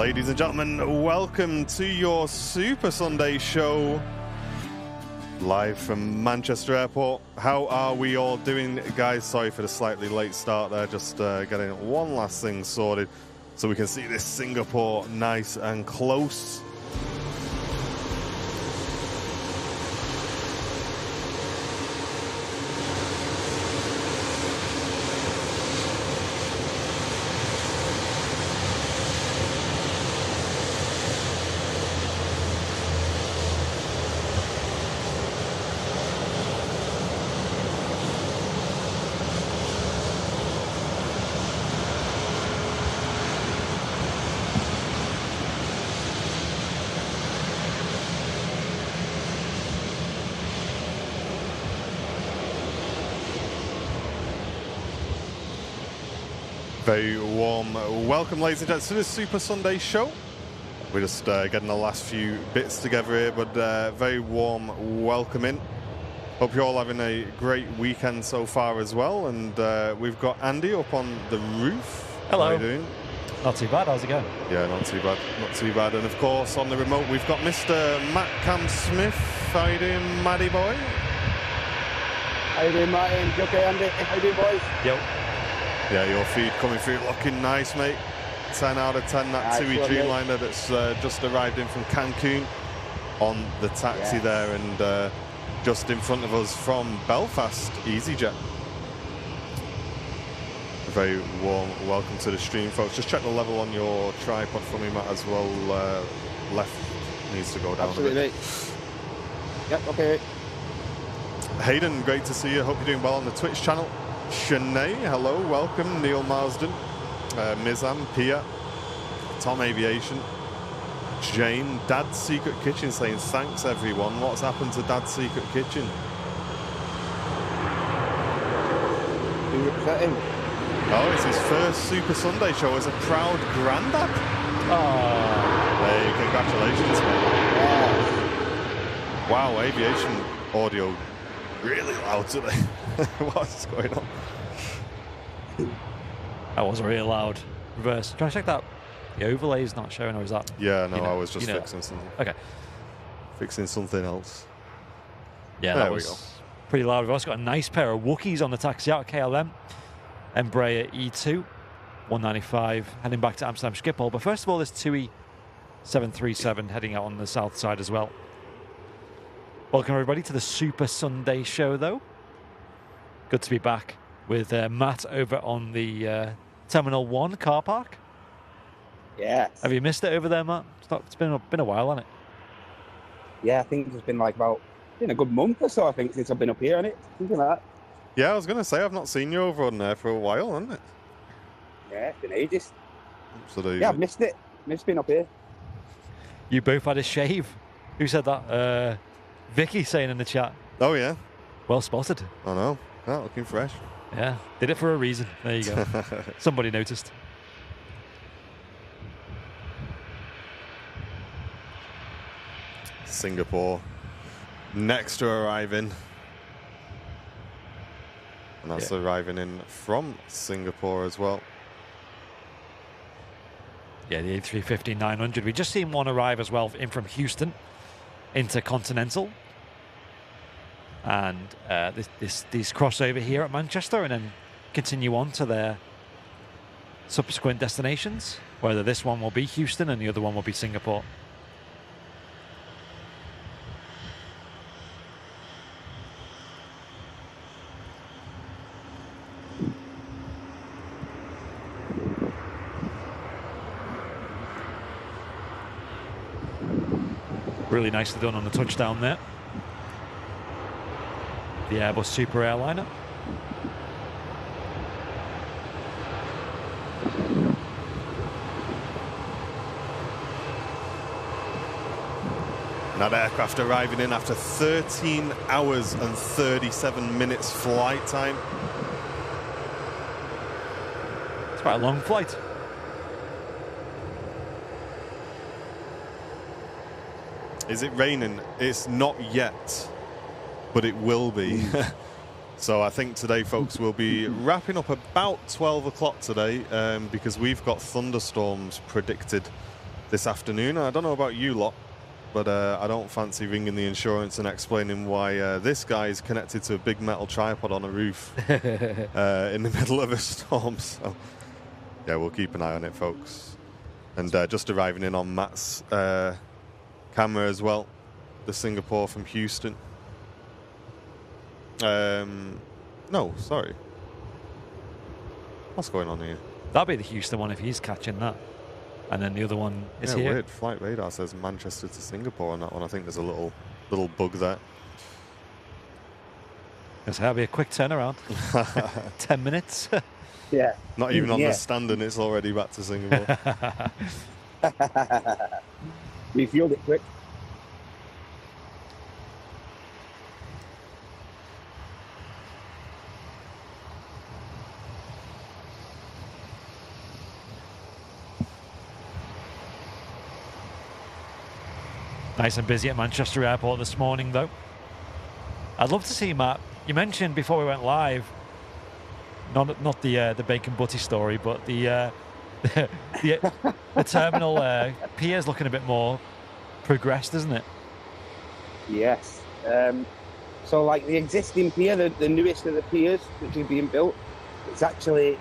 Ladies and gentlemen, welcome to your Super Sunday show, live from Manchester Airport. How are we all doing, guys? Sorry for the slightly late start there, just getting one last thing sorted so we can see this Singapore nice and close. Very warm welcome, ladies and gentlemen, to this Super Sunday show. We're just getting the last few bits together here, but very warm welcome in. Hope you're all having a great weekend so far as well. And we've got Andy up on the roof. Hello. How are you doing? Not too bad. How's it going? Yeah, not too bad. Not too bad. And of course, on the remote, we've got Mr. Matt Cam Smith. How you doing, Maddie boy? How you doing, Martin? You okay, Andy? How you doing, boys? Yo. Yeah, your feed coming through looking nice, mate. 10 out of 10, that TUI Dreamliner that's just arrived in from Cancun on the taxi there, and just in front of us from Belfast, EasyJet. A very warm welcome to the stream, folks. Just check the level on your tripod for me, Matt, as well. Left needs to go down Absolutely. a bit. Yep, okay. Hayden, great to see you. Hope you're doing well on the Twitch channel. Shanae, hello, welcome. Neil Marsden, Mizam, Pia, Tom Aviation, Jane, Dad's Secret Kitchen saying thanks everyone. What's happened to Dad's Secret Kitchen? Who upset him? Oh, it's his first Super Sunday show as a proud granddad. Oh. Hey, congratulations, mate. Yes. Wow, aviation audio really loud today. What's going on? That was really loud. Reverse. Try to check that. The overlay is not showing, or is that? Yeah, no, you know, I was just fixing something. Okay. Fixing something else. Yeah, there that was pretty loud. We've also got a nice pair of Wookiees on the taxi out, KLM. Embraer E2, 195, heading back to Amsterdam Schiphol. But first of all, this TUI 737 heading out on the south side as well. Welcome, everybody, to the Super Sunday show, though. Good to be back with Matt over on the Terminal 1 car park. Yes. Have you missed it over there, Matt? It's been a while, hasn't it? Yeah, I think it's been like been a good month or so, I think, since I've been up here, hasn't it? Something like that. Yeah, I was going to say, I've not seen you over on there for a while, hasn't it? Yeah, it's been ages. Absolutely. Yeah, I've missed it. Missed being up here. You both had a shave. Who said that? Vicky saying in the chat. Oh, yeah. Well spotted. I know. Oh, looking fresh. Yeah, did it for a reason. There you go. Somebody noticed. Singapore next to arriving. And that's arriving in from Singapore as well. Yeah, the A350-900. We just seen one arrive as well in from Houston Intercontinental. And these cross over here at Manchester and then continue on to their subsequent destinations, whether this one will be Houston and the other one will be Singapore. Really nicely done on the touchdown there. The Airbus Super Airliner. That aircraft arriving in after 13 hours and 37 minutes flight time. It's quite a long flight. Is it raining? It's not yet, but it will be. So I think today, folks, we'll be wrapping up about 12 o'clock today because we've got thunderstorms predicted this afternoon. I don't know about you lot, but I don't fancy ringing the insurance and explaining why this guy is connected to a big metal tripod on a roof in the middle of a storm. So, yeah, we'll keep an eye on it, folks. And just arriving in on Matt's camera as well, the Singapore from Houston. No, sorry. What's going on here? That'll be the Houston one if he's catching that. And then the other one is here. Weird. Flight radar says Manchester to Singapore on that one. I think there's a little bug there. Yes, that'll be a quick turnaround. 10 minutes. Yeah. Not even on the stand, and it's already back to Singapore. Refueled it quick. Nice and busy at Manchester Airport this morning, though. I'd love to see, Matt. You mentioned before we went live, not the bacon butty story, but the terminal pier's looking a bit more progressed, isn't it? Yes. So, like the existing pier, the newest of the piers which is being built, it's actually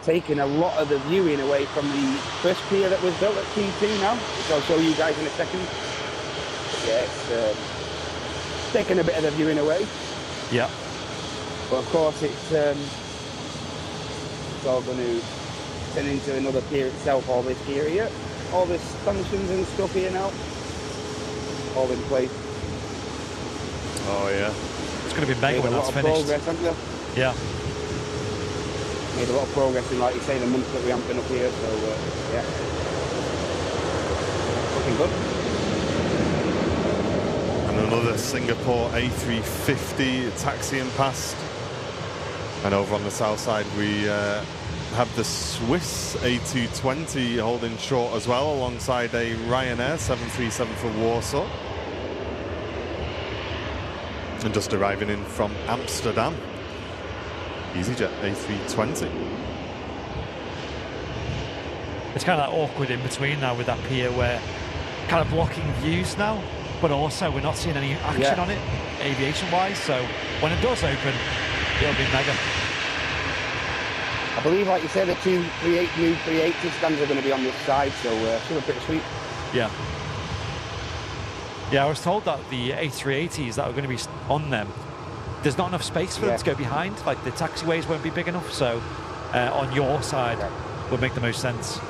taken a lot of the viewing away from the first pier that was built at T2 now, which I'll show you guys in a second. Yeah, it's taken a bit of the viewing away. Yeah. But of course, it's all going to turn into another pier itself. All this gear here, all the stanchions and stuff here now, all in place. Oh yeah. It's going to be mega when that's finished. Progress, haven't you? Yeah. Made a lot of progress in, like you say, the months that we haven't been up here. So yeah, looking good. And another Singapore A350 taxiing past. And over on the south side, we have the Swiss A220 holding short as well, alongside a Ryanair 737 for Warsaw. And just arriving in from Amsterdam, EasyJet A320. It's kind of that awkward in between now with that pier where kind of blocking views now, but also we're not seeing any action on it aviation-wise. So when it does open, it'll be mega. I believe, like you said, the new 380 stands are going to be on this side, so should be pretty sweet. Yeah. Yeah, I was told that the A380s that are going to be on them, there's not enough space for them to go behind. Like the taxiways won't be big enough, so on your side would make the most sense.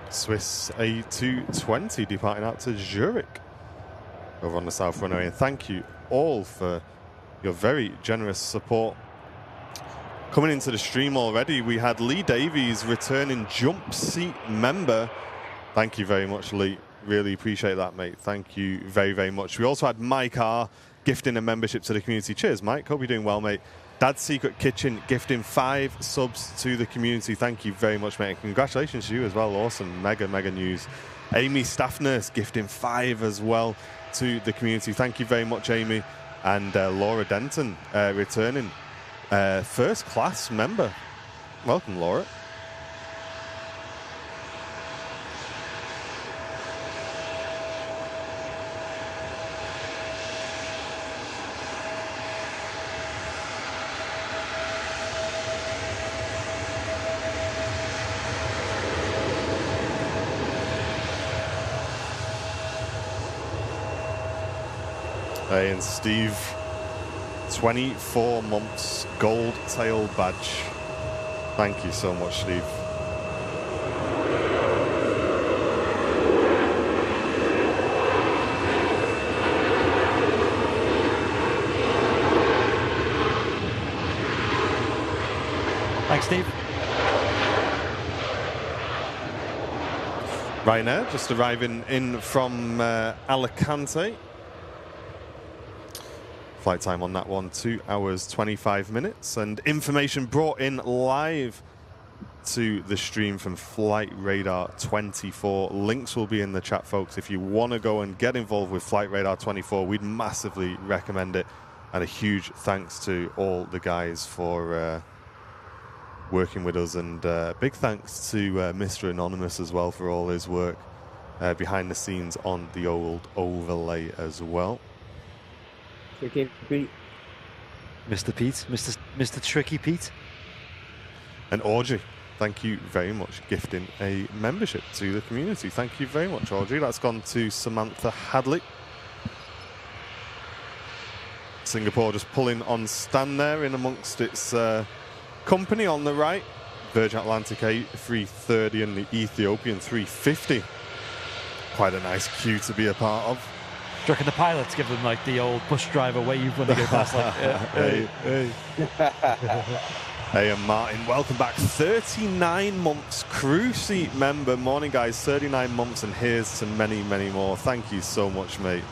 Swiss A220 departing out to Zurich over on the South Runway. And thank you all for your very generous support. Coming into the stream already, we had Lee Davies, returning jump seat member. Thank you very much, Lee. Really appreciate that, mate. Thank you very, very much. We also had Mike R gifting a membership to the community. Cheers, Mike. Hope you're doing well, mate. Dad's Secret Kitchen gifting 5 subs to the community. Thank you very much, mate. Congratulations to you as well. Awesome. Mega, mega news. Amy Staff Nurse gifting 5 as well to the community. Thank you very much, Amy. And Laura Denton returning first class member. Welcome, Laura. Hey, and Steve, 24 months gold tail badge. Thank you so much, Steve. Steve. Ryanair just arriving in from Alicante. Flight time on that one, 2 hours, 25 minutes. And information brought in live to the stream from Flight Radar 24. Links will be in the chat, folks. If you want to go and get involved with Flight Radar 24, we'd massively recommend it. And a huge thanks to all the guys for working with us. And big thanks to Mr. Anonymous as well for all his work behind the scenes on the old overlay as well. Tricky Pete. Mr. Pete, Mr. Tricky Pete. And Audrey, thank you very much, gifting a membership to the community. Thank you very much, Audrey. That's gone to Samantha Hadley. Singapore just pulling on stand there in amongst its company on the right. Virgin Atlantic A330 and the Ethiopian 350. Quite a nice queue to be a part of. Do you reckon the pilots give them like the old bus driver wave when they go past? Like, hey. Hey, and Martin, welcome back. 39 months crew seat member. Morning, guys. 39 months, and here's to many, many more. Thank you so much, mate.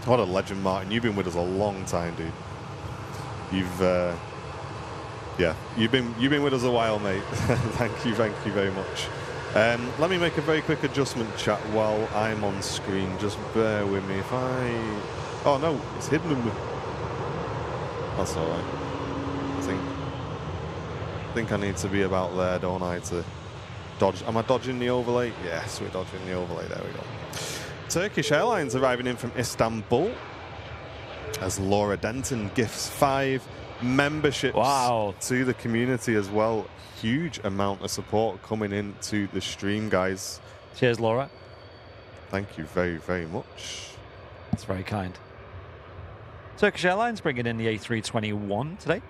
What a legend, Martin. You've been with us a long time, dude. You've been with us a while, mate. Thank you very much. Let me make a very quick adjustment, chat, while I'm on screen. Just bear with me. If I... Oh, no, it's hidden. That's all right. I think I need to be about there, don't I, to dodge... Am I dodging the overlay? Yes, we're dodging the overlay. There we go. Turkish Airlines arriving in from Istanbul as Laura Denton gifts 5 memberships to the community as well. Huge amount of support coming into the stream, guys. Cheers, Laura. Thank you very, very much. That's very kind. Turkish Airlines bringing in the A321 today.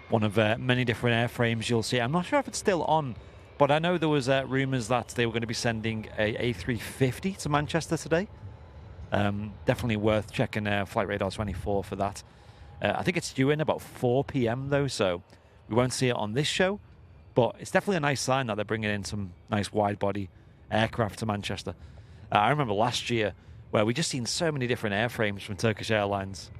One of many different airframes you'll see. I'm not sure if it's still on, but I know there was rumours that they were going to be sending a A350 to Manchester today. Definitely worth checking Flight Radar 24 for that. I think it's due in about 4 p.m. though, so we won't see it on this show, but it's definitely a nice sign that they're bringing in some nice wide-body aircraft to Manchester. I remember last year where we just seen so many different airframes from Turkish Airlines,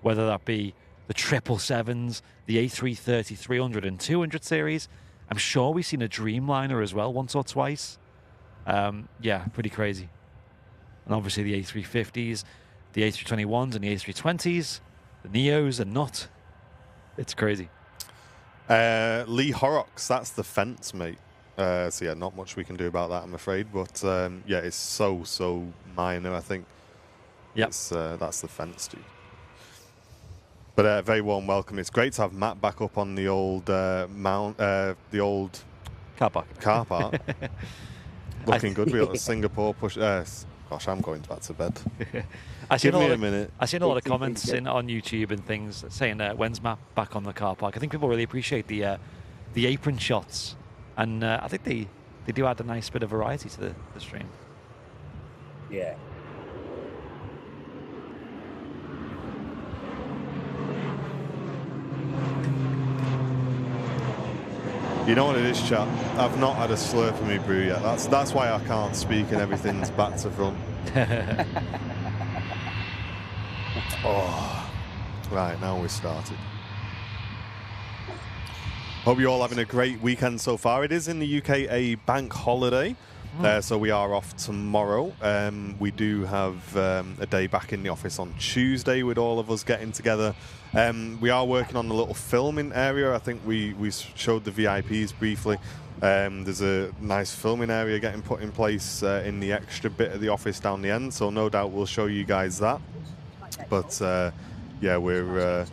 whether that be the 777s, the A330, 300 and 200 series. I'm sure we've seen a Dreamliner as well once or twice. Yeah, pretty crazy. And obviously the A350s, the A321s and the A320s, the Neos and not. It's crazy. Lee Horrocks, that's the fence, mate. So yeah, not much we can do about that, I'm afraid. But yeah, it's so minor, I think. Yep. That's the fence, dude. But very warm welcome. It's great to have Matt back up on the old the old car park. Looking good. We got a Singapore push. Gosh, I'm going back to bed. Give me a minute. I've seen a lot of comments on YouTube and things saying, when's Matt back on the car park? I think people really appreciate the apron shots. And I think they do add a nice bit of variety to the stream. Yeah. You know what it is, chat? I've not had a slurp of me brew yet. That's why I can't speak and everything's back to front. Oh, right, now we started. Hope you're all having a great weekend so far. It is in the UK a bank holiday, so we are off tomorrow. We do have a day back in the office on Tuesday with all of us getting together. We are working on a little filming area. I think we showed the VIPs briefly. There's a nice filming area getting put in place in the extra bit of the office down the end, so no doubt we'll show you guys that. But yeah, we're...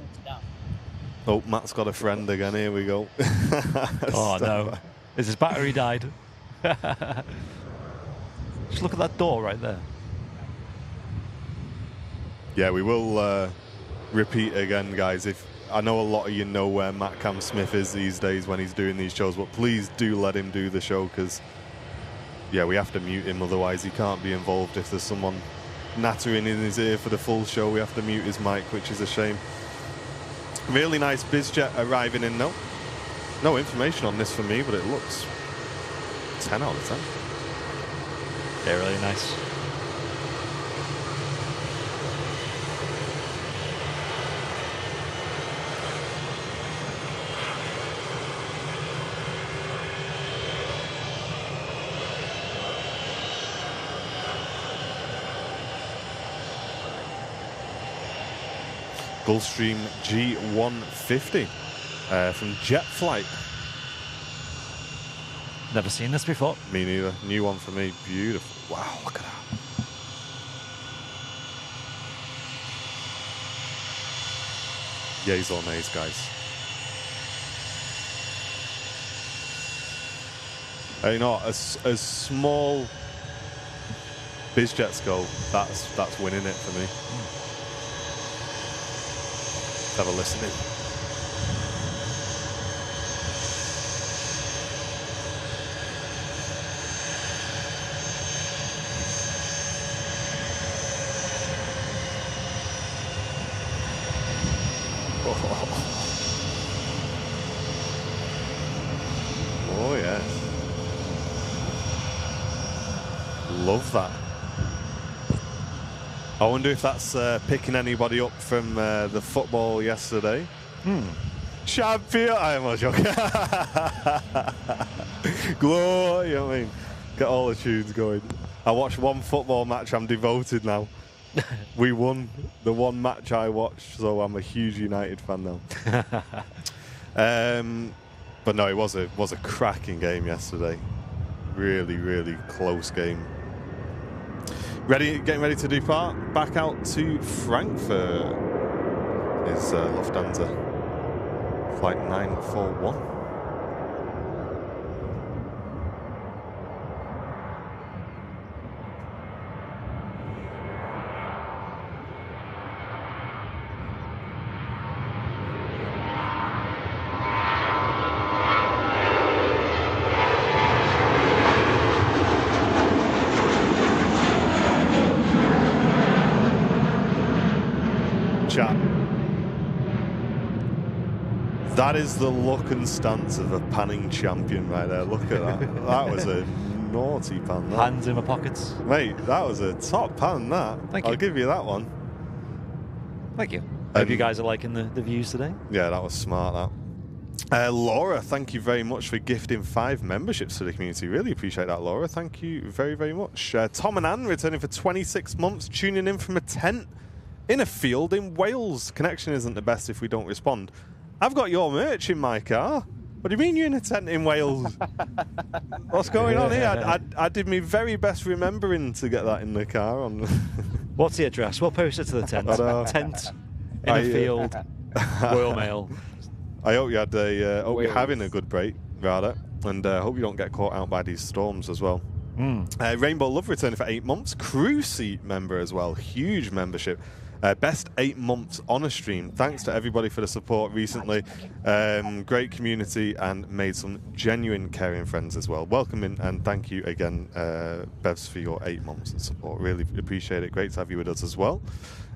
Oh, Matt's got a friend again. Here we go. Oh, no. Is his battery died? Just look at that door right there. Yeah, we will repeat again, guys. If I know a lot of you know where Matt Cam Smith is these days when he's doing these shows, but please do let him do the show, because, yeah, we have to mute him. Otherwise, he can't be involved. If there's someone nattering in his ear for the full show, we have to mute his mic, which is a shame. Really nice BizJet arriving in though. No information on this for me, but it looks 10 out of 10. Yeah, really nice. Gulfstream G150 from Jet Flight. Never seen this before. Me neither. New one for me. Beautiful. Wow, look at that. Yays or nays, guys. You know, as small biz jets go, that's winning it for me. Let's have a listen in. Oh, yes. Love that. I wonder if that's picking anybody up from the football yesterday. Champion! I am not joking. Glory, you know what I mean? Get all the tunes going. I watched one football match, I'm devoted now. We won the one match I watched, so I'm a huge United fan now. But no, it was a cracking game yesterday. Really, really close game. Getting ready to depart. Back out to Frankfurt is Lufthansa. Flight 941. Chat. That is the look and stance of a panning champion right there. Look at that. That was a naughty pan. That. Hands in my pockets. Mate, that was a top pan, that. Thank you. I'll give you that one. Thank you. Hope you guys are liking the views today. Yeah, that was smart, that. Laura, thank you very much for gifting 5 memberships to the community. Really appreciate that, Laura. Thank you very, very much. Tom and Anne returning for 26 months, tuning in from a tent in a field in Wales. Connection isn't the best if we don't respond. I've got your merch in my car. What do you mean you're in a tent in Wales? What's going on here? I did my very best remembering to get that in the car. On What's the address? We'll post it to the tent. Tent in a field. Royal Mail. I hope you had hope you're having a good break, rather, and hope you don't get caught out by these storms as well. Rainbow Love returning for 8 months. Crew seat member as well. Huge membership. Best 8 months on a stream. Thanks to everybody for the support recently. Great community and made some genuine caring friends as well. Welcome in and thank you again, Bevs, for your 8 months of support. Really appreciate it. Great to have you with us as well.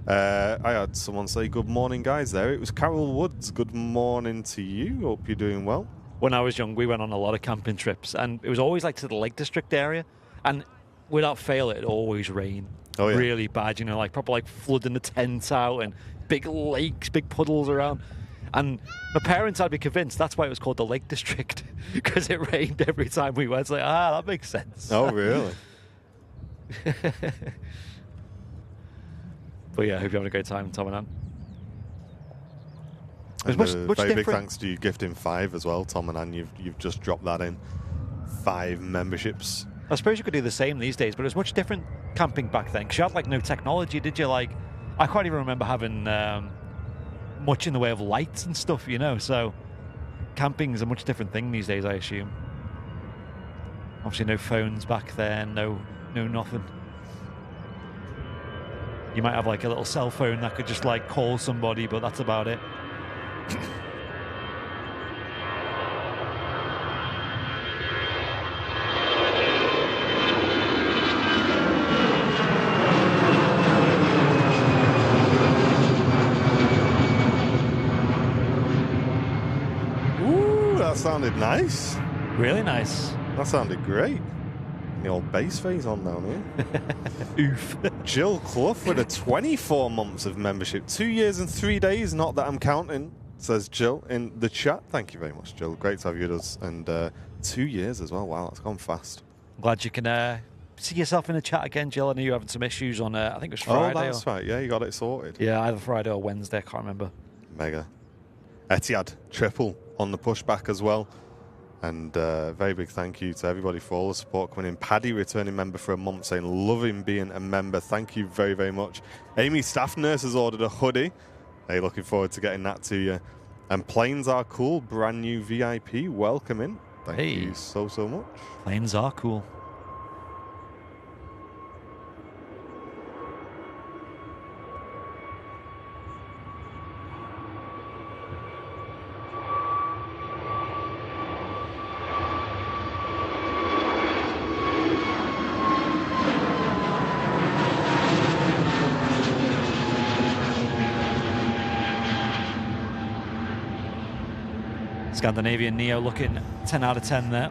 I had someone say good morning, guys, there. It was Carol Woods. Good morning to you. Hope you're doing well. When I was young, we went on a lot of camping trips, and it was always like to the Lake District area, and without fail, it'd always rain. Oh, yeah. Really bad, you know, like proper like flooding the tents out and big lakes, big puddles around. And my parents had me convinced that's why it was called the Lake District, because it rained every time we went. It's like, that makes sense. Oh, really? But yeah, I hope you're having a great time, Tom and Ann. And much very big different. thanks to you gifting 5 as well, Tom and Ann. You've just dropped that in. 5 memberships. I suppose you could do the same these days, but it was much different camping back then, because you had like no technology, did you? Like, I can't even remember having much in the way of lights and stuff, you know, so camping is a much different thing these days, I assume. Obviously no phones back then, no nothing. You might have like a little cell phone that could just like call somebody, but that's about it. sounded nice. Really nice. That sounded great. The old bass phase on down here. Oof. Jill Clough with a 24 months of membership. 2 years and 3 days, not that I'm counting, says Jill in the chat. Thank you very much, Jill. Great to have you with us. And 2 years as well. Wow, that's gone fast. I'm glad you can see yourself in the chat again, Jill. I knew you were having some issues on, I think it was Friday. Oh, that's right. Yeah, you got it sorted. Yeah, either Friday or Wednesday. I can't remember. Mega. Etihad, triple on the pushback as well. And very big thank you to everybody for all the support coming in. Paddy, returning member for a month, saying, loving being a member. Thank you very, very much. Amy, staff nurse, has ordered a hoodie. Hey, looking forward to getting that to you. And planes are cool. Brand new VIP. Welcome in. Thank you so, so much. Planes are cool. Scandinavian Neo looking 10 out of 10 there.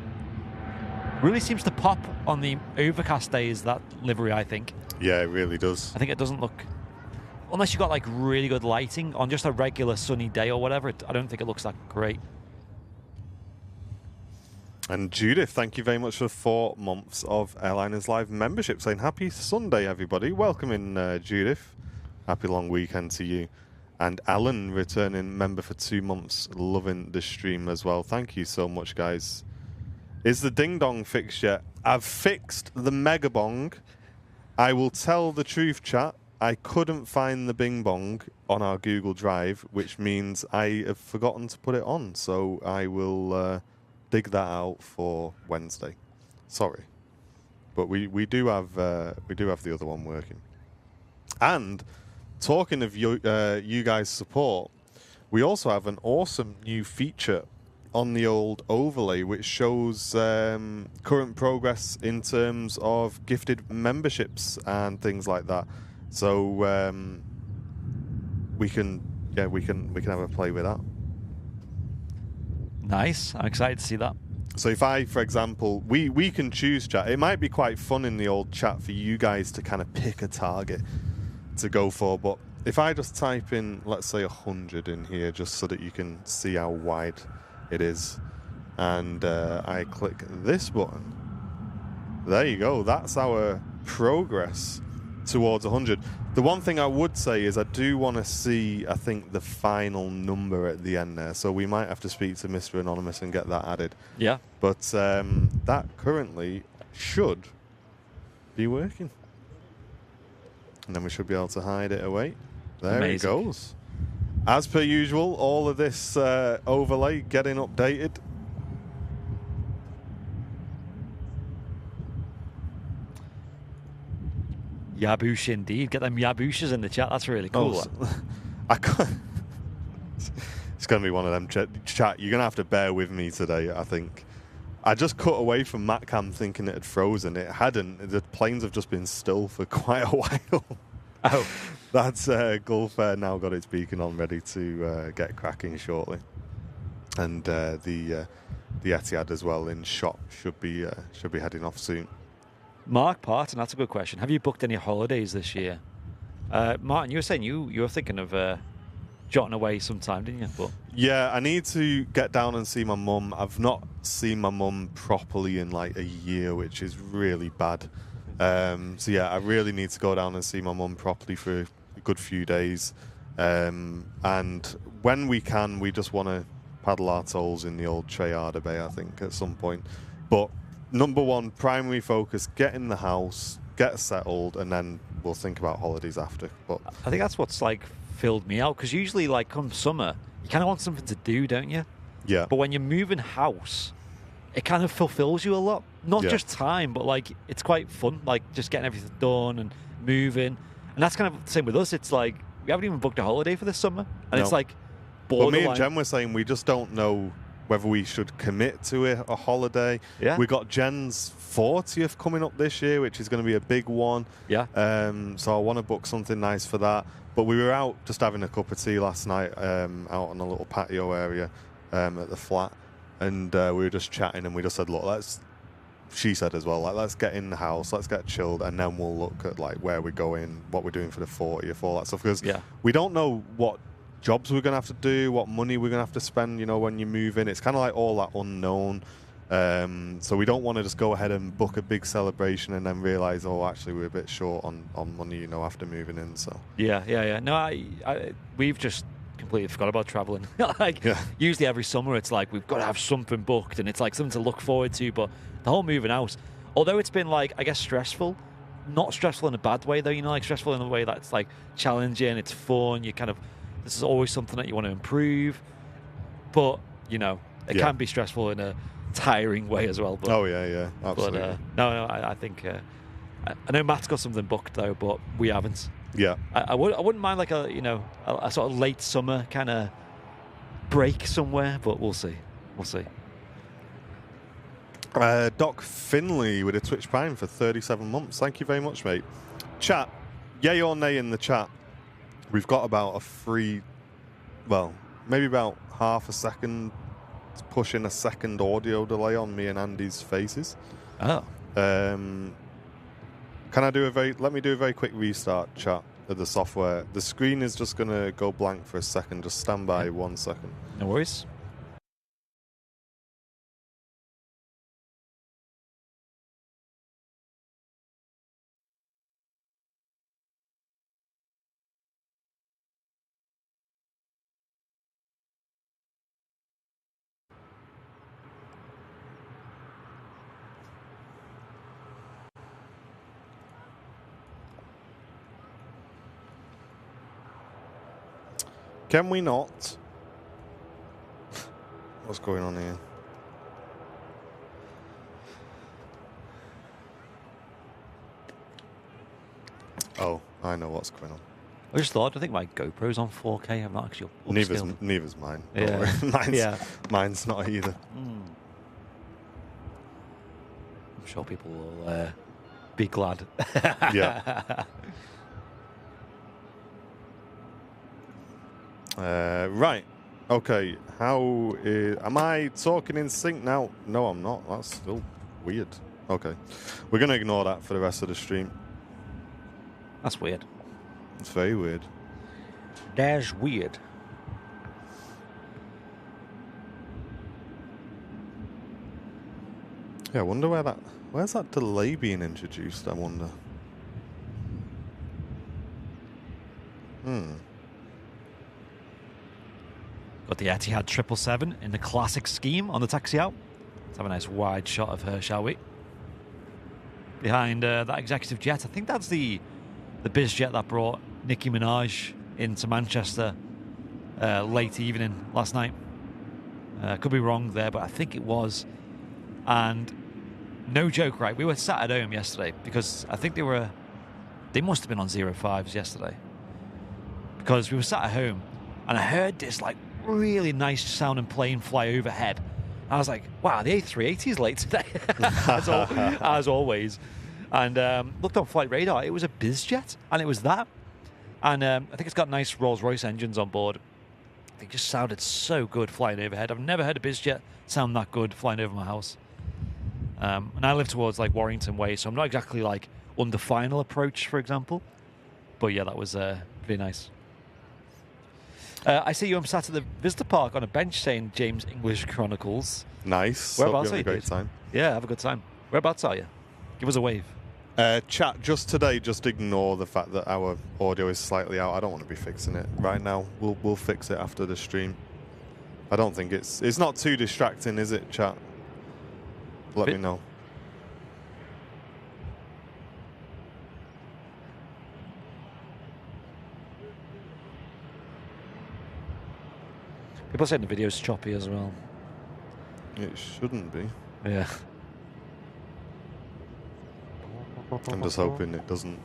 Really seems to pop on the overcast days, that livery, I think. Yeah, it really does. I think it doesn't look... Unless you've got like really good lighting on just a regular sunny day or whatever, I don't think it looks that great. And Judith, thank you very much for 4 months of Airliners Live membership, saying happy Sunday, everybody. Welcome in, Judith. Happy long weekend to you. And Alan, returning member for 2 months, loving the stream as well. Thank you so much, guys. Is the ding-dong fixed yet? I've fixed the mega bong. I will tell the truth, chat. I couldn't find the bing bong on our Google Drive, which means I have forgotten to put it on. So I will dig that out for Wednesday. Sorry. But we do have the other one working. And... talking of you guys' support, we also have an awesome new feature on the old overlay which shows current progress in terms of gifted memberships and things like that. So we can have a play with that. Nice. I'm excited to see that. So if I, for example, we can choose chat. It might be quite fun in the old chat for you guys to kind of pick a target to go for, but if I just type in, let's say 100 in here, just so that you can see how wide it is, and I click this button, there you go. That's our progress towards 100. The one thing I would say is I do want to see, I think, the final number at the end there, so we might have to speak to Mr. Anonymous and get that added. Yeah. But that currently should be working. And then we should be able to hide it away. There Amazing. It goes. As per usual, all of this overlay getting updated. Yaboosh indeed. Get them yabooshes in the chat. That's really cool. I can't. It's going to be one of them chat. You're going to have to bear with me today, I think. I just cut away from Matcam thinking it had frozen. It hadn't. The planes have just been still for quite a while. Oh. That's Gulf Air now got its beacon on, ready to get cracking shortly. And the Etihad as well in shop should be heading off soon. Mark Parton, that's a good question. Have you booked any holidays this year? Martin, you were saying you were thinking of jotting away sometime, didn't you? But yeah, I need to get down and see my mum. I've not seen my mum properly in like a year, which is really bad. So yeah, I really need to go down and see my mum properly for a good few days. And when we can, we just want to paddle our toes in the old Treyarch Bay, I think, at some point. But number one, primary focus, get in the house, get settled, and then we'll think about holidays after. But I think that's what's like filled me out, because usually like come summer you kind of want something to do, don't you? Yeah. But when you're moving house, it kind of fulfills you a lot, not just time, but like it's quite fun, like just getting everything done and moving. And that's kind of the same with us. It's like we haven't even booked a holiday for this summer, and it's like borderline. Well, me and Jen were saying we just don't know whether we should commit to a holiday. Yeah. We got Jen's 40th coming up this year, which is going to be a big one. Yeah. So I want to book something nice for that. But we were out just having a cup of tea last night out on a little patio area at the flat. and we were just chatting, and we just said, look, she said as well, like, let's get in the house, let's get chilled, and then we'll look at like where we're going, what we're doing for the 40th, all that stuff, because we don't know what jobs we're gonna have to do, what money we're gonna have to spend, you know, when you move in. It's kind of like all that unknown. So we don't want to just go ahead and book a big celebration and then realize, oh, actually we're a bit short on money, you know, after moving in. So no, we've just completely forgot about traveling. Usually every summer it's like we've got to have something booked, and it's like something to look forward to. But the whole moving out, although it's been like, I guess, stressful, not stressful in a bad way though, you know, like stressful in a way that's like challenging, it's fun, you kind of, this is always something that you want to improve, but you know, it can be stressful in a tiring way as well. But, absolutely. But I think I know Matt's got something booked though, but we haven't. I wouldn't mind like a sort of late summer kind of break somewhere, but we'll see. Doc Finley with a Twitch Prime for 37 months. Thank you very much, mate. Chat, yay or nay in the chat. We've got about maybe about half a second, pushing a second audio delay on me and Andy's faces. Oh. Can I let me do a very quick restart, chat, of the software. The screen is just going to go blank for a second. Just stand by 1 second. No worries. Can we not? What's going on here? Oh, I know what's going on. I just thought, I think my GoPro's on 4K. I'm not actually upscaled. Neither's mine. Yeah. Mine's not either. I'm sure people will be glad. Yeah. Right. Okay. Am I talking in sync now? No, I'm not. That's still weird. Okay. We're going to ignore that for the rest of the stream. That's weird. It's very weird. That's weird. Yeah, I wonder where's that delay being introduced, I wonder. Got the Etihad 777 in the classic scheme on the taxi out. Let's have a nice wide shot of her, shall we? Behind that executive jet, I think that's the Busiest that brought Nicki Minaj into Manchester late evening last night. Could be wrong there, but I think it was. And no joke, right? We were sat at home yesterday because I think they must have been on 05s yesterday. Because we were sat at home and I heard this like really nice sounding plane fly overhead. I was like, wow, the A380 is late today, as always. And looked on flight radar, it was a Busiest, and it was that. And I think it's got nice Rolls-Royce engines on board. I think it just sounded so good flying overhead. I've never heard a Busiest sound that good flying over my house. And I live towards like Warrington Way, so I'm not exactly like under final approach, for example. But yeah, that was very nice. I see you sat at the visitor park on a bench saying James English Chronicles. Nice. Whereabouts are you? Have a great time. Yeah, have a good time. Whereabouts are you? Give us a wave. Chat, just today, just ignore the fact that our audio is slightly out. I don't want to be fixing it right now. We'll fix it after the stream. I don't think it's not too distracting, is it, chat? Let me know. People saying the video's choppy as well. It shouldn't be. Yeah. I'm just hoping it doesn't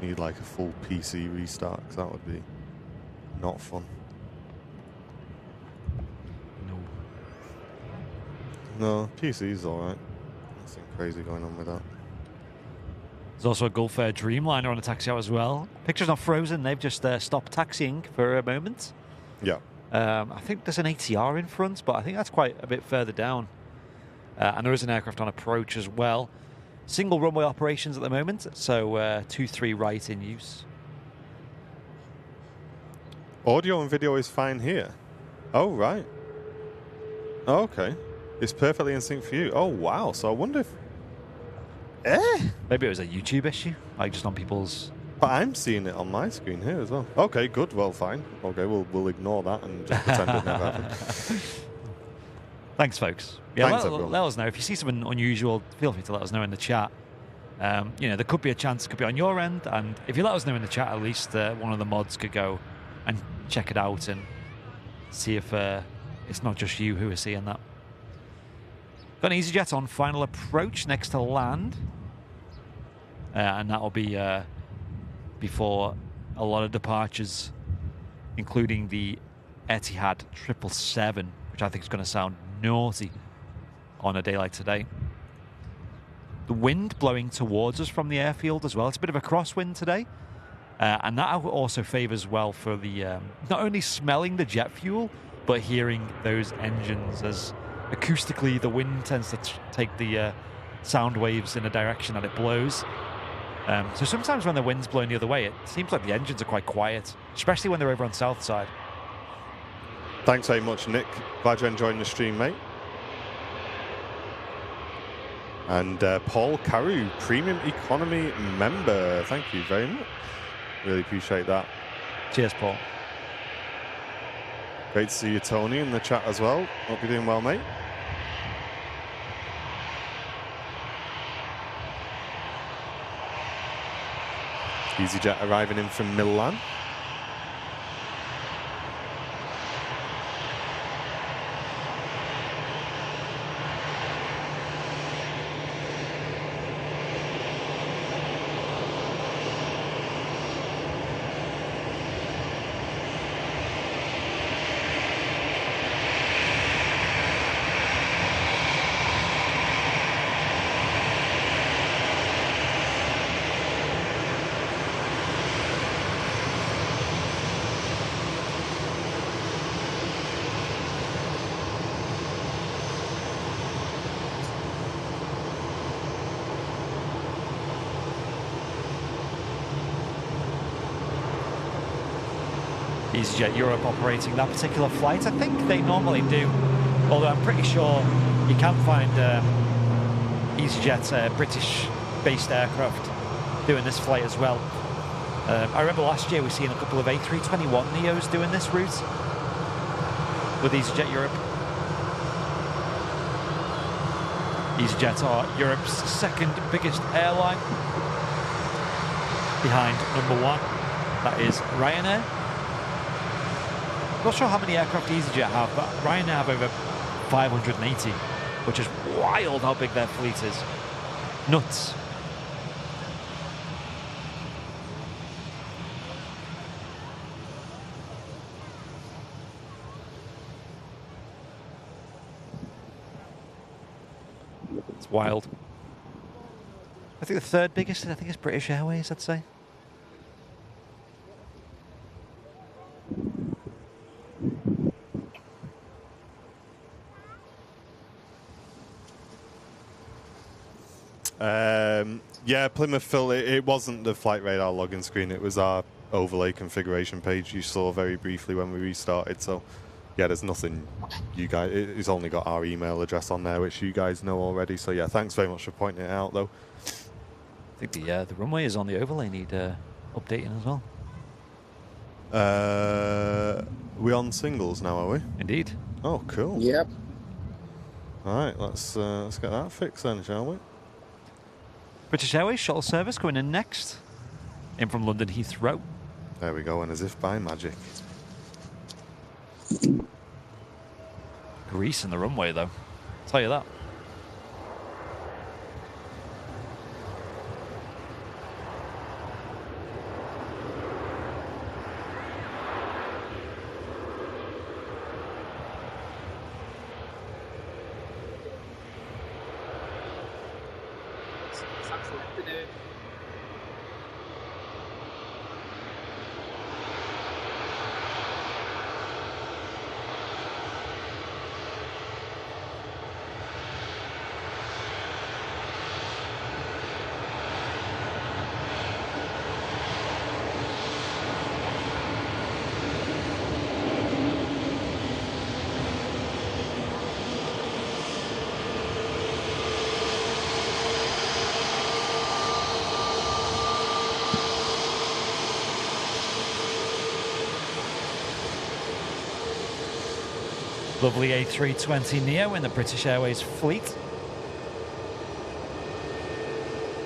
need like a full PC restart, because that would be not fun. No, PC's alright. Nothing crazy going on with that. There's also a Gulf Air Dreamliner on the taxi out as well. Picture's not frozen, they've just stopped taxiing for a moment. Yeah. I think there's an ATR in front, but I think that's quite a bit further down. And there is an aircraft on approach as well. Single runway operations at the moment, so 2-3 right in use. Audio and video is fine here. Oh, right. Oh, okay. It's perfectly in sync for you. Oh, wow. So I wonder if... Maybe it was a YouTube issue, like just on people's... But I'm seeing it on my screen here as well. Okay, good. Well, fine. Okay, we'll ignore that and just pretend it never happened. Thanks, folks. Yeah, Thanks, let us know. If you see something unusual, feel free to let us know in the chat. You know, there could be a chance it could be on your end, and if you let us know in the chat, at least one of the mods could go and check it out and see if it's not just you who is seeing that. Got an EasyJet on final approach next to land. And that'll be before a lot of departures, including the Etihad 777, which I think is going to sound naughty on a day like today. The wind blowing towards us from the airfield as well. It's a bit of a crosswind today. And that also favors well for the not only smelling the jet fuel, but hearing those engines, as acoustically the wind tends to take the sound waves in the direction that it blows. So sometimes when the wind's blowing the other way, it seems like the engines are quite quiet, especially when they're over on south side. Thanks very much, Nick. Glad you're enjoying the stream, mate. And Paul Carew, Premium Economy member. Thank you very much. Really appreciate that. Cheers, Paul. Great to see you, Tony, in the chat as well. Hope you're doing well, mate. EasyJet arriving in from Milan. EasyJet Europe operating that particular flight. I think they normally do, although I'm pretty sure you can find EasyJet British-based aircraft doing this flight as well. I remember last year we seen a couple of A321 Neos doing this route with EasyJet Europe. EasyJet are Europe's second biggest airline, behind number one, that is Ryanair. Not sure how many aircraft EasyJet have, but Ryanair have over 580, which is wild how big their fleet is. Nuts. It's wild. I think the third biggest, I think, is British Airways, I'd say. Yeah, Plymouth Phil, it wasn't the Flight Radar login screen, it was our overlay configuration page you saw very briefly when we restarted. So yeah, there's nothing you guys, it's only got our email address on there, which you guys know already. So yeah, thanks very much for pointing it out though. I think the runway is on the overlay, need updating as well. We on singles now, are we? Indeed. Oh, cool. Yep. All right, let's get that fixed then, shall we? British Airways shuttle service coming in next, in from London Heathrow. There we go, and as if by magic. Grease in the runway, though. I'll tell you that. Lovely A320neo in the British Airways fleet.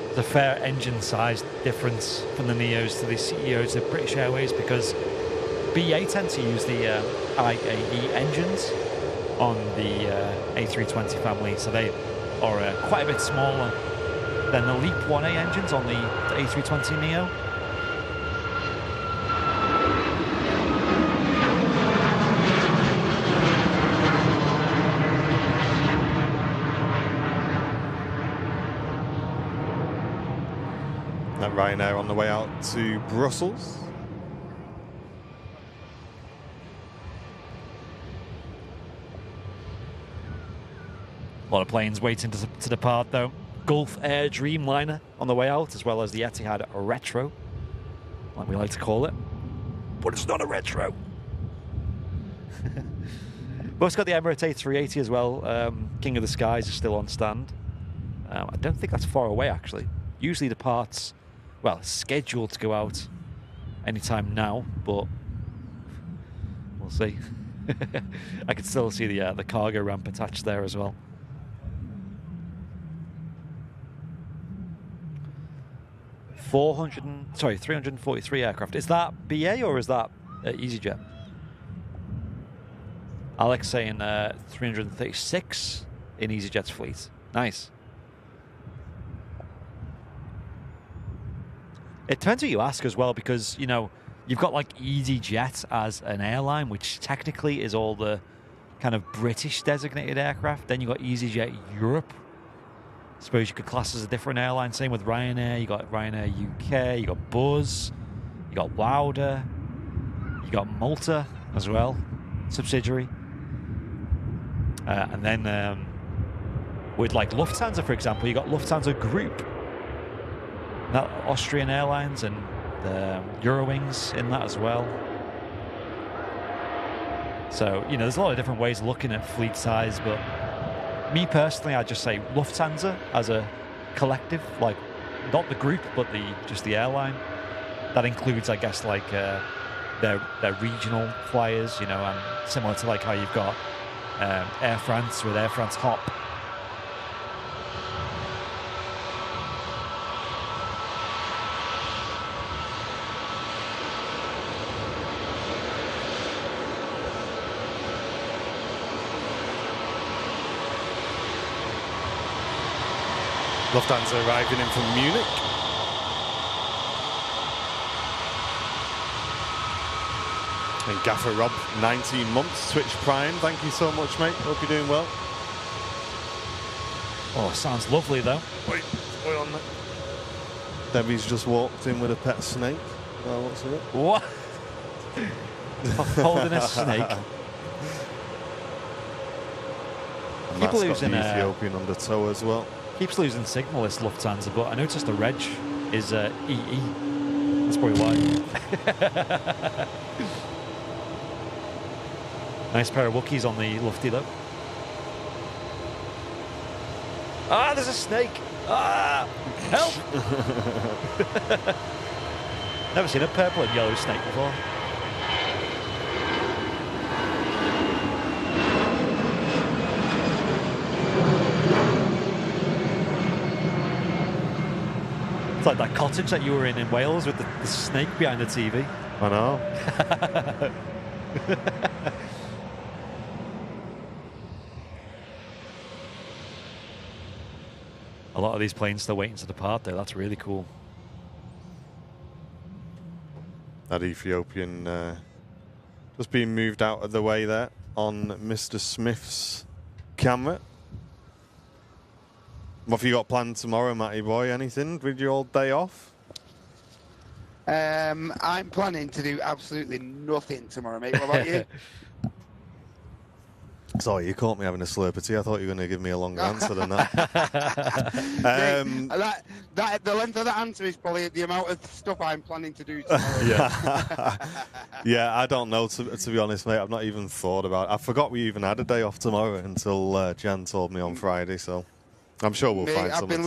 There's a fair engine size difference from the Neos to the CEOs of British Airways because BA tend to use the IAE engines on the A320 family, so they are quite a bit smaller than the LEAP 1A engines on the A320neo. That Ryanair on the way out to Brussels. A lot of planes waiting to depart, though. Gulf Air Dreamliner on the way out, as well as the Etihad Retro, like we like to call it. But it's not a retro. We've also got the Emirates A380 as well. King of the Skies is still on stand. I don't think that's far away, actually. Usually departs, well, it's scheduled to go out anytime now, but we'll see. I can still see the cargo ramp attached there as well. 343 aircraft. Is that BA or is that EasyJet? Alex saying 336 in EasyJet's fleet. Nice. It depends who you ask as well, because, you know, you've got like EasyJet as an airline, which technically is all the kind of British designated aircraft. Then you've got EasyJet Europe. I suppose you could class as a different airline. Same with Ryanair. You got Ryanair UK. You got Buzz. You got Lauda. You got Malta as well, subsidiary. And then with like Lufthansa, for example, you got Lufthansa Group. That Austrian Airlines and Eurowings in that as well. So, you know, there's a lot of different ways of looking at fleet size, but me personally, I'd just say Lufthansa as a collective, like not the group, but just the airline. That includes, I guess, like their regional flyers, you know, and similar to like how you've got Air France with Air France Hop. Lufthansa arriving in from Munich. And Gaffer Rob, 19 months, Twitch Prime. Thank you so much, mate. Hope you're doing well. Oh, sounds lovely, though. Wait on that. Debbie's just walked in with a pet snake. Oh, what's it? What? Holding a snake. And Keep that's losing got the Ethiopian under tow as well. Keeps losing signal, this Lufthansa, but I noticed the reg is EE. That's probably why. Nice pair of Wookiees on the Lufty, though. Ah, there's a snake! Ah! Help! Never seen a purple and yellow snake before. It's like that cottage that you were in Wales with the snake behind the TV. I know. A lot of these planes still waiting to depart, though. That's really cool. That Ethiopian just being moved out of the way there on Mr. Smith's camera. What have you got planned tomorrow, Matty boy? Anything with your all day off? I'm planning to do absolutely nothing tomorrow, mate. What about you? Sorry, you caught me having a slurp of tea. I thought you were going to give me a longer answer than that. The length of that answer is probably the amount of stuff I'm planning to do tomorrow. Yeah, yeah. I don't know, to be honest, mate. I've not even thought about it. I forgot we even had a day off tomorrow until Jan told me on Friday, so I'm sure we'll find something.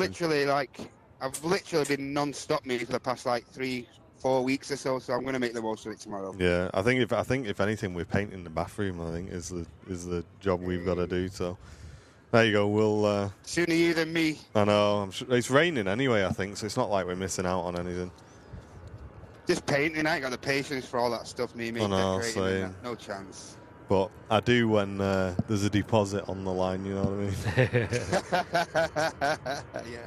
I've literally been non-stop me for the past like three 4 weeks or so, so I'm going to make the most of it tomorrow. Yeah, I think if anything, we're painting the bathroom. I think is the job we've got to do. So there you go. We'll Sooner you than me. I know. I'm sure, it's raining anyway. I think so. It's not like we're missing out on anything. Just painting. I ain't got the patience for all that stuff. Me, I know, decorating, and that. No chance. But I do when there's a deposit on the line. You know what I mean? Yeah.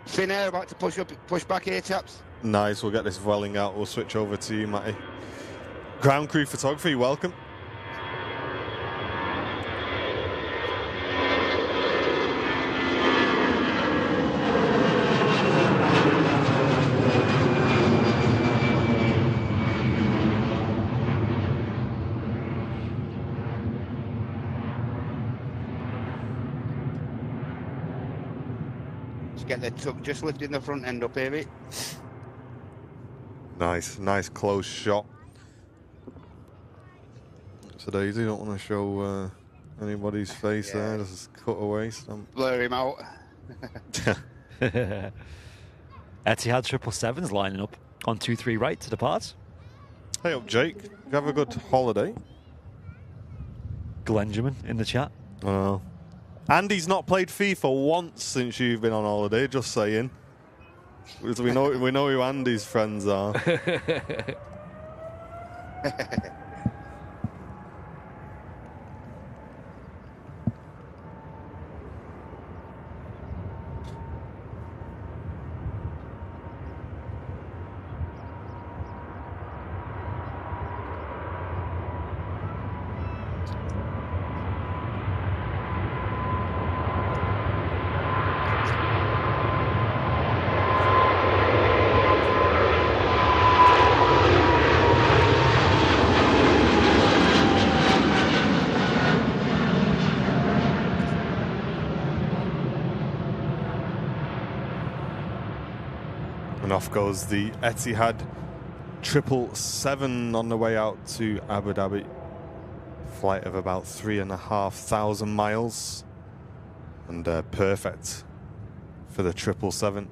Fin Air about to push back here, chaps. Nice. We'll get this welling out. We'll switch over to you, Matty. Ground crew photography. Welcome. Get the tug just lifting the front end up here, mate. Nice close shot. So Daisy, don't want to show anybody's face there. Just cut away. Blur him out. Etihad 777's lining up on 23 right to depart. Hey up, Jake. You have a good holiday. Glenjamin in the chat. Oh. Andy's not played FIFA once since you've been on holiday, just saying. Because we know who Andy's friends are. And off goes the Etihad 777 on the way out to Abu Dhabi. Flight of about 3,500 miles. And perfect for the 777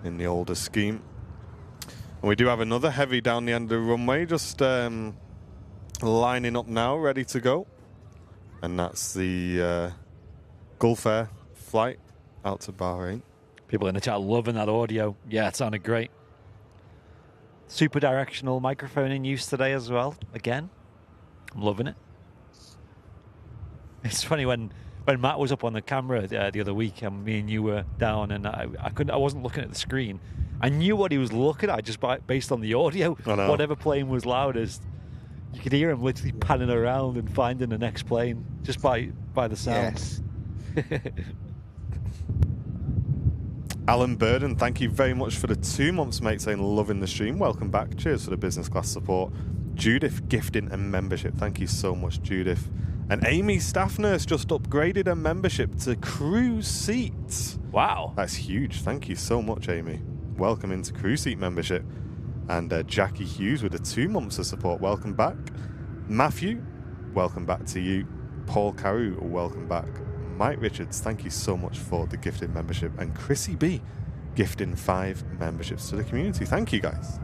in the older scheme. And we do have another heavy down the end of the runway, just lining up now, ready to go. And that's the Gulf Air flight out to Bahrain. People in the chat loving that audio. Yeah, it sounded great. Super directional microphone in use today as well. Again, I'm loving it. It's funny when Matt was up on the camera the other week and me and you were down and I wasn't looking at the screen. I knew what he was looking at just based on the audio. Whatever plane was loudest, you could hear him literally panning around and finding the next plane just by the sound. Yes. Alan Burden, thank you very much for the 2 months, mate, saying loving the stream. Welcome back. Cheers for the business class support. Judith, gifting and membership. Thank you so much, Judith. And Amy, staff nurse, just upgraded her membership to crew seats. Wow. That's huge. Thank you so much, Amy. Welcome into crew seat membership. And Jackie Hughes with the 2 months of support. Welcome back. Matthew, welcome back to you. Paul Carew, welcome back. Mike Richards, thank you so much for the gifted membership. And Chrissy B, gifting 5 memberships to the community. Thank you, guys.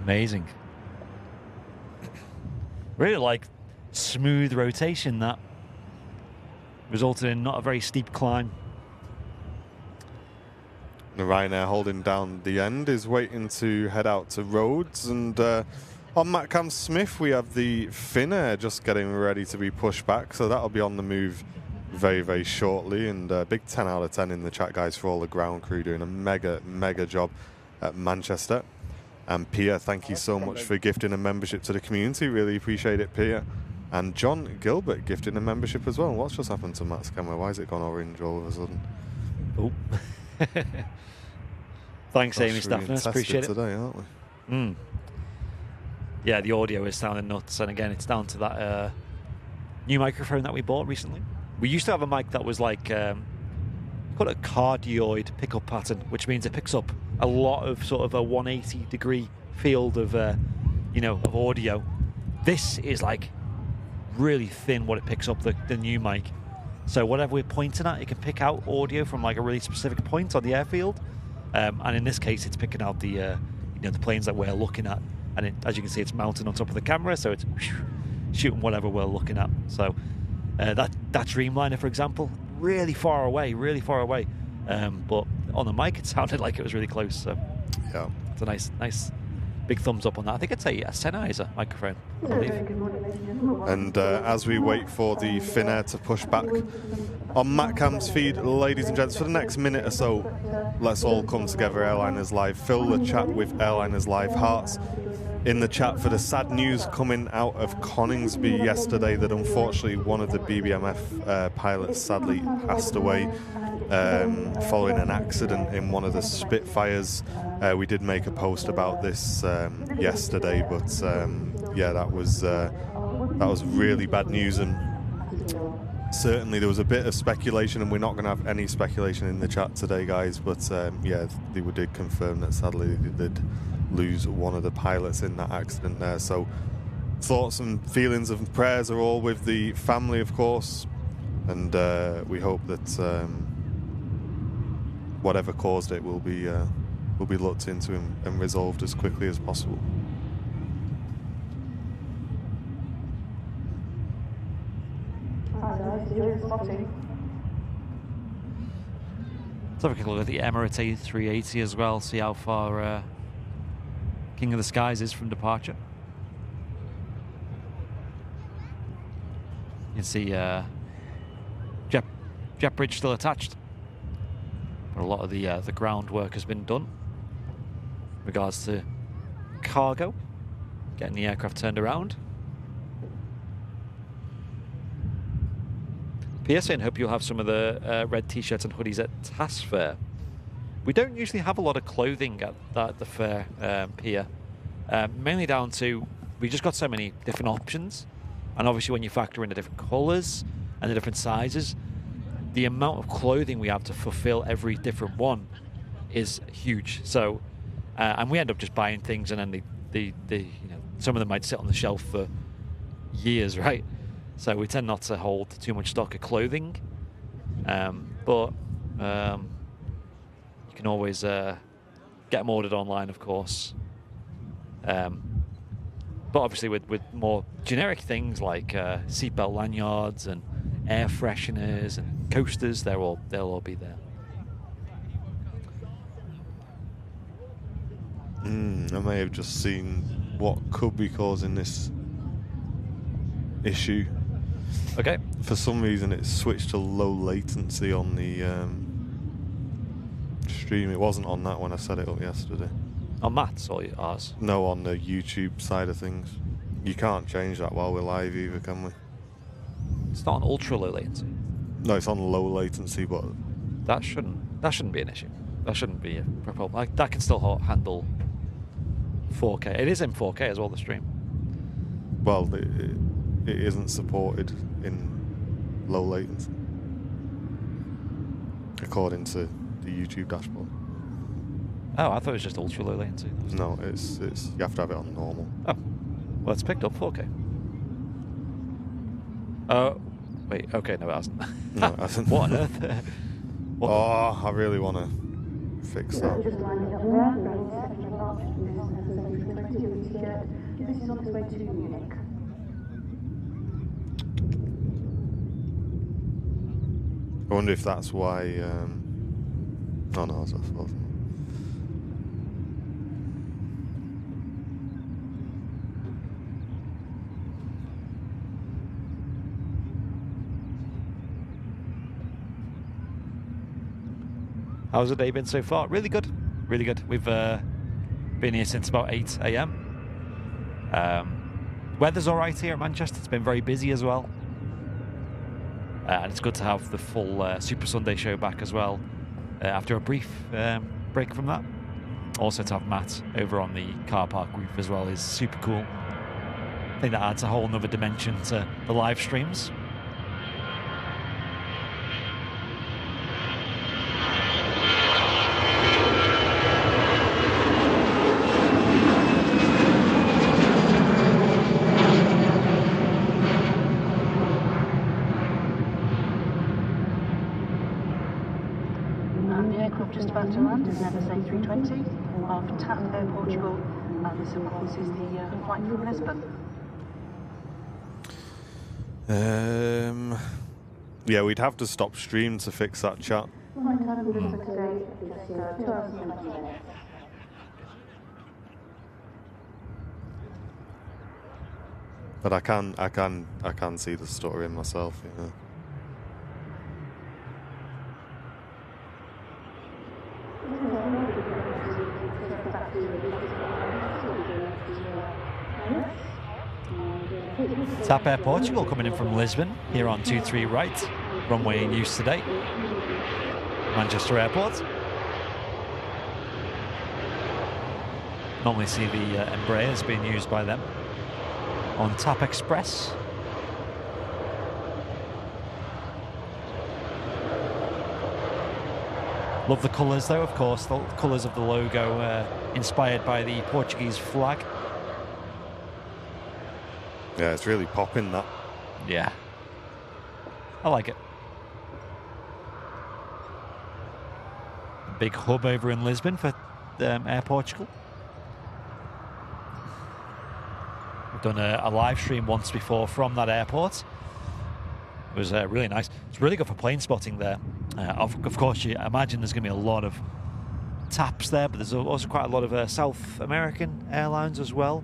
Amazing. Really like smooth rotation that resulted in not a very steep climb. The Ryanair holding down the end is waiting to head out to Rhodes. And on Matcam Smith, we have the Finnair just getting ready to be pushed back. So that'll be on the move very, very shortly. And big 10 out of 10 in the chat, guys, for all the ground crew doing a mega job at Manchester. And Pia, thank you so much for gifting a membership to the community. Really appreciate it, Pia. And John Gilbert gifting a membership as well. What's just happened to Matt's camera? Why has it gone orange all of a sudden? Oh. Thanks, Amy Staffness. Appreciate it. Today, aren't we? Yeah, the audio is sounding nuts. And again, it's down to that new microphone that we bought recently. We used to have a mic that was like called a cardioid pickup pattern, which means it picks up a lot of sort of a 180-degree field of of audio. This is like really thin what it picks up, the new mic. So whatever we're pointing at, it can pick out audio from like a really specific point on the airfield. And in this case, it's picking out the the planes that we're looking at. And as you can see, it's mounted on top of the camera, so it's shooting whatever we're looking at. So that Dreamliner, for example, really far away. But on the mic, it sounded like it was really close. So yeah, it's a nice big thumbs up on that. I think it's a Sennheiser microphone, I believe. And as we wait for the Finnair to push back on Matt Cam's feed, ladies and gents, for the next minute or so, let's all come together, Airliners Live. Fill the chat with Airliners Live hearts in the chat for the sad news coming out of Coningsby yesterday that unfortunately one of the BBMF pilots sadly passed away following an accident in one of the Spitfires. We did make a post about this yesterday, but yeah, that was really bad news, and certainly there was a bit of speculation, and we're not going to have any speculation in the chat today, guys, but yeah, they did confirm that sadly they did lose one of the pilots in that accident there. So thoughts and feelings and prayers are all with the family, of course, and we hope that whatever caused it will be looked into and resolved as quickly as possible. Let's have a quick look at the Emirates A380 as well, see how far King of the Skies is from departure. You can see jet bridge still attached, but a lot of the groundwork has been done in regards to cargo, getting the aircraft turned around. PSN, hope you'll have some of the red t-shirts and hoodies at TAS Fair. We don't usually have a lot of clothing at the fair, Pia. Mainly down to we just got so many different options, and obviously when you factor in the different colours and the different sizes, the amount of clothing we have to fulfill every different one is huge. So, and we end up just buying things, and then the some of them might sit on the shelf for years, right? So we tend not to hold too much stock of clothing, but you can always get them ordered online, of course. But obviously with more generic things like seatbelt lanyards and air fresheners and coasters, they'll all be there. I may have just seen what could be causing this issue. Okay. For some reason, it switched to low latency on the stream. It wasn't on that when I set it up yesterday. On Matt's or ours? No, on the YouTube side of things. You can't change that while we're live either, can we? It's not on ultra low latency. No, it's on low latency, but that shouldn't be an issue. That shouldn't be a problem. Like, that can still handle 4K. It is in 4K as well, the stream. Well, it isn't supported in low latency, according to the YouTube dashboard. Oh, I thought it was just ultra low latency. No, it's you have to have it on normal. Oh, well, it's picked up 4K. Oh, wait. Okay, no, it hasn't. No, it hasn't. What on earth? I really want to fix that. This is on its way to Munich. I wonder if that's why. Oh no, that's not. How's the day been so far? Really good. Really good. We've been here since about 8 a.m. Weather's all right here at Manchester. It's been very busy as well. And it's good to have the full Super Sunday show back as well after a brief break from that. Also to have Matt over on the car park roof as well is super cool. I think that adds a whole nother dimension to the live streams. Just about to land is Emirates A380 of TAP Air Portugal, and this of course is the flight from Lisbon. Yeah, we'd have to stop stream to fix that chat. Flight time for Lisbon today is just 2 hours and 20 minutes. But I can see the stuttering myself, yeah. TAP Air Portugal coming in from Lisbon here on 23 right. Runway in use today. Manchester Airport. Normally see the Embraers being used by them on TAP Express. Love the colours though, of course, the colours of the logo inspired by the Portuguese flag. Yeah, it's really popping, that. Yeah. I like it. Big hub over in Lisbon for Air Portugal. We've done a live stream once before from that airport. It was really nice. It's really good for plane spotting there. Of course, you imagine there's going to be a lot of TAPs there, but there's also quite a lot of South American airlines as well.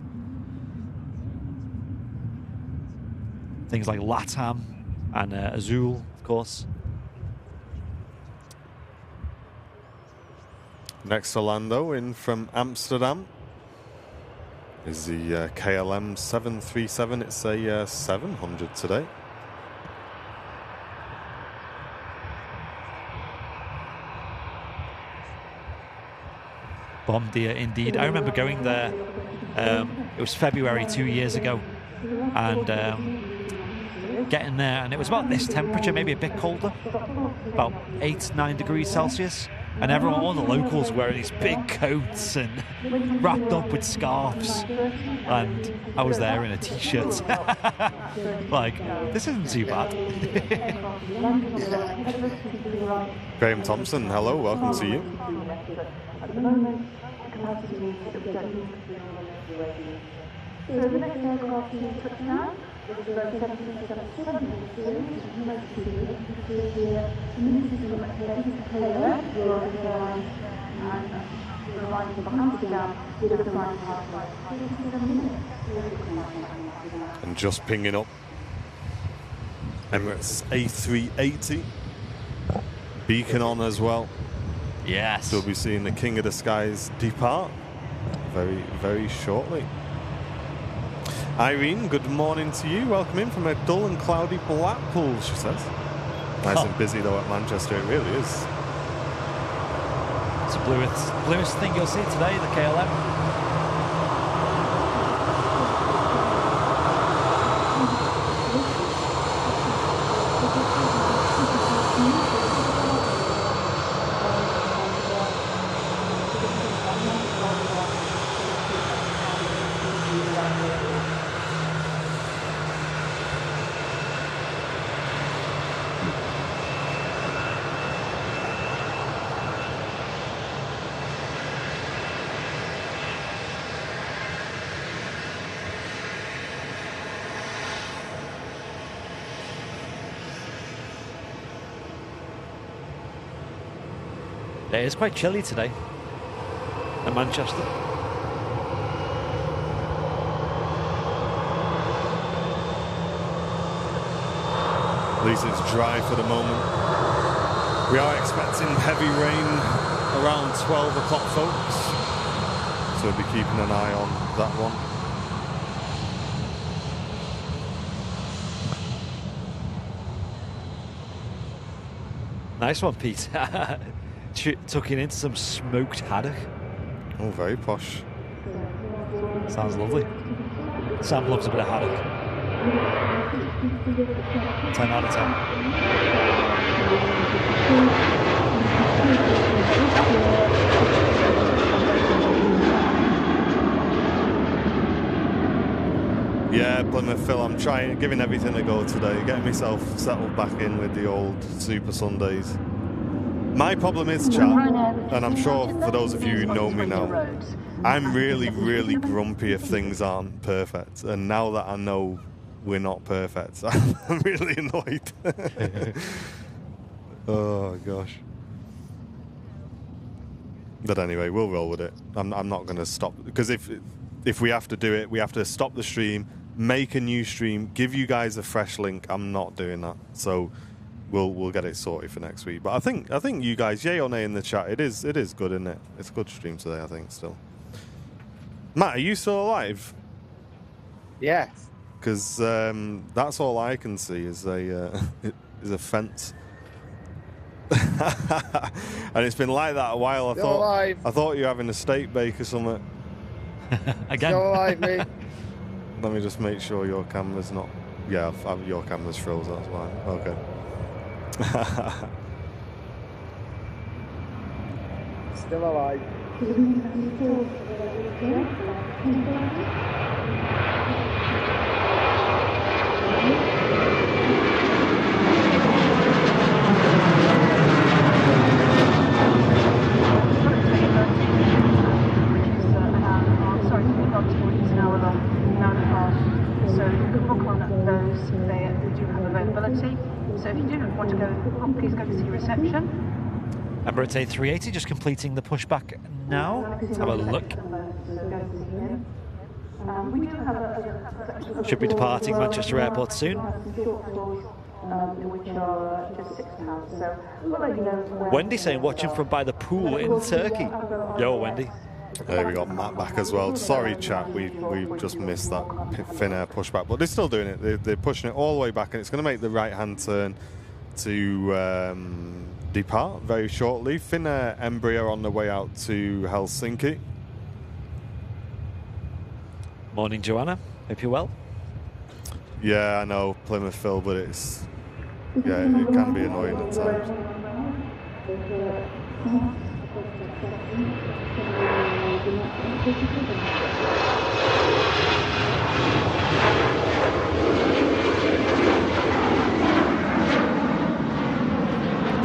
Things like LATAM and Azul, of course. Next to Lando, in from Amsterdam, is the KLM 737. It's a 700 today. Bom dia indeed. I remember going there, it was February 2 years ago, and getting there, and it was about this temperature, maybe a bit colder, about 8-9 degrees Celsius, and everyone, all the locals were wearing these big coats and wrapped up with scarves, and I was there in a t-shirt. Like, this isn't too bad. Graham Thompson, hello, welcome to you. At the moment, capacity means that we don't need to be on the So the next aircraft to touch down is the 737 series, which is most of you can see here. And this is from KLM, European Airlines, and we're arriving from Amsterdam with a flight halfway. 57 minutes. And just pinging up Emirates A380. Beacon on as well. Yes. So we'll be seeing the King of the Skies depart very, very shortly. Irene, good morning to you. Welcome in from a dull and cloudy Blackpool, she says. Nice and busy though at Manchester, it really is. It's the bluest thing you'll see today, the KLM. It is quite chilly today in Manchester. At least it's dry for the moment. We are expecting heavy rain around 12 o'clock, folks. So we'll be keeping an eye on that one. Nice one, Pete. Tucking into some smoked haddock. Oh, very posh. Sounds lovely. Sam loves a bit of haddock. 10 out of 10. Yeah, Plymouth Phil, I'm giving everything a go today, getting myself settled back in with the old Super Sundays. My problem is, chat, and I'm sure for those of you who know me now, I'm really, really grumpy if things aren't perfect. And now that I know we're not perfect, I'm really annoyed. Oh, gosh. But anyway, we'll roll with it. I'm not going to stop. Because if we have to do it, we have to stop the stream, make a new stream, give you guys a fresh link. I'm not doing that. So we'll get it sorted for next week. But I think you guys, yay or nay in the chat, it is good, isn't it? It's a good stream today, I think, still. Matt, are you still alive? Yes. Because that's all I can see is a fence. And it's been like that a while. I thought you were having a steak bake or something. Again. Still alive, mate. Let me just make sure your camera's not. Yeah, your camera's froze. That's fine. Okay. Still alive. So you can book on those. They do have availability. So if you do want to go, please go to see reception. Emirates A380 just completing the pushback now. Let's have a look. Should be departing Manchester Airport soon. Wendy saying watching from by the pool in Turkey. Yo, Wendy. There we got Matt back as well. Sorry, chat, we just missed that Finnair pushback, but they're still doing it. They're pushing it all the way back, and it's going to make the right-hand turn to depart very shortly. Finnair Embraer on the way out to Helsinki. Morning, Joanna. Hope you're well. Yeah, I know, Plymouth Phil, but it can be annoying at times.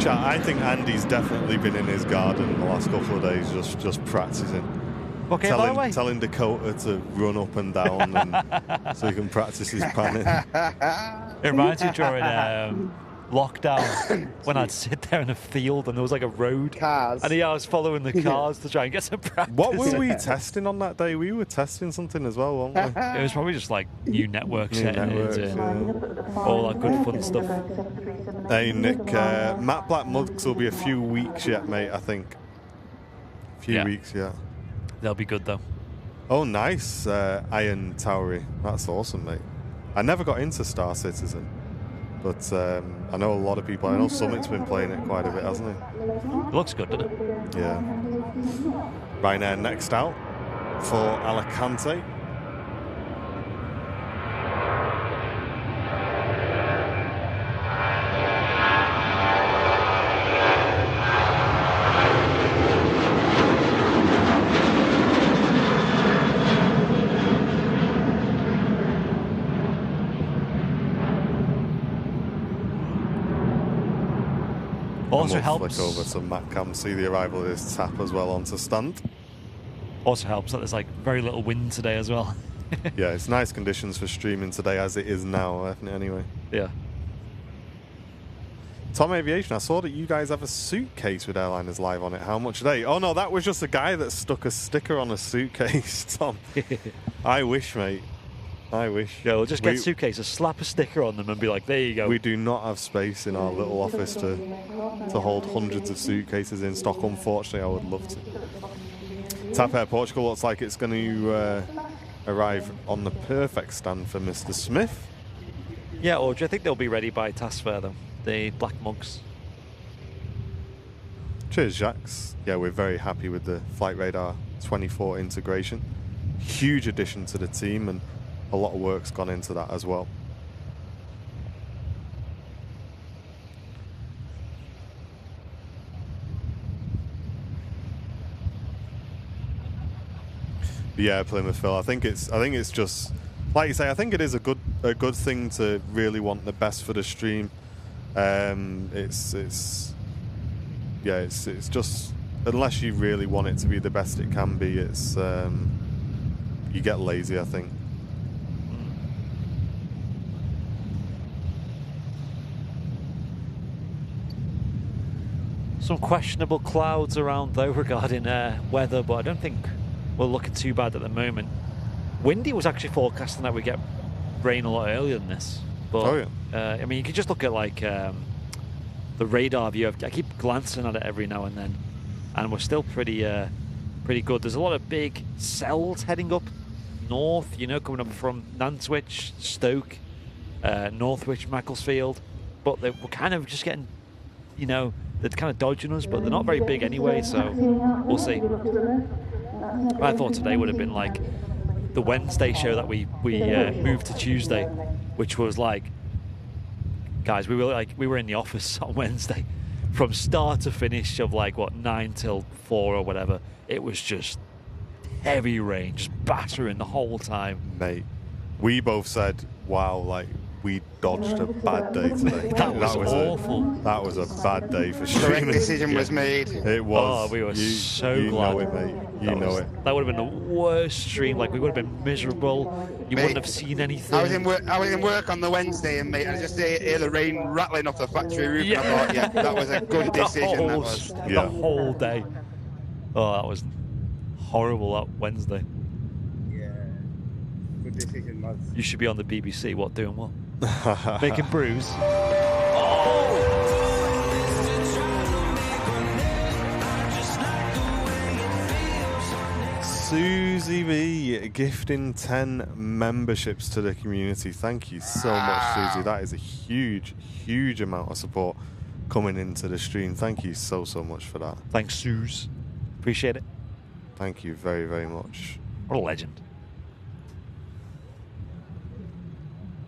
Chat, I think Andy's definitely been in his garden the last couple of days, just practicing. Okay, telling Dakota to run up and down and so he can practice his panning. It reminds me during lockdown when I'd sit there in a field and there was like a road. Cars. And I was following the cars to try and get some practice. What were we testing on that day? We were testing something as well, weren't we? It was probably just like new network networks, settings, all that good fun stuff. Hey, Nick, Matt Black Mugs will be a few weeks yet, mate, I think. A few weeks, yeah. They'll be good, though. Oh, nice. Iron Towery. That's awesome, mate. I never got into Star Citizen, but I know a lot of people. I know Summit's been playing it quite a bit, hasn't he? It looks good, doesn't it? Yeah. Ryanair next out for Alicante. Also helps. Flick over to Matt Cam, see the arrival of his tap as well onto stand. Also helps that there's like very little wind today as well. Yeah, it's nice conditions for streaming today as it is now, anyway. Yeah. Tom Aviation, I saw that you guys have a suitcase with airliners live on it. How much are they? Oh no, that was just a guy that stuck a sticker on a suitcase, Tom. I wish, mate. I wish. Yeah, we'll just get suitcases, slap a sticker on them, and be like, "There you go." We do not have space in our little office to hold hundreds of suitcases in stock. Unfortunately, I would love to. TAP Air Portugal looks like it's going to arrive on the perfect stand for Mr. Smith. Yeah, or do you think they'll be ready by task fair though? The black mugs. Cheers, Jax. Yeah, we're very happy with the Flight Radar 24 integration. Huge addition to the team, and a lot of work's gone into that as well. Yeah, Plymouth Phil. I think it's just like you say. I think it is a good thing to really want the best for the stream. It's just, unless you really want it to be the best it can be, it's you get lazy, I think. Some questionable clouds around though regarding weather, but I don't think we're looking too bad at the moment. Windy was actually forecasting that we get rain a lot earlier than this, but I mean, you can just look at like the radar view. I keep glancing at it every now and then, and we're still pretty good. There's a lot of big cells heading up north, you know, coming up from Nantwich, Stoke, Northwich, Macclesfield, but we're kind of just getting, you know, they're kind of dodging us, but they're not very big anyway, so we'll see. I thought today would have been like the Wednesday show that we moved to Tuesday, which was like, guys, we were in the office on Wednesday from start to finish of like what 9 till 4 or whatever. It was just heavy rain, just battering the whole time. Mate, we both said, wow, like we dodged a bad day today. that was awful. That was a bad day for The streaming. right decision was made. It was. Oh, we were so you glad. You know it, mate. You know it. That would have been the worst stream. Like, we would have been miserable. You wouldn't have seen anything. I was in work on the Wednesday, and mate, I just hear the rain rattling off the factory roof. Yeah. And I thought, yeah, that was a good decision. The whole day. Oh, that was horrible. That Wednesday. Yeah, good decision, lads. You should be on the BBC. What, doing what? Making brews. Susie V gifting 10 memberships to the community. Thank you so much, Susie. That is a huge amount of support coming into the stream. Thank you so much for that. Thanks, Suze. Appreciate it. Thank you very much. What a legend.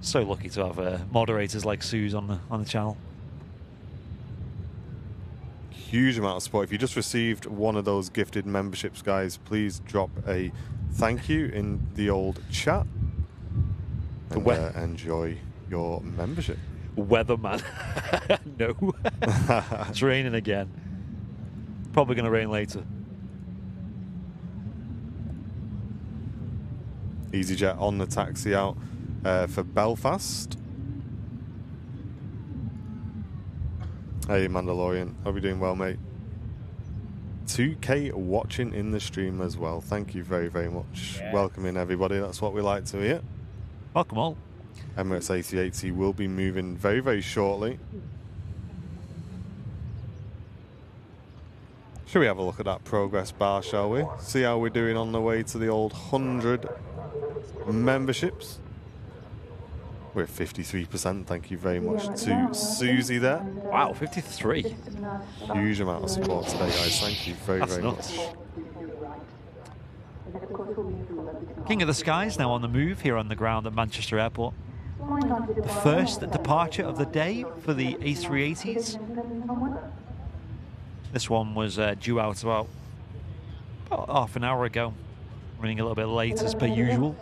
So lucky to have moderators like Suze on the channel. Huge amount of support. If you just received one of those gifted memberships, guys, please drop a thank you in the old chat and enjoy your membership. Weatherman. No. It's raining again. Probably going to rain later. EasyJet on the taxi out for Belfast. Hey, Mandalorian. Hope you're doing well, mate. 2K watching in the stream as well. Thank you very much. Yeah. Welcome in, everybody. That's what we like to hear. Welcome all. Emirates A380 will be moving very shortly. Should we have a look at that progress bar, shall we? See how we're doing on the way to the old 100 memberships. We're at 53%. Thank you very much to Susie there. Wow, 53. Huge amount of support today, guys. Thank you very That's much. nuts. King of the Skies now on the move here on the ground at Manchester Airport. The first departure of the day for the A380s. This one was due out about half an hour ago. Running a little bit late as per usual.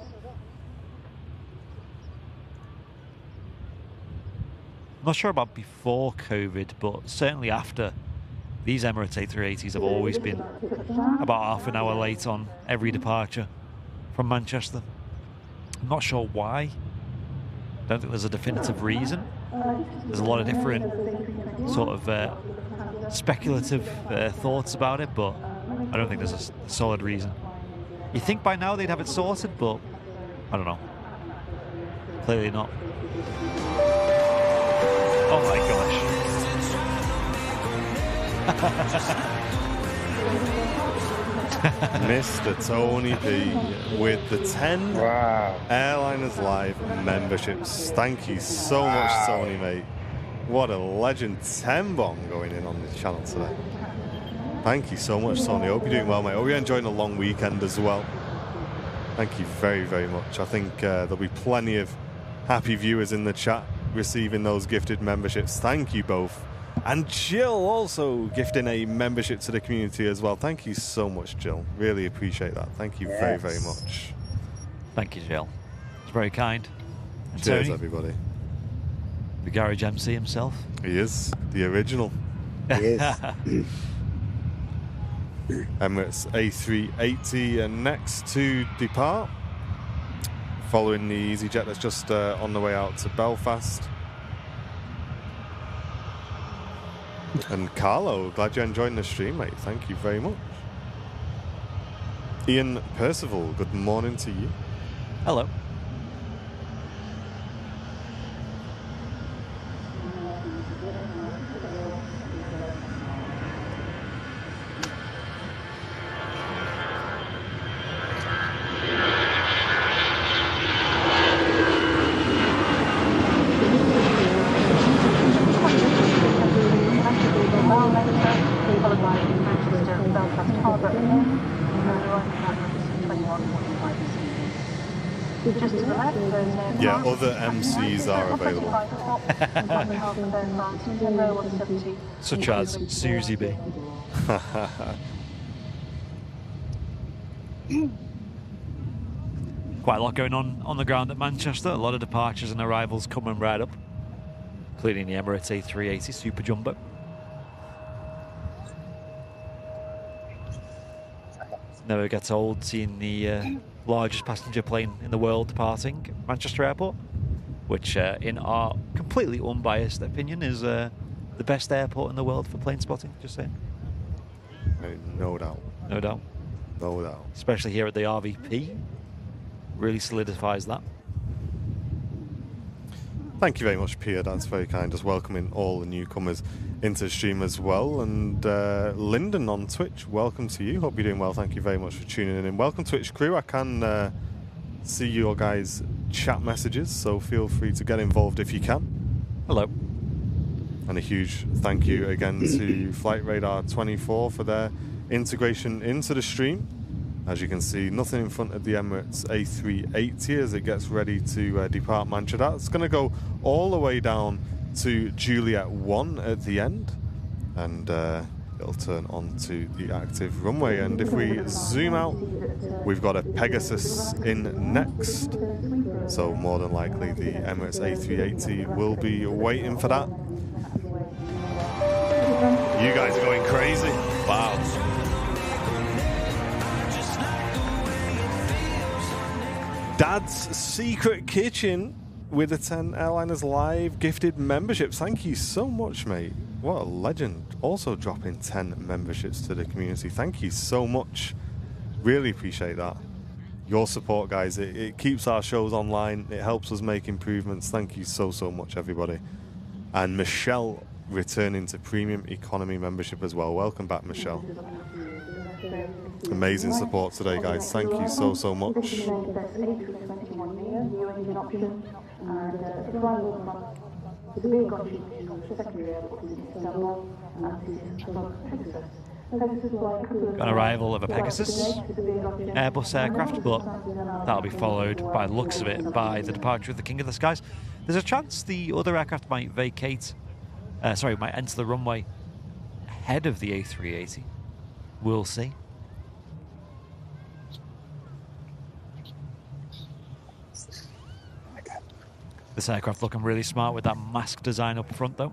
I'm not sure about before COVID, but certainly after, these Emirates A380s have always been about half an hour late on every departure from Manchester. I'm not sure why. I don't think there's a definitive reason. There's a lot of different sort of speculative thoughts about it, but I don't think there's a solid reason. You think by now they'd have it sorted, but I don't know. Clearly not. Oh my gosh. Mr. Tony P with the 10 Airliners Live memberships. Thank you so much, Tony, mate. What a legend. 10 bomb going in on the channel today. Thank you so much, Tony. Hope you're doing well, mate. Hope you're enjoying a long weekend as well. Thank you very, very much. I think there'll be plenty of happy viewers in the chat receiving those gifted memberships. Thank you both. And Jill also gifting a membership to the community as well. Thank you so much, Jill. Really appreciate that. Thank you very, very much. Thank you, Jill. It's very kind. And Cheers, Tony, everybody. the garage MC himself. He is the original. He is. Emirates A380 next to depart, following the EasyJet that's just on the way out to Belfast. And Carlo, glad you're enjoying the stream, mate. Thank you very much. Ian Percival, good morning to you. Hello. Yeah, other MCs are available. Such as Susie B. Quite a lot going on the ground at Manchester. A lot of departures and arrivals coming right up, including the Emirates A380 Super Jumbo. Never gets old seeing the largest passenger plane in the world departing Manchester Airport, which in our completely unbiased opinion is the best airport in the world for plane spotting, just saying. No doubt. No doubt. No doubt. Especially here at the RVP. Really solidifies that. Thank you very much, Pia. That's very kind. Just welcoming all the newcomers into the stream as well. And Lyndon on Twitch, welcome to you. Hope you're doing well. Thank you very much for tuning in. Welcome, Twitch crew. I can see your guys' chat messages, so feel free to get involved if you can. Hello. And a huge thank you again to Flight Radar 24 for their integration into the stream. As you can see, nothing in front of the Emirates A380 as it gets ready to depart Manchester. It's going to go all the way down to Juliet 1 at the end, and it'll turn onto the active runway. And if we zoom out, we've got a Pegasus in next, so more than likely the Emirates A380 will be waiting for that. You guys are going crazy. Wow. Dad's Secret Kitchen with the 10 Airliners Live gifted memberships. Thank you so much, mate. What a legend. Also dropping 10 memberships to the community. Thank you so much. Really appreciate that. Your support, guys. It keeps our shows online. It helps us make improvements. Thank you so, so much, everybody. And Michelle returning to Premium Economy membership as well. Welcome back, Michelle. Amazing support today, guys. Thank you so, so much. An arrival of a Pegasus Airbus aircraft, but that'll be followed, by the looks of it, by the departure of the King of the Skies. There's a chance the other aircraft might might enter the runway ahead of the A380. We'll see. This aircraft looking really smart with that mask design up front, though.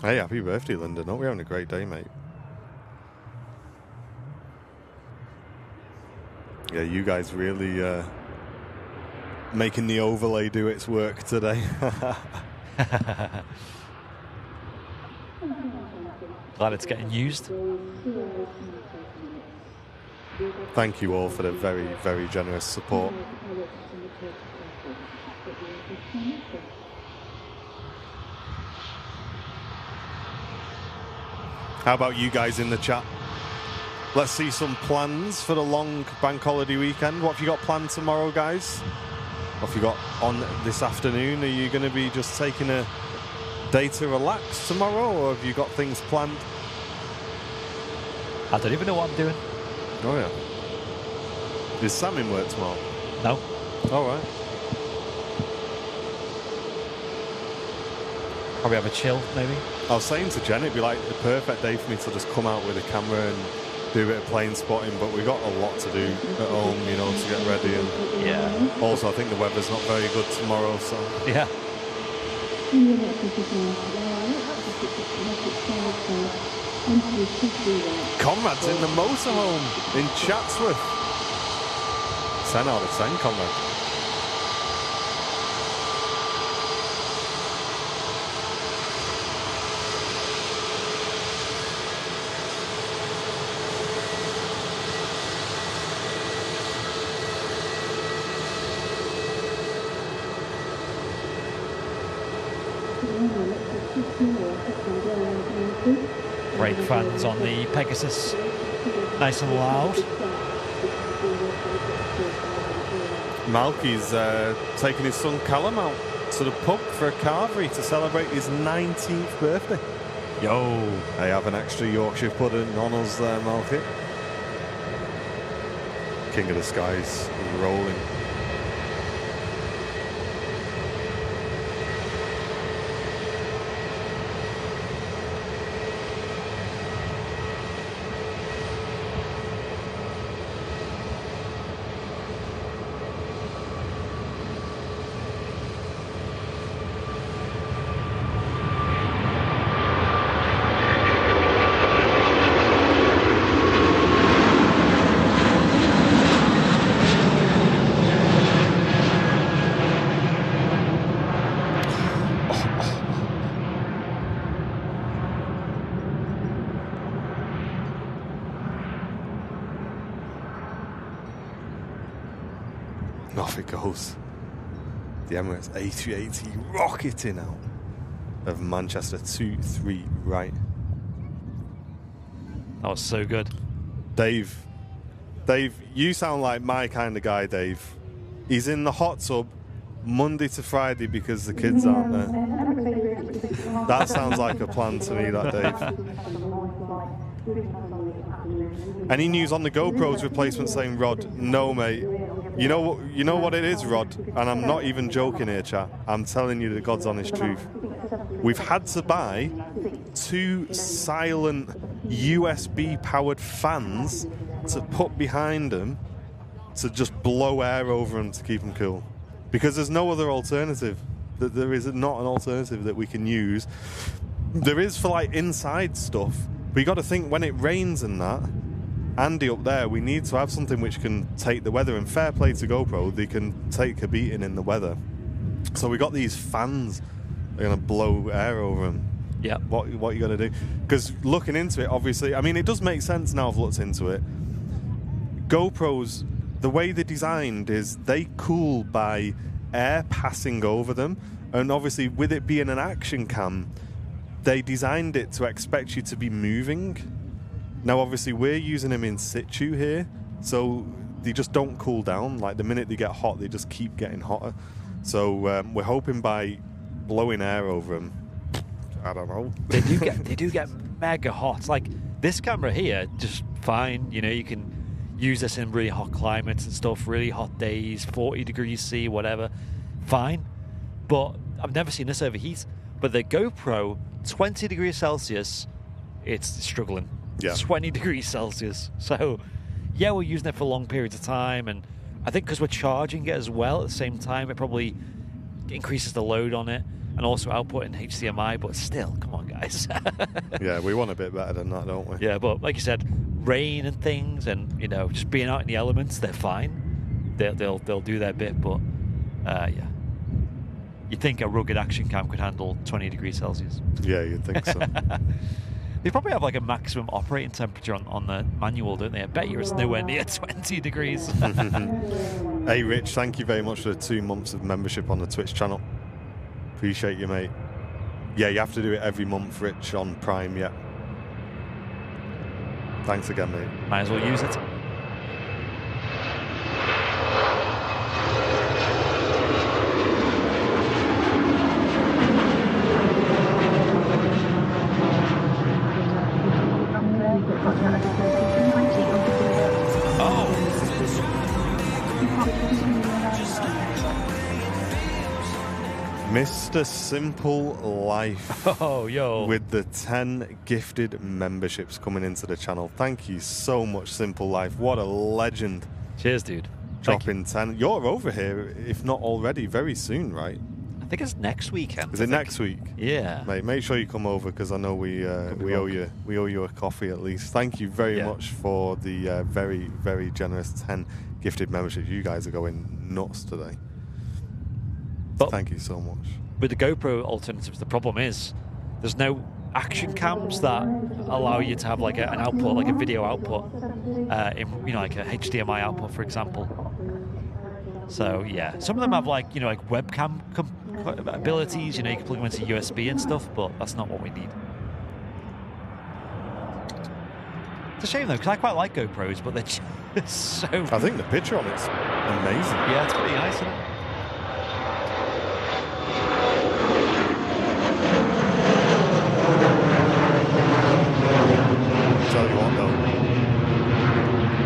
Hey, happy birthday, Lyndon. Hope you're having a great day, mate. Yeah, you guys really making the overlay do its work today. Glad it's getting used. Thank you all for the very, very generous support. How about you guys in the chat? Let's see some plans for the long bank holiday weekend. What have you got planned tomorrow, guys? What have you got on this afternoon? Are you going to be just taking a day to relax tomorrow, or have you got things planned? I don't even know what I'm doing. Oh, yeah. Is Sam in work tomorrow? No. All right. Probably have a chill, maybe. I was saying to Jen, it'd be like the perfect day for me to just come out with a camera and do a bit of plane spotting, but we've got a lot to do at home, you know, to get ready. And yeah. Also, I think the weather's not very good tomorrow, so... Yeah. Conrad's in the motorhome in Chatsworth. 10 out of 10, Conrad. Brake fans on the Pegasus, nice and loud. Malky's taking his son Callum out to the pub for a carvery to celebrate his 19th birthday. Yo! I have an extra Yorkshire pudding on us there, Malky. King of the Skies rolling. Off it goes. The Emirates A380 rocketing out of Manchester 2-3 right. That was so good. Dave, you sound like my kind of guy, Dave. He's in the hot tub Monday to Friday because the kids aren't there. That sounds like a plan to me, that, Dave. Any news on the GoPro's replacement saying, Rod? No, mate. You know what it is, Rod? And I'm not even joking here, chat. I'm telling you the God's honest truth. We've had to buy 2 silent USB-powered fans to put behind them to just blow air over them to keep them cool. Because there's no other alternative. There is not an alternative that we can use. There is for like inside stuff, but you got to think when it rains and that, Andy up there, we need to have something which can take the weather, and fair play to GoPro, they can take a beating in the weather. So we got these fans that are going to blow air over them. Yeah. What are you going to do? Because looking into it, obviously, I mean, it does make sense now I've looked into it. GoPros, the way they're designed is they cool by air passing over them, and obviously with it being an action cam, they designed it to expect you to be moving. Now, obviously, we're using them in situ here, so they just don't cool down. Like, the minute they get hot, they just keep getting hotter. So we're hoping by blowing air over them, I don't know. They do get mega hot. Like, this camera here, just fine. You know, you can use this in really hot climates and stuff, really hot days, 40 degrees C, whatever. Fine. But I've never seen this overheat. But the GoPro, 20 degrees Celsius, it's struggling. Yeah. 20 degrees Celsius. So, yeah, we're using it for long periods of time. And I think because we're charging it as well at the same time, it probably increases the load on it and also output in HDMI. But still, come on, guys. Yeah, we want a bit better than that, don't we? Yeah, but like you said, rain and things and, you know, just being out in the elements, they're fine. They'll do their bit. But, yeah. You'd think a rugged action cam could handle 20 degrees Celsius. Yeah, you'd think so. They probably have like a maximum operating temperature on the manual, don't they? I bet you it's nowhere near 20 degrees. Hey, Rich, thank you very much for the 2 months of membership on the Twitch channel. Appreciate you, mate. Yeah, you have to do it every month, Rich, on Prime, yeah. Thanks again, mate. Might as well use it. Mr. Simple Life. Oh, yo. With the 10 gifted memberships coming into the channel. Thank you so much, Simple Life. What a legend. Cheers, dude. Dropping 10. You're over here, if not already, very soon, right? I think it's next weekend. Is it next week? Yeah. Mate, make sure you come over because I know we owe you a coffee at least. Thank you very much for the very, very generous 10 gifted memberships. You guys are going nuts today. But thank you so much. With the GoPro alternatives, the problem is there's no action cams that allow you to have like an output, like a video output, in like a HDMI output, for example. So yeah, some of them have like like webcam abilities. You can plug them into USB and stuff, but that's not what we need. It's a shame though, because I quite like GoPros, but they're just so. I think the picture on it's amazing. Yeah, it's pretty nice, isn't it?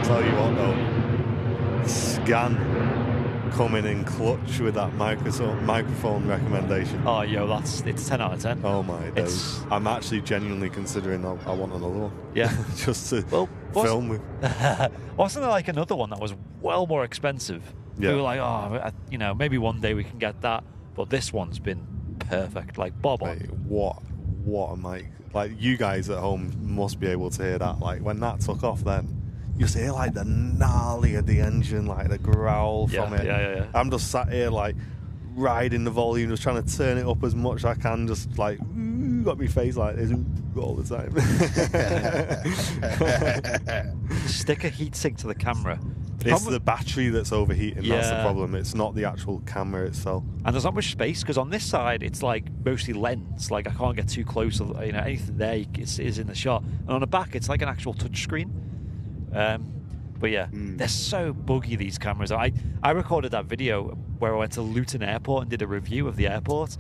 Tell you what though, Scan coming in clutch with that microphone recommendation. Oh, yo, it's 10 out of 10. Oh my days. I'm actually genuinely considering I want another one. Yeah. Just to film with. Wasn't there like another one that was well more expensive? Yeah. We were like, oh, maybe one day we can get that, but this one's been perfect. Like, bob on. Mate, what a mic. Like, you guys at home must be able to hear that. Like, when that took off then, you just hear, like, the gnarly of the engine, like, the growl from it. Yeah. I'm just sat here, like, riding the volume, just trying to turn it up as much as I can, just, like, got my face like this all the time. Stick a heatsink to the camera. It's the battery that's overheating. That's the problem. It's not the actual camera itself. And there's not much space because on this side it's like mostly lens. Like I can't get too close. Anything there is in the shot. And on the back it's like an actual touch screen. But yeah, they're so buggy, these cameras. I recorded that video where I went to Luton Airport and did a review of the airport.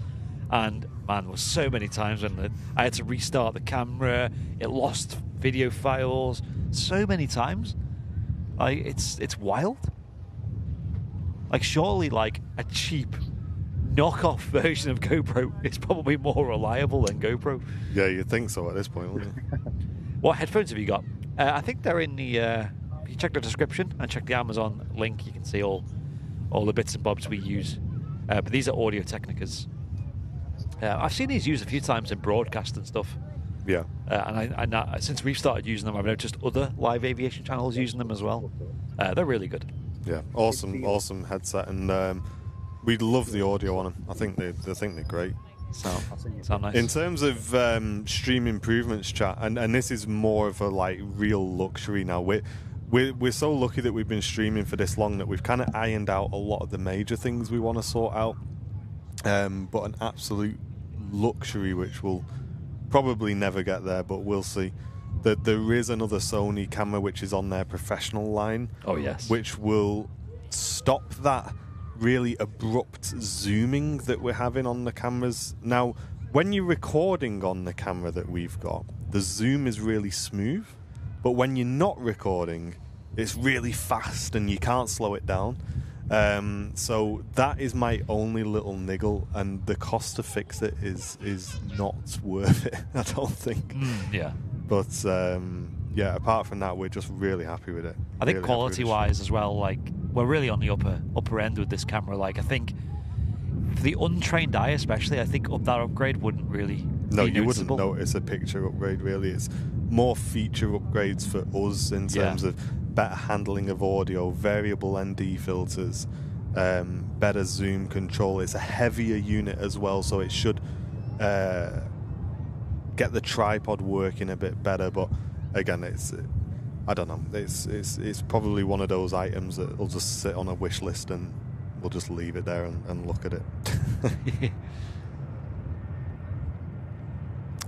And man, there was so many times when I had to restart the camera. It lost video files so many times. Like it's wild. Like surely like a cheap knockoff version of GoPro is probably more reliable than GoPro. Yeah, you'd think so at this point, wouldn't you? What headphones have you got? I think they're in the. If you check the description and check the Amazon link, you can see all the bits and bobs we use. But these are Audio Technicas. I've seen these used a few times in broadcast and stuff. Yeah. And since we've started using them, I've noticed other live aviation channels using them as well. They're really good. Yeah, awesome headset, and we love the audio on them. I think they're great. Sound nice. In terms of stream improvements, chat, and this is more of a like real luxury now. We're so lucky that we've been streaming for this long that we've kind of ironed out a lot of the major things we want to sort out. But an absolute luxury which will probably never get there, but we'll see. That there is another Sony camera which is on their professional line. Oh yes. Which will stop that really abrupt zooming that we're having on the cameras. Now, when you're recording on the camera that we've got, the zoom is really smooth, but when you're not recording, it's really fast and you can't slow it down. So that is my only little niggle, and the cost to fix it is not worth it, I don't think. Yeah. But yeah, apart from that, we're just really happy with it. I think quality-wise as well, like we're really on the upper end with this camera. Like I think for the untrained eye, especially, I think that upgrade wouldn't really. No, be you noticeable. wouldn't notice a picture upgrade. Really, it's more feature upgrades for us in terms of better handling of audio, variable ND filters, better zoom control. It's a heavier unit as well, so it should get the tripod working a bit better. But again, I don't know. It's probably one of those items that will just sit on a wish list and we'll just leave it there and look at it.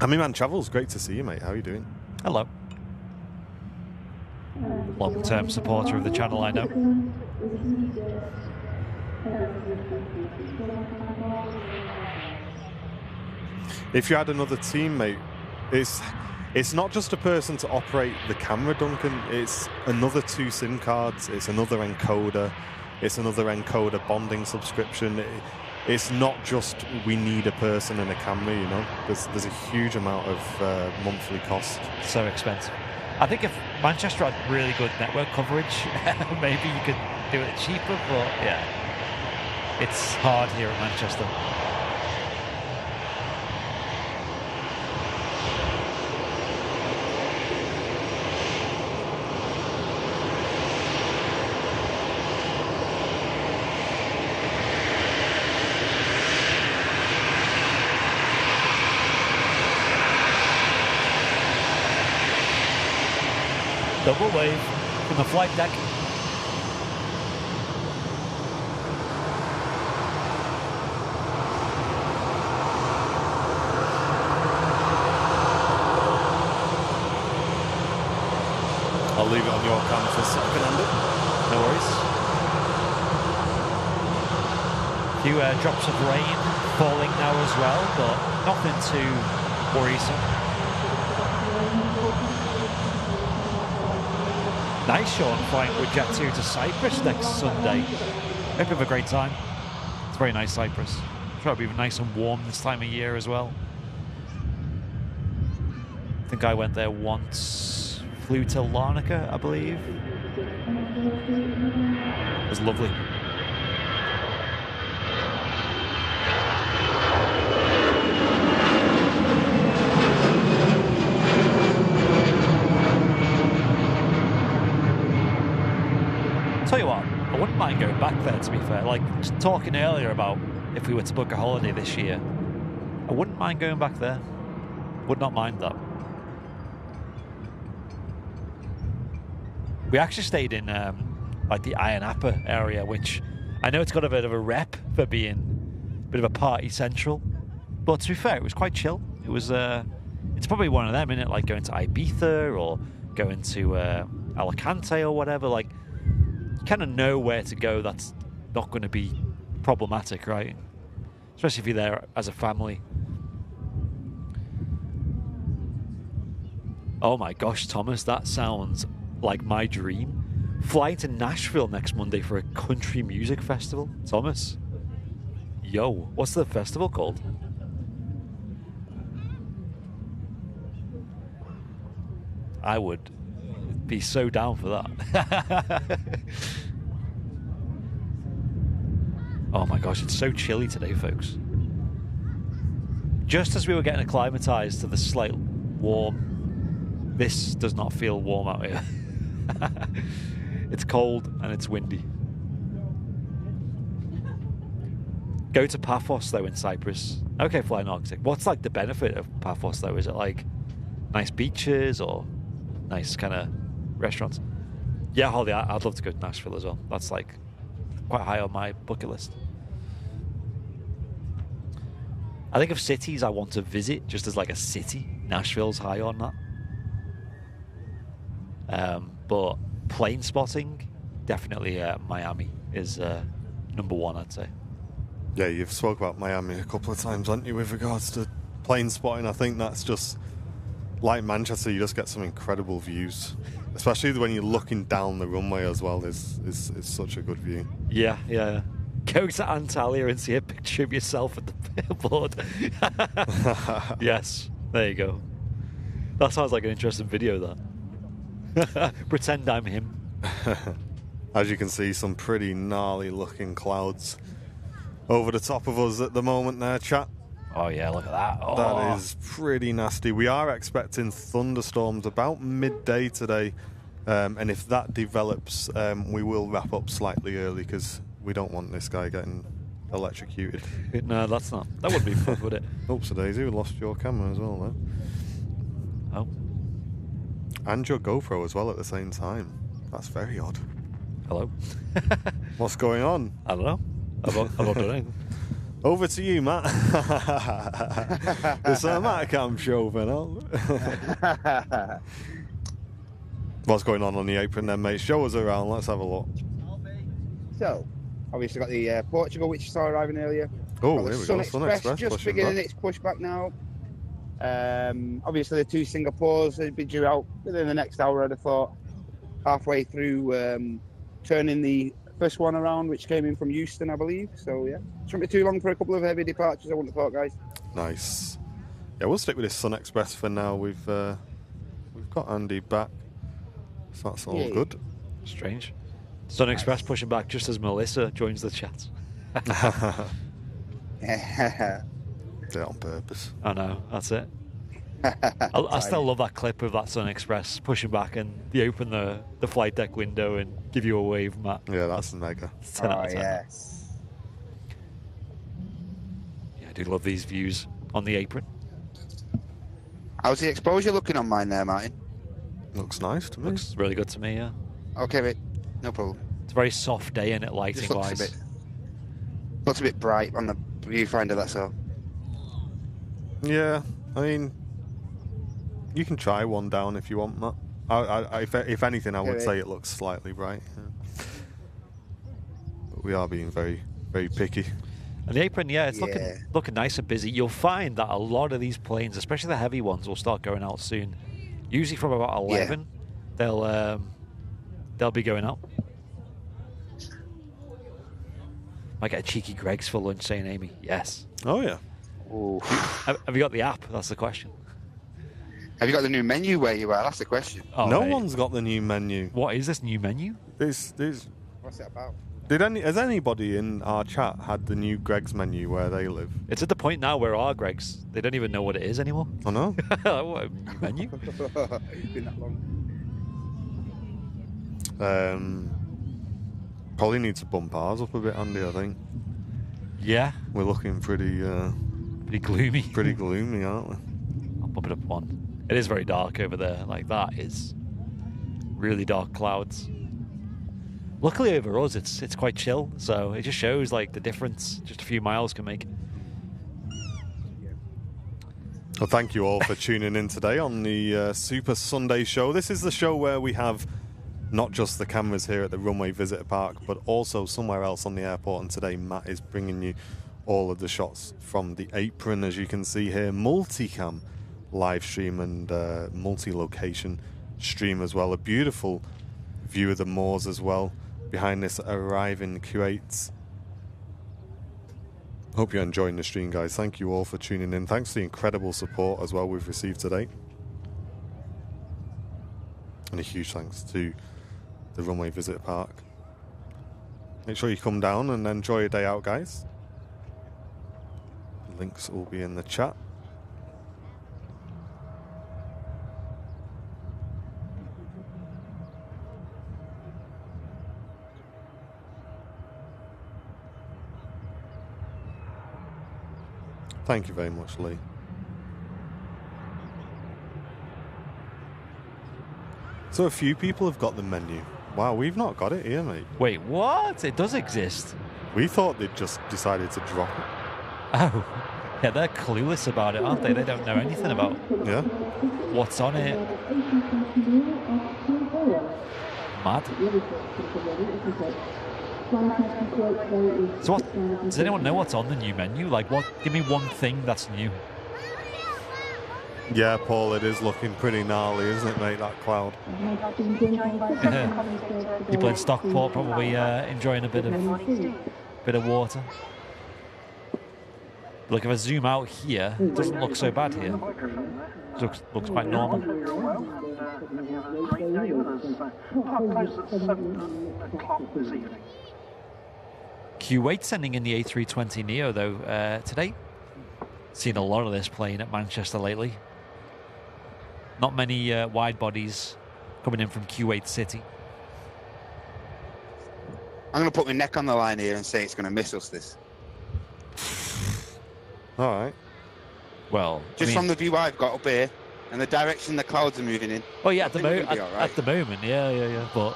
I mean, man, Travel's great to see you, mate. How are you doing? Hello. Long-term supporter of the channel, I know. If you had another teammate, it's not just a person to operate the camera, Duncan. It's another 2 SIM cards. It's another encoder. It's another encoder bonding subscription. It's not just we need a person and a camera, you know. There's a huge amount of monthly cost. So expensive. I think if Manchester had really good network coverage, maybe you could do it cheaper, but yeah, it's hard here at Manchester. Double wave from the flight deck. I'll leave it on your cam for a second, Andy. No worries. A few drops of rain falling now as well, but nothing too worrisome. Nice, Sean, flying with Jet 2 to Cyprus next Sunday. Hope you have a great time. It's very nice, Cyprus. Sure, it'll be nice and warm this time of year as well. I think I went there once. Flew to Larnaca, I believe. It was lovely. Tell you what, I wouldn't mind going back there, to be fair. Like, just talking earlier about if we were to book a holiday this year, I wouldn't mind going back there. Would not mind that. We actually stayed in like the Ayia Napa area, which I know it's got a bit of a rep for being a bit of a party central, but to be fair, it was quite chill. It was it's probably one of them, isn't it? Like going to Ibiza or going to Alicante or whatever. Like, you kind of know where to go. That's not going to be problematic, right? Especially if you're there as a family. Oh my gosh, Thomas, that sounds like my dream. Flying to Nashville next Monday for a country music festival. Thomas, yo, what's the festival called? I would be so down for that. Oh my gosh, it's so chilly today, folks. Just as we were getting acclimatized to the slight warm, this does not feel warm out here. It's cold and it's windy. Go to Paphos though in Cyprus. Okay, flying Arctic. What's like the benefit of Paphos though? Is it like nice beaches or nice kind of restaurants? Yeah, Holly, I'd love to go to Nashville as well. That's like quite high on my bucket list. I think of cities I want to visit just as like a city. Nashville's high on that. But plane spotting, definitely Miami is number one, I'd say. Yeah, you've spoke about Miami a couple of times, haven't you, with regards to plane spotting. I think that's just like Manchester, you just get some incredible views, especially when you're looking down the runway as well. It's such a good view. Yeah. Go to Antalya and see a picture of yourself at the billboard. Yes, there you go. That sounds like an interesting video, that. Pretend I'm him. As you can see, some pretty gnarly looking clouds over the top of us at the moment there, chat. Oh yeah, look at that. Oh. That is pretty nasty. We are expecting thunderstorms about midday today, and if that develops, we will wrap up slightly early because we don't want this guy getting electrocuted. No, that wouldn't be fun, would it? Oops, Daisy, we lost your camera as well, though. Oh. And your GoPro as well at the same time. That's very odd. Hello. What's going on? I don't know. I've not done anything. Over to you, Matt. It's a Matt Cam show for now. What's going on the apron then, mate? Show us around. Let's have a look. So, obviously got the Portugal, which you saw arriving earlier. Oh, Got the here we Sun go. Sun Express Express just pushing beginning back. its pushback now. Obviously, the 2 Singapores, they'd be due out within the next hour, I'd have thought. Halfway through turning the first one around, which came in from Houston, I believe. So, yeah. Shouldn't be too long for a couple of heavy departures, I wouldn't have thought, guys. Nice. Yeah, we'll stick with this Sun Express for now. We've got Andy back, so that's all good. Strange. Sun Express pushing back just as Melissa joins the chat. Yeah, on purpose. I know, that's it. I still love that clip of that Sun Express pushing back and they open the flight deck window and give you a wave, Matt. Yeah, that's mega. 10 out of 10. Yes. Yeah, I do love these views on the apron. How's the exposure looking on mine there, Martin? Looks nice to me. Looks really good to me, yeah. Okay, mate. No problem. It's a very soft day in it, Just lighting looks wise. a bit bright on the viewfinder, that's all. Yeah, I mean, you can try one down if you want, Matt. If anything, I would say it looks slightly bright. Yeah. But we are being very, very picky. And the apron, yeah, it's looking nice and busy. You'll find that a lot of these planes, especially the heavy ones, will start going out soon. Usually from about 11, they'll be going out. Might get a cheeky Greg's for lunch, saying Amy. Yes. Oh yeah. Ooh. Have you got the app? That's the question. Have you got the new menu where you are? That's the question. Oh, No mate. one's got the new menu. What is this new menu? There's What's it about? Has anybody in our chat had the new Greg's menu where they live? It's at the point now where our Greg's, they don't even know what it is anymore. Oh no. What a new menu? It's been that long. Probably need to bump ours up a bit, Andy. I think Yeah, we're looking pretty gloomy. pretty gloomy, aren't we? I'll bump it up one. It is very dark over there. Like, that is really dark clouds. Luckily over us, it's quite chill, so it just shows like the difference just a few miles can make. Well, thank you all for tuning in today on the Super Sunday show. This is the show where we have not just the cameras here at the Runway Visitor Park, but also somewhere else on the airport. And today Matt is bringing you all of the shots from the apron, as you can see here. Multicam live stream and multi-location stream as well. A beautiful view of the moors as well behind this arriving Kuwait. Hope you're enjoying the stream, guys. Thank you all for tuning in. Thanks for the incredible support as well we've received today. And a huge thanks to the Runway Visitor Park. Make sure you come down and enjoy your day out, guys. Links will be in the chat. Thank you very much, Lee. So a few people have got the menu. Wow, we've not got it here, mate. Wait, what? It does exist. We thought they'd just decided to drop it. Oh, yeah, they're clueless about it, aren't they? They don't know anything about Yeah. what's on it. Mad. So what, does anyone know what's on the new menu? Like, what? Give me one thing that's new. Yeah, Paul, it is looking pretty gnarly, isn't it, mate, that cloud? People in Stockport probably enjoying a bit of water. Look, if I zoom out here, it doesn't look so bad here. It looks quite normal. Kuwait sending in the A320neo though today. Seen a lot of this plane at Manchester lately. Not many wide bodies coming in from Kuwait City. I'm going to put my neck on the line here and say it's going to miss us, this. All right. Well, Just from the view I've got up here, And the direction the clouds are moving in. Oh yeah, at the right. moment, yeah. But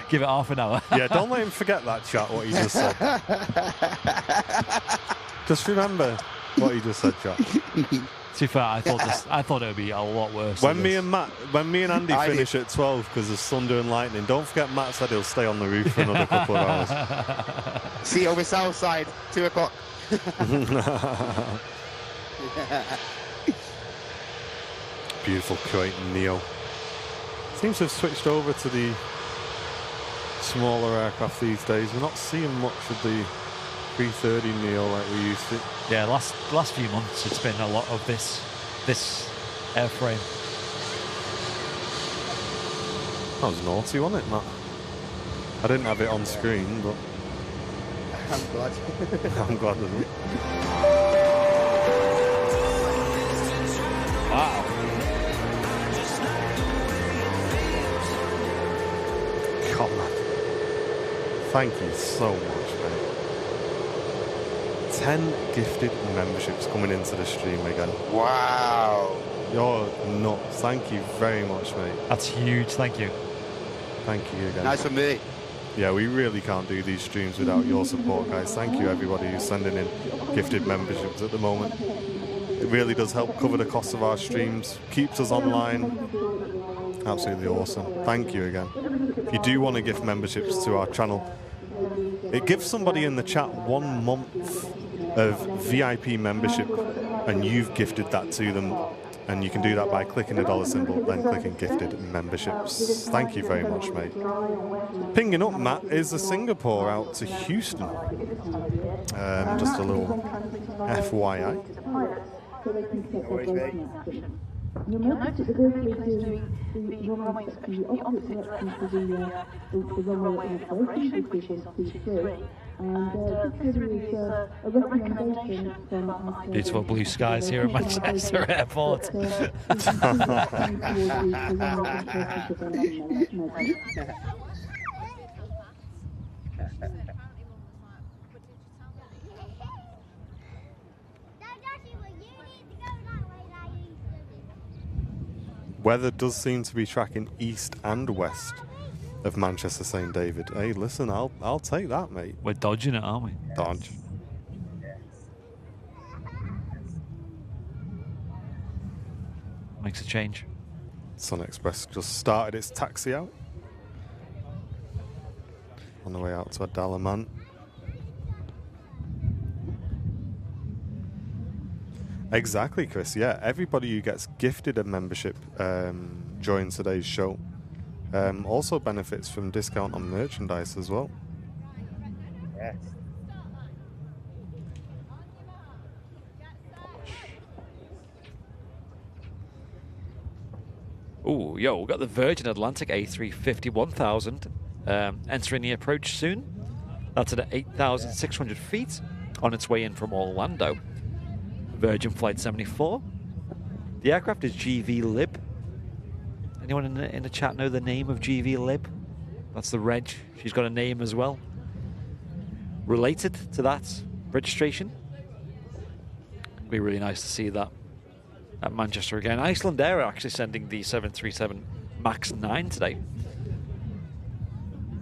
give it half an hour. Yeah, don't let him forget that chat. What he just said. Just remember what he just said, chat. To be fair, I thought it would be a lot worse. When me and Andy finish at 12 because of thunder and lightning, don't forget Matt said he'll stay on the roof for another couple of hours. See you over south side, 2 o'clock. Beautiful Kuwait Neo. Seems to have switched over to the smaller aircraft these days. We're not seeing much of the 330 Neo like we used to. Yeah, last few months it's been a lot of this airframe. That was naughty, wasn't it, Matt? I didn't have it on screen, but I'm glad. I'm glad of it. Wow. God, man. Thank you so much, mate. 10 gifted memberships coming into the stream again. Wow. You're nuts. Thank you very much, mate. That's huge. Thank you. Thank you again. Nice for me. Yeah, we really can't do these streams without your support, guys. Thank you, everybody who's sending in gifted memberships at the moment. It really does help cover the cost of our streams, keeps us online. Absolutely awesome. Thank you again. If you do want to gift memberships to our channel, it gives somebody in the chat 1 month of VIP membership, and you've gifted that to them. And you can do that by clicking the dollar symbol, then clicking gifted memberships. Thank you very much, mate. Pinging up, Matt, is a Singapore out to Houston. Just a little FYI. You'll notice that the vehicle is doing the runway section, the opposite direction to the runway operation, which is C3. And this is a recommendation from... Beautiful blue skies here at Manchester Airport. Weather does seem to be tracking east and west of Manchester St David. Hey, listen, I'll take that, mate. We're dodging it, aren't we? Dodge. Makes a change. Sun Express just started its taxi out. On the way out to Dalaman. Exactly, Chris. Yeah, everybody who gets gifted a membership during today's show also benefits from discount on merchandise as well. Yes. Oh, yo, we've got the Virgin Atlantic A350 1000 entering the approach soon. That's at 8,600 feet on its way in from Orlando. Virgin Flight 74. The aircraft is GV Lib. Anyone in the chat know the name of GV Lib? That's the reg. She's got a name as well. Related to that registration. It'd be really nice to see that at Manchester again. Iceland Air are actually sending the 737 MAX 9 today.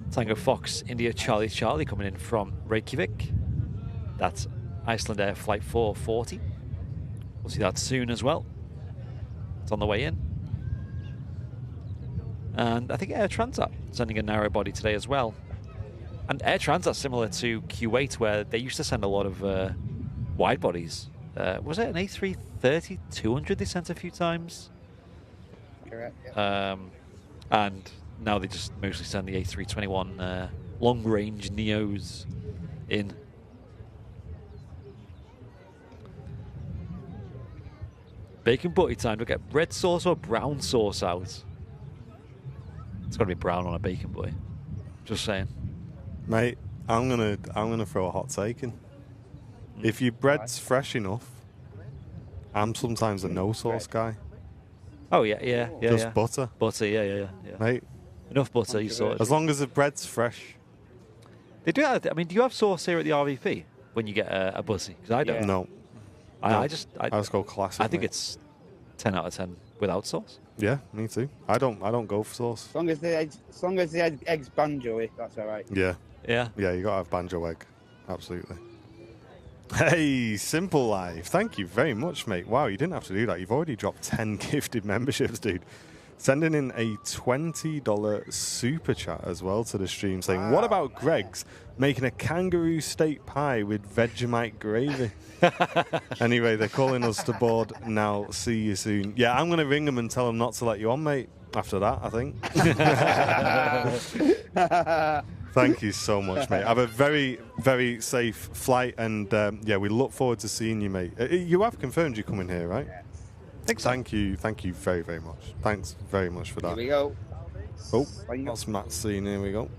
Tango Fox India Charlie Charlie coming in from Reykjavik. That's Iceland Air Flight 440. We'll see that soon as well. It's on the way in. And I think Air Transat sending a narrow body today as well. And Air Transat, similar to Kuwait, where they used to send a lot of wide bodies. Was it an A330-200 they sent a few times? Correct, yeah. And now they just mostly send the A321 long-range Neos in. Bacon butty time. Do we get red sauce or brown sauce out? It's got to be brown on a bacon butty. Just saying. Mate, I'm gonna throw a hot take in. If your bread's fresh enough, I'm sometimes a no sauce guy. Oh yeah. Just butter. Butter, yeah. Mate, Enough butter, you sorted. as long as the bread's fresh. They do have, I mean, do you have sauce here at the RVP when you get a butty? Because I don't. No. I just go classic. I think mate. it's 10 out of 10 without sauce. Yeah, me too. I don't go for sauce. As long as the eggs banjo, that's all right. Yeah. Yeah. Yeah, you got to have banjo egg. Absolutely. Hey, Simple Life. Thank you very much, mate. Wow, you didn't have to do that. You've already dropped 10 gifted memberships, dude. Sending in a $20 super chat as well to the stream saying, what about Greg's making a kangaroo steak pie with Vegemite gravy? Anyway, they're calling us to board now. See you soon. Yeah, I'm going to ring them and tell them not to let you on, mate. After that, I think. Thank you so much, mate. Have a very, very safe flight, and yeah, we look forward to seeing you, mate. You have confirmed you're coming here, right? Thank you very, very much. Thanks very much for that. Here we go. Oh, that's Matt's scene. Here we go.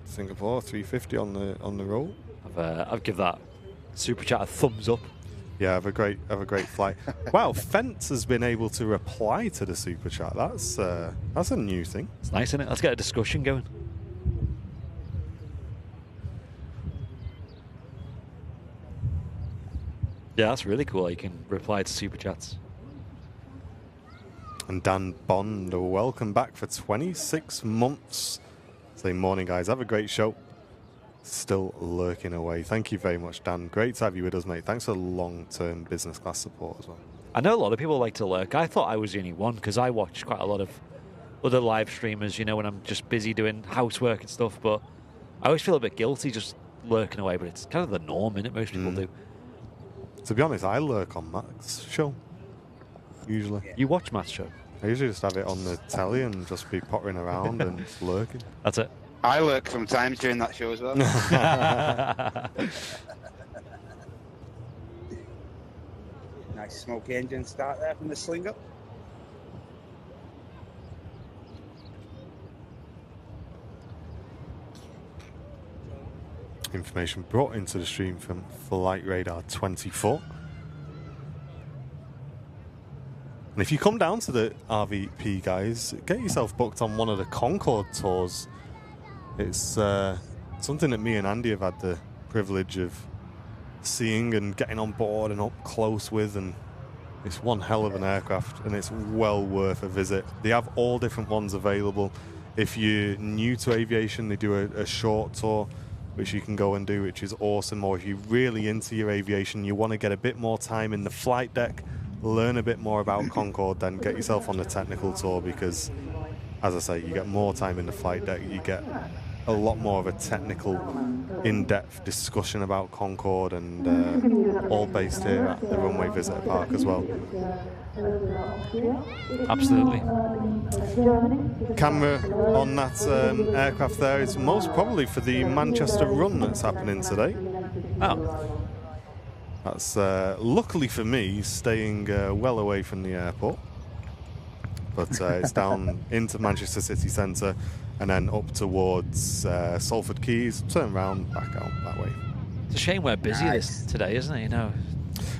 Singapore 350 on the roll. I'll give that super chat a thumbs up. Yeah, have a great flight. Wow, Fence has been able to reply to the super chat. That's a new thing. It's nice, isn't it? Let's get a discussion going. Yeah, that's really cool. You can reply to super chats. And Dan Bond, welcome back for 26 months. Say morning, guys. Have a great show. Still lurking away. Thank you very much, Dan. Great to have you with us, mate. Thanks for long-term business class support as well. I know a lot of people like to lurk. I thought I was the only one because I watch quite a lot of other live streamers, you know, when I'm just busy doing housework and stuff. But I always feel a bit guilty just lurking away. But it's kind of the norm, isn't it? Most people do. To be honest, I lurk on Matt's show. Usually. You watch Matt's show? I usually just have it on the telly and just be pottering around and lurking. That's it. I lurk sometimes during that show as well. Nice smoky engine start there from the sling up. Information brought into the stream from Flight Radar 24. And if you come down to the RVP, guys, get yourself booked on one of the Concorde tours. It's something that me and Andy have had the privilege of seeing and getting on board and up close with, and it's one hell of an aircraft, and it's well worth a visit. They have all different ones available. If you're new to aviation, they do a short tour, which you can go and do, which is awesome. Or if you're really into your aviation, you want to get a bit more time in the flight deck, learn a bit more about Concorde, then get yourself on the technical tour, because, as I say, you get more time in the flight deck, you get a lot more of a technical, in-depth discussion about Concorde, and all based here at the Runway Visitor Park as well. Absolutely. Camera on that aircraft there is most probably for the Manchester run that's happening today. Oh. That's luckily for me staying well away from the airport, but it's down into Manchester city centre and then up towards Salford Quays, turn around back out that way. It's a shame we're busy this today, isn't it? You know.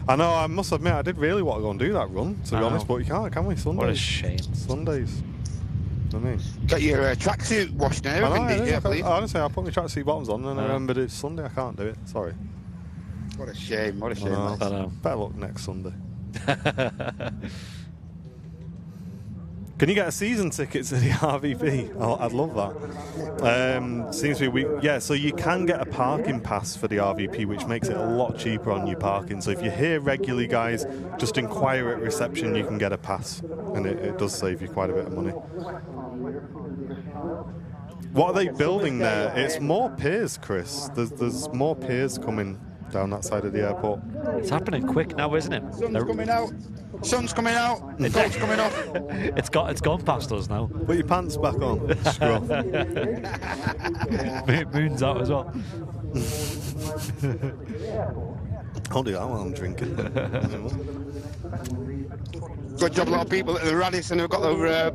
I know. I must admit, I did really want to go and do that run, to be honest, but you can't, can we? Sundays. What a shame. Sundays. I mean, got your tracksuit washed and everything, did you? I believe. Honestly, I put my tracksuit bottoms on and I remembered it's Sunday. I can't do it. Sorry. What a shame. What a shame. I know. Better luck next Sunday. Can you get a season ticket to the RVP? Oh, I'd love that. Seems to be yeah, so you can get a parking pass for the RVP, which makes it a lot cheaper on your parking. So if you're here regularly, guys, just inquire at reception, you can get a pass. And it does save you quite a bit of money. What are they building there? It's more piers, Chris. There's more piers coming down that side of the airport. It's happening quick now, isn't it? Sun's coming out. Sun's coming out. The fog's coming off. It's gone past us now. Put your pants back on. Screw off. Moon's out as well. I'll do that while I'm drinking. Good job, a lot of people at the Radisson have got their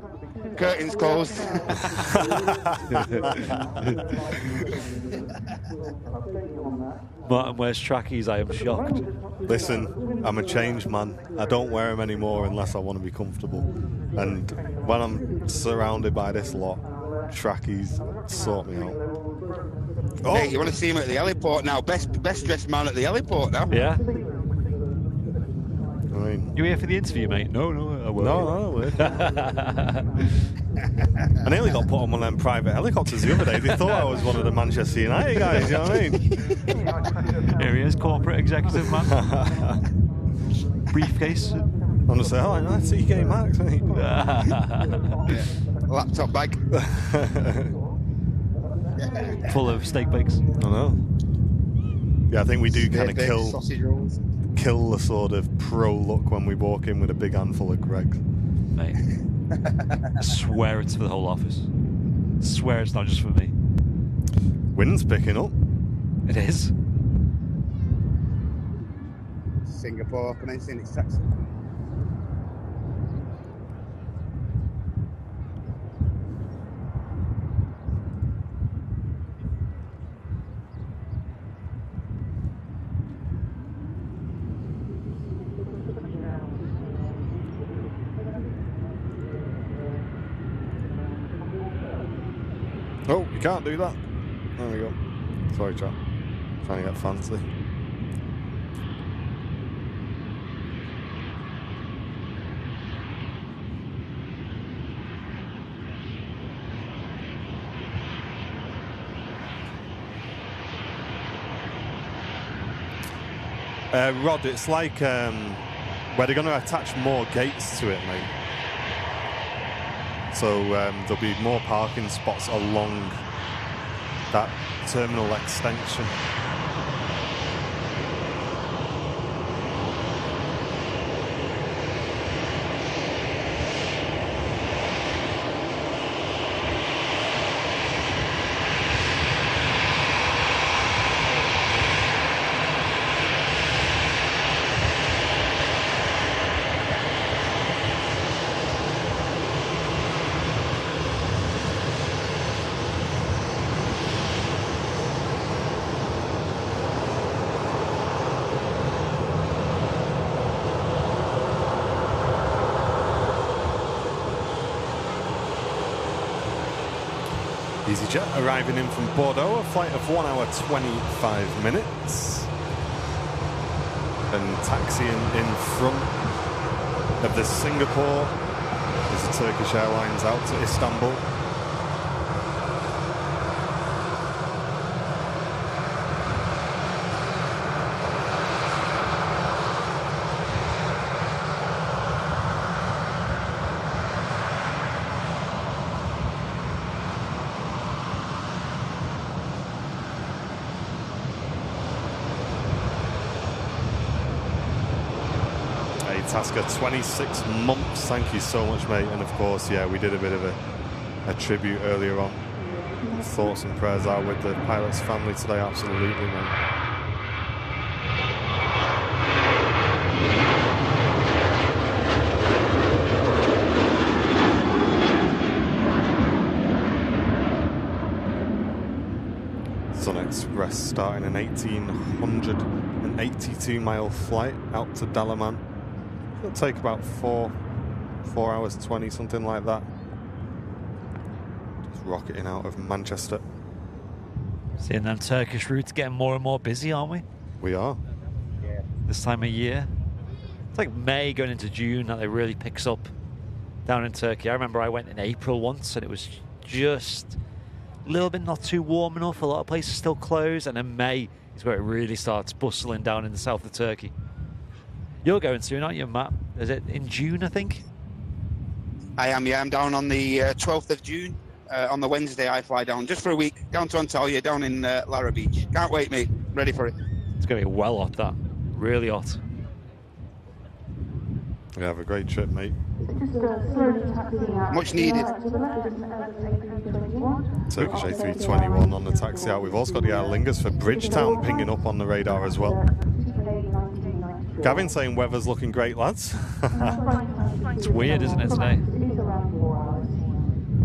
curtains closed. Martin wears trackies, I am shocked. Listen, I'm a changed man. I don't wear them anymore unless I want to be comfortable. And when I'm surrounded by this lot, trackies sort me out. Oh. Hey, you want to see him at the heliport now? Best dressed man at the heliport now. Yeah. I mean, You here for the interview, mate? No, I won't. no. I nearly got put on one of them private helicopters the other day. They thought I was one of the Manchester United guys, you know what I mean? Here he is, corporate executive man. Briefcase. Honestly, I like that CK Max, mate. Laptop bag. Full of steak bakes. I know. Yeah, I think we do kind of sausage rolls. kill the sort of pro look when we walk in with a big handful of Gregs. Mate. I swear it's for the whole office. I swear it's not just for me. Wind's picking up. It is. Singapore commencing its taxi. Oh, you can't do that. There we go. Sorry, chap. Trying to get fancy. Rod, it's like where they're going to attach more gates to it, mate. So there'll be more parking spots along that terminal extension. EasyJet arriving in from Bordeaux, a flight of 1 hour 25 minutes. And taxiing in front of the Singapore is the Turkish Airlines out to Istanbul. Tasker, 26 months. Thank you so much, mate. And of course, yeah, we did a bit of a tribute earlier on. Thoughts and prayers out with the pilot's family today. Absolutely, man. Sun Express starting an 1,882-mile flight out to Dalaman. It'll take about 4 hours 20, something like that. Just rocketing out of Manchester. Seeing them Turkish routes getting more and more busy, aren't we? We are. Yeah. This time of year. It's like May going into June that it really picks up down in Turkey. I remember I went in April once and it was just a little bit not too warm enough. A lot of places still closed. And then May is where it really starts bustling down in the south of Turkey. You're going soon, aren't you, Matt? Is it in June, I think? I am, yeah. I'm down on the 12th of June. On the Wednesday, I fly down just for a week, down to Antalya, down in Lara Beach. Can't wait, mate. Ready for it. It's going to be well hot, that. Really hot. Yeah, have a great trip, mate. Much needed. Turkish A321 on the taxi out. We've also got the Aer Lingus for Bridgetown pinging up on the radar as well. Gavin saying weather's looking great, lads. It's weird, isn't it, today?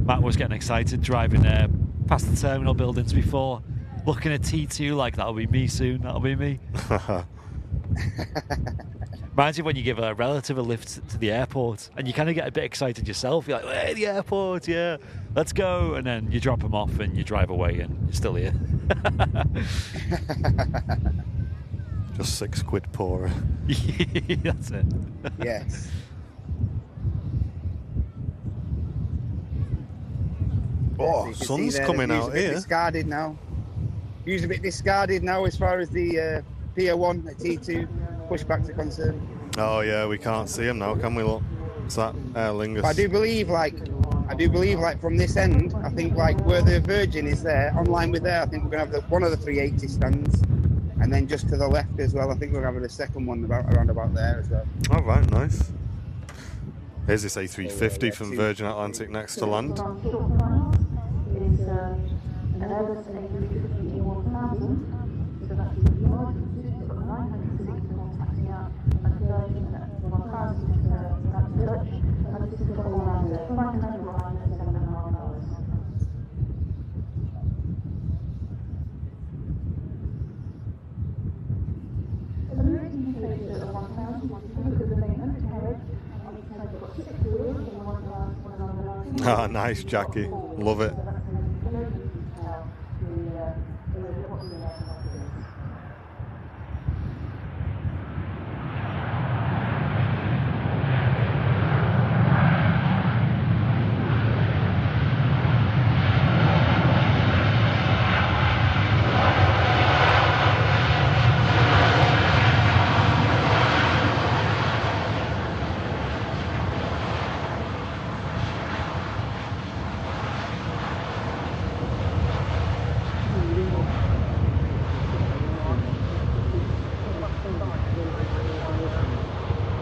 Matt was getting excited driving past the terminal buildings before, looking at T2 like, that'll be me soon, that'll be me. Reminds you when you give a relative a lift to the airport and you kind of get a bit excited yourself. You're like, hey, the airport, yeah, let's go. And then you drop them off and you drive away and you're still here. Just £6 poorer. That's it. Yes. Oh, You can see sun's there, coming the view's out a bit here. Discarded now. View's a bit discarded now as far as the Pier 1 at T2 pushbacks are concerned. Oh yeah, we can't see them now, can we? Look, it's that Aer Lingus. But I do believe, like from this end, I think like where the Virgin is there, online with there, I think we're gonna have one of the 380 stands, and then just to the left as well, I think we're having a second one around about there as well. All right, nice. Here's this A350 from Virgin Atlantic next to land. It is an Airbus A380 1000. So that's the large, it's got 960 more taxi out, and Virgin 1000 is that's Dutch, and this is got around 500 arrivals in 7.5 hours. The Emirates A380 1000 is the main undercarriage, and it has got 6 wheels and one on Ah, nice, Jackie. Love it.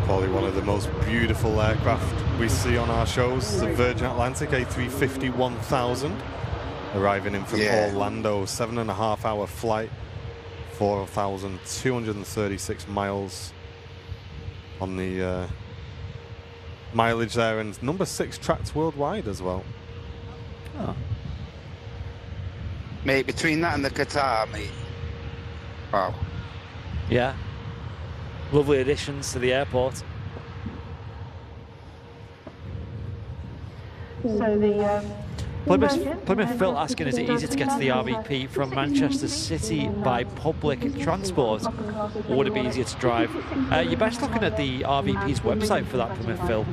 Probably one of the most beautiful aircraft we see on our shows, the Virgin Atlantic A350 1000, arriving in from Orlando, 7.5-hour flight, 4,236 miles on the mileage there, and number 6 tracked worldwide as well. Oh. Mate, between that and the Qatar, mate. Wow. Yeah. Lovely additions to the airport. So the Plymouth Phil asking, is it easy to get to the RVP from Manchester City by public transport, or would it be easier to drive? You're best looking at the RVP's website for that, Plymouth Phil.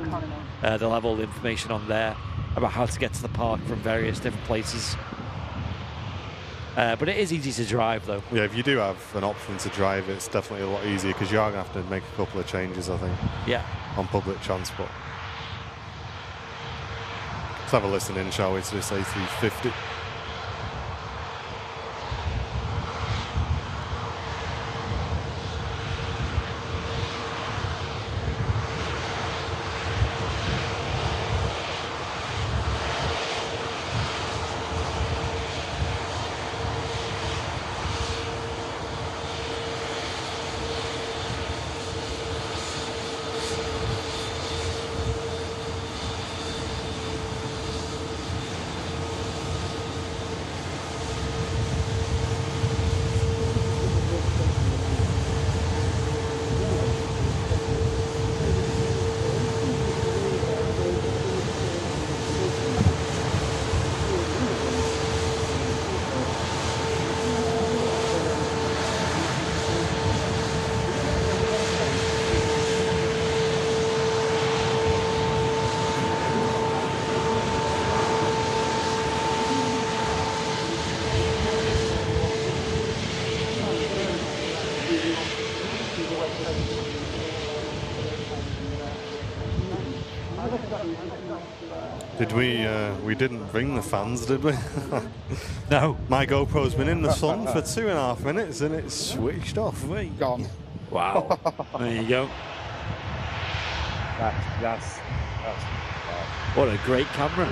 They'll have all the information on there about how to get to the park from various different places. But it is easy to drive, though. Yeah, if you do have an option to drive, it's definitely a lot easier, because you are going to have to make a couple of changes, I think, Yeah. on public transport. Let's have a listen in, shall we, to this A350. Did we didn't bring the fans, did we? No. My GoPro's been in the sun for 2.5 minutes and it's switched off. Gone. Wow. There you go. That's What a great camera.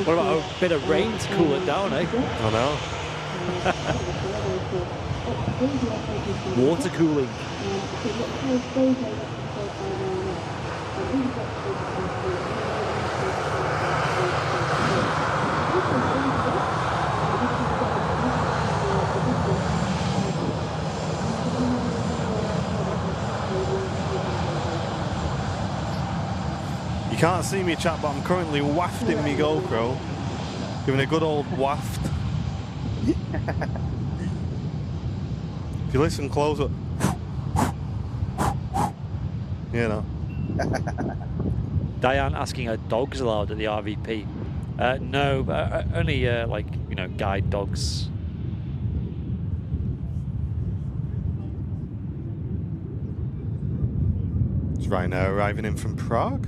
What about a bit of rain to cool it down, eh? I know. Water cooling. can't see me, chat, but I'm currently wafting my GoPro, giving a good old waft. If you listen closer, you know. Diane asking, are dogs allowed at the RVP? No, only like, you know, guide dogs. It's Ryanair arriving in from Prague.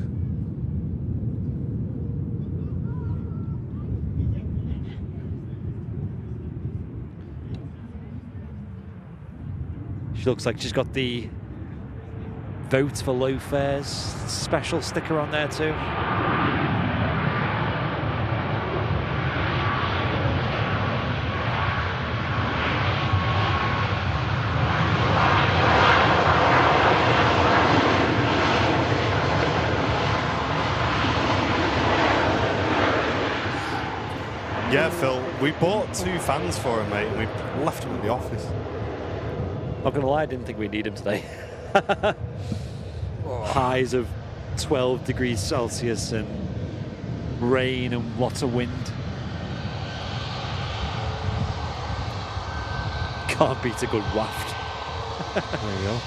She looks like she's got the vote for low fares special sticker on there too. Yeah, Phil, we bought 2 fans for him, mate, and we left them at the office. Not gonna lie, I didn't think we'd need him today. Highs of 12 degrees Celsius and rain and lots of wind. Can't beat a good waft. There you go.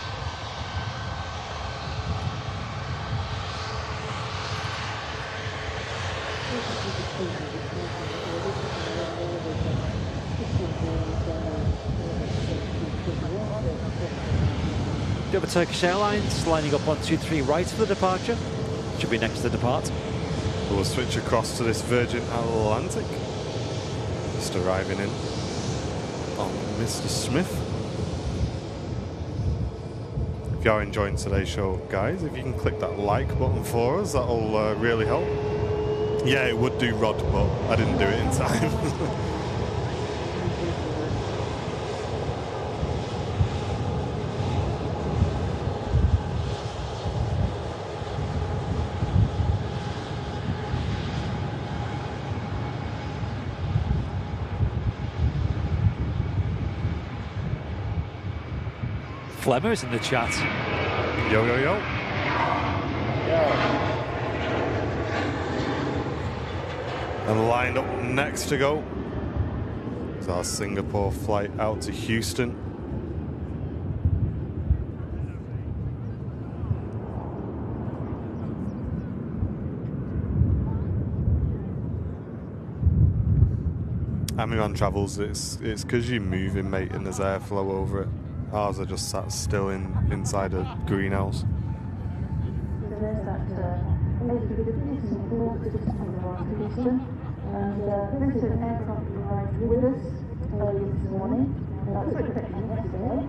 Do you have a Turkish Airlines lining up 123 right for the departure? Should be next to depart. We'll switch across to this Virgin Atlantic. Just arriving in on Mr. Smith. If you are enjoying today's show, guys, if you can click that like button for us, that'll really help. Yeah, it would do, Rod, but I didn't do it in time. Flemmer's in the chat. Yo, yo, yo. And lined up next to go is our Singapore flight out to Houston. Amiran Travels, it's because you're moving, mate, and there's airflow over it. Ours are just sat still inside a greenhouse. So there's that Houston, and this is an aircraft that arrived with us early this morning. It was expected yesterday.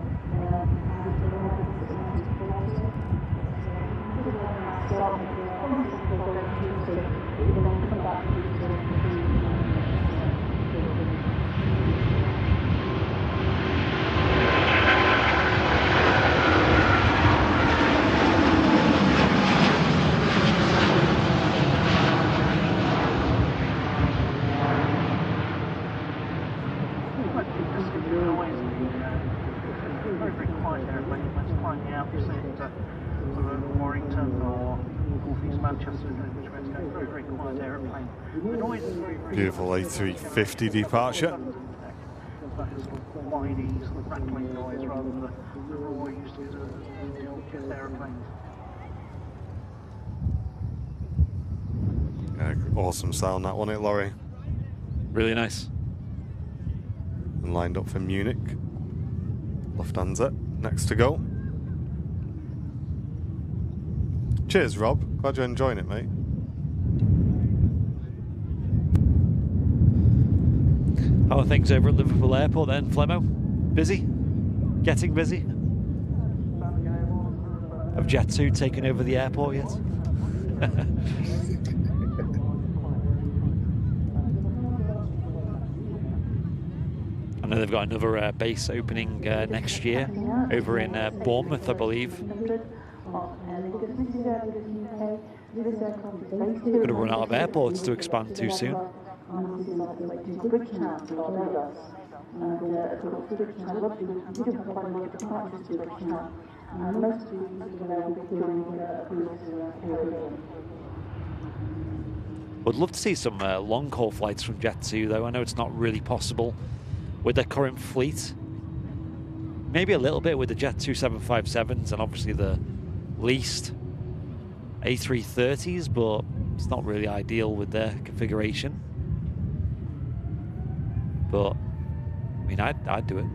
Beautiful A350 departure. Awesome sound, that one, Laurie. Really nice. And lined up for Munich. Lufthansa next to go. Cheers, Rob. Glad you're enjoying it, mate. How are things over at Liverpool Airport then, Flemmo? Busy? Getting busy? Have Jet2 taken over the airport yet? I know they've got another base opening next year over in Bournemouth, I believe. Going to run out of airports to expand too soon. Would love to see some long-haul flights from Jet 2, though. I know it's not really possible with their current fleet. Maybe a little bit with the Jet 2 757s and obviously the leased A330s, but it's not really ideal with their configuration. But, I mean, I'd do it.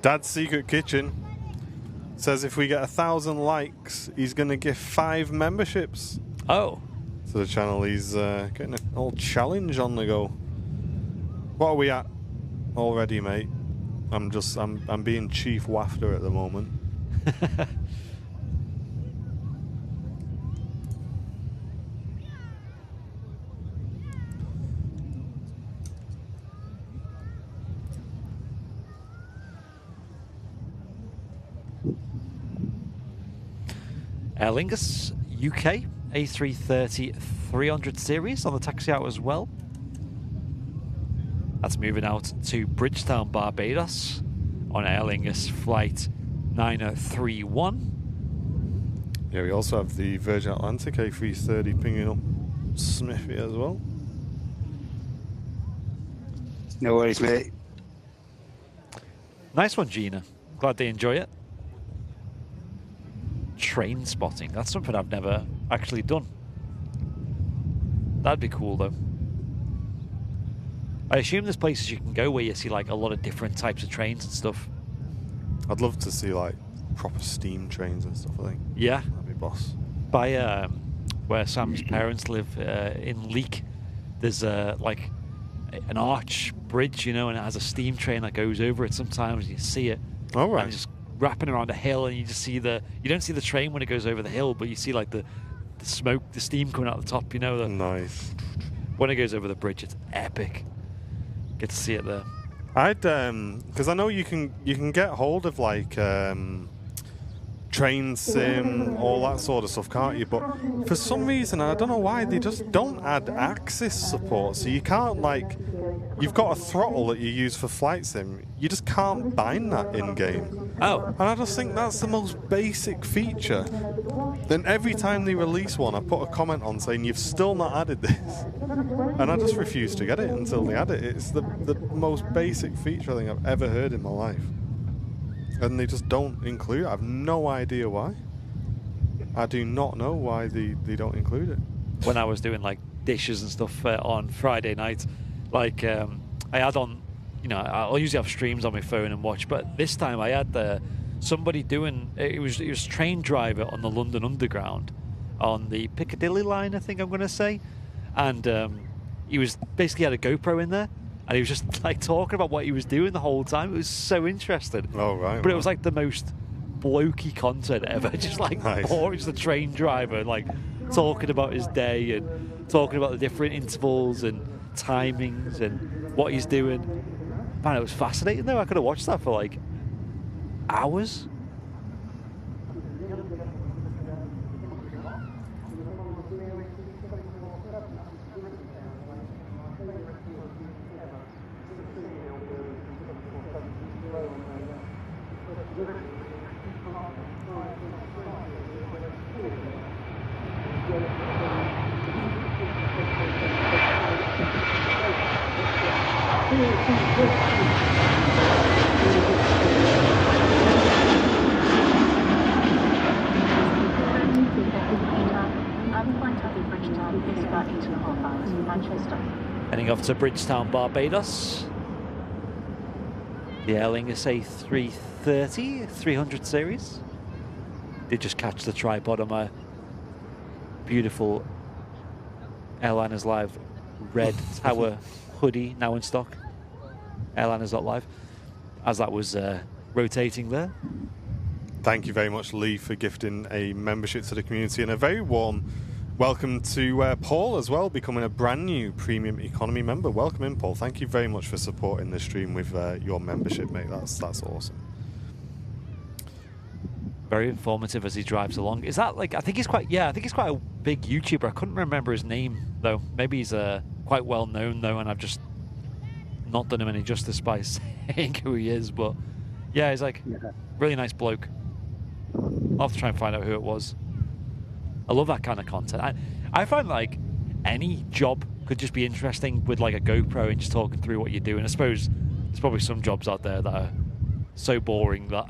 Dad's Secret Kitchen says if we get 1,000 likes, he's going to give 5 memberships. Oh. To the channel. He's getting an old challenge on the go. What are we at already, mate? I'm being chief wafter at the moment. Aer Lingus UK A330 300 series on the taxi out as well. That's moving out to Bridgetown, Barbados on Aer Lingus flight 9031. Yeah, we also have the Virgin Atlantic A330 pinging up Smithy as well. No worries, mate. Nice one, Gina. Glad they enjoy it. Train spotting. That's something I've never actually done. That'd be cool, though. I assume there's places you can go where you see like a lot of different types of trains and stuff. I'd love to see like proper steam trains and stuff, I think. Yeah. That'd be boss. By where Sam's parents live in Leek, there's like an arch bridge, you know, and it has a steam train that goes over it sometimes. You see it. All right. And it's just wrapping around a hill, and you just see you don't see the train when it goes over the hill, but you see like the smoke, the steam coming out the top, you know. Nice. When it goes over the bridge, it's epic. Get to see it there. I'd because I know you can get hold of like train sim, all that sort of stuff, can't you? But for some reason, I don't know why, they just don't add axis support. So you can't, like, you've got a throttle that you use for flight sim, you just can't bind that in game. Oh. And I just think that's the most basic feature. Then every time they release one, I put a comment on saying, you've still not added this. And I just refuse to get it until they add it. It's the most basic feature I think I've ever heard in my life. And they just don't include it. I have no idea why. I do not know why they don't include it. When I was doing like dishes and stuff on Friday night, like I had on, you know, I'll usually have streams on my phone and watch, but this time I had somebody doing, it was train driver on the London Underground on the Piccadilly line, I think I'm going to say. And he was basically had a GoPro in there. And he was just like talking about what he was doing the whole time. It was so interesting. Oh, right. But it was like the most blokey content ever. Just like, nice. Or it's the train driver, like talking about his day and talking about the different intervals and timings and what he's doing. Man, it was fascinating though. I could have watched that for like hours. Heading off to Bridgetown, Barbados. The Aer Lingus A330 300 series. Did just catch the tripod on my beautiful Airliners Live red tower hoodie, now in stock. Airliners.live, as that was rotating there. Thank you very much, Lee, for gifting a membership to the community, and a very warm welcome to Paul as well, becoming a brand new premium economy member. Welcome in, Paul. Thank you very much for supporting the stream with your membership, mate. That's awesome. Very informative as he drives along. Is that like, I think he's quite a big YouTuber. I couldn't remember his name though. Maybe he's quite well known though, and I've just not done him any justice by saying who he is. But yeah, he's like really nice bloke. I'll have to try and find out who it was. I love that kind of content. I find like any job could just be interesting with like a GoPro and just talking through what you do. And I suppose there's probably some jobs out there that are so boring that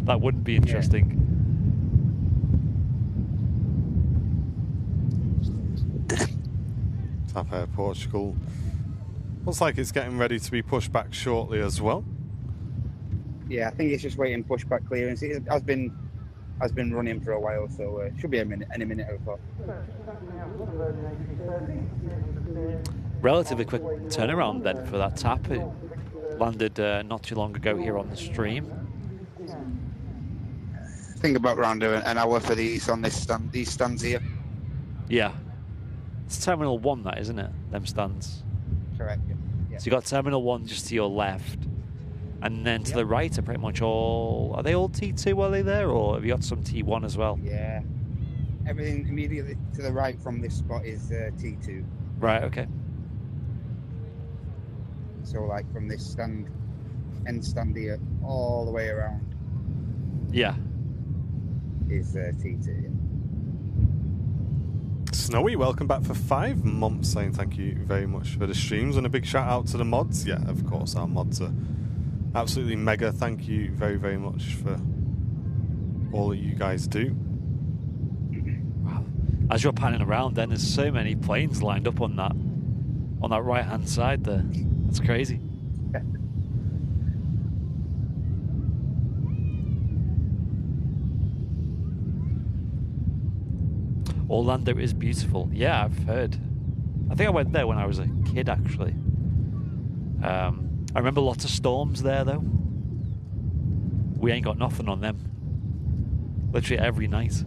that wouldn't be interesting. Tap Air Portugal. Looks like it's getting ready to be pushed back shortly as well. Yeah, I think it's just waiting pushback clearance. It has been running for a while, so should be any minute or so. Relatively quick turnaround then for that tap. It landed not too long ago here on the stream. Think about around an hour for these on this stand, these stands here. Yeah, it's Terminal 1, that isn't it? Them stands. Correct. Yeah. So you got Terminal 1 just to your left, and then to the right are pretty much all. Are they all T2? Are they there, or have you got some T1 as well? Yeah. Everything immediately to the right from this spot is T2. Right. Okay. So like from this stand, end stand here, all the way around. Yeah. Is T2. Snowy, welcome back for 5 months, saying thank you very much for the streams, and a big shout out to the mods. Yeah, of course, our mods are absolutely mega. Thank you very, very much for all that you guys do. Wow. As you're panning around, then there's so many planes lined up on that right hand side there. That's crazy. Orlando is beautiful. Yeah, I've heard. I think I went there when I was a kid, actually. I remember lots of storms there, though. We ain't got nothing on them. Literally every night.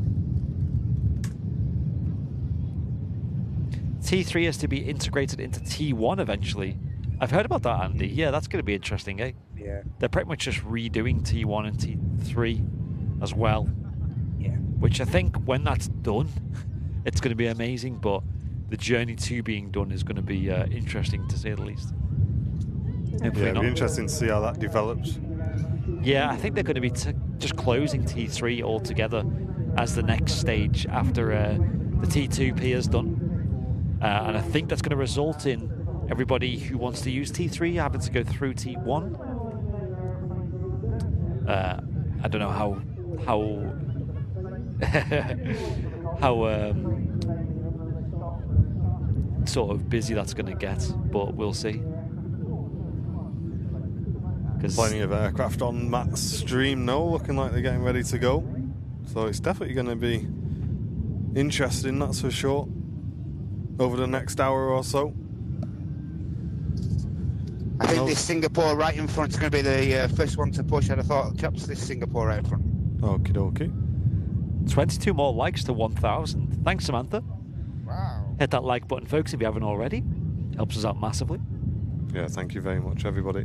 T3 is to be integrated into T1 eventually. I've heard about that, Andy. Yeah, that's going to be interesting, eh? Yeah. They're pretty much just redoing T1 and T3 as well. Yeah. Which I think when that's done, it's going to be amazing, but the journey to being done is going to be interesting, to say the least. Hopefully it'll be interesting to see how that develops. Yeah, I think they're going to be just closing T3 altogether as the next stage after the T2P is done. And I think that's going to result in everybody who wants to use T3 having to go through T1. I don't know how sort of busy that's going to get, but we'll see. Plenty of aircraft on Matt's stream now, looking like they're getting ready to go. So it's definitely going to be interesting, that's for sure, over the next hour or so. I think this Singapore right in front is going to be the first one to push. I'd have thought, chaps, this Singapore right in front. Okie dokie. 22 more likes to 1,000. Thanks, Samantha. Wow. Hit that like button, folks, if you haven't already. Helps us out massively. Yeah, thank you very much, everybody.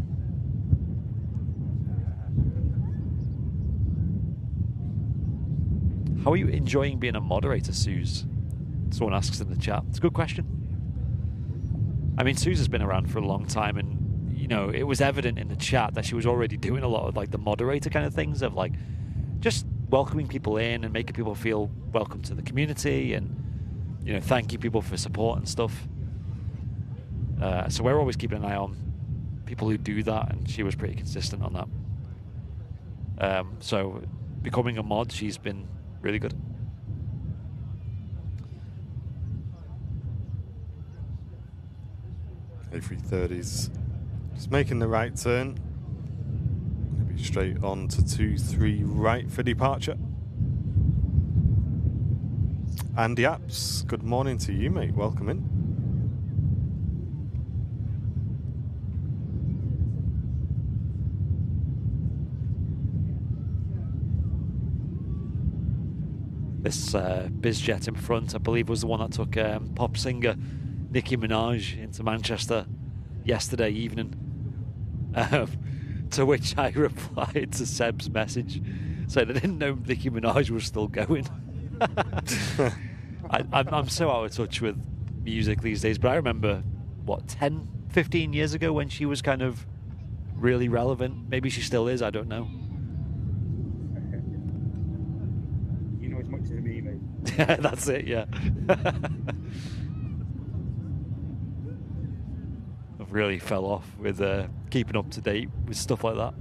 How are you enjoying being a moderator, Suze? Someone asks in the chat. It's a good question. I mean, Suze has been around for a long time, and, you know, it was evident in the chat that she was already doing a lot of, like, the moderator kind of things of, like, just welcoming people in and making people feel welcome to the community and, you know, thanking people for support and stuff. So we're always keeping an eye on people who do that, and she was pretty consistent on that. So becoming a mod, she's been really good. A330's just making the right turn. Maybe straight on to 2-3 right for departure. Andy Apps, good morning to you, mate. Welcome in. This Bizjet in front, I believe, was the one that took pop singer Nicki Minaj into Manchester yesterday evening. To which I replied to Seb's message, saying I didn't know Nicki Minaj was still going. I'm so out of touch with music these days, but I remember, 10, 15 years ago when she was kind of really relevant. Maybe she still is, I don't know. You know as much as me, mate. That's it, yeah. I've really fell off with keeping up to date with stuff like that.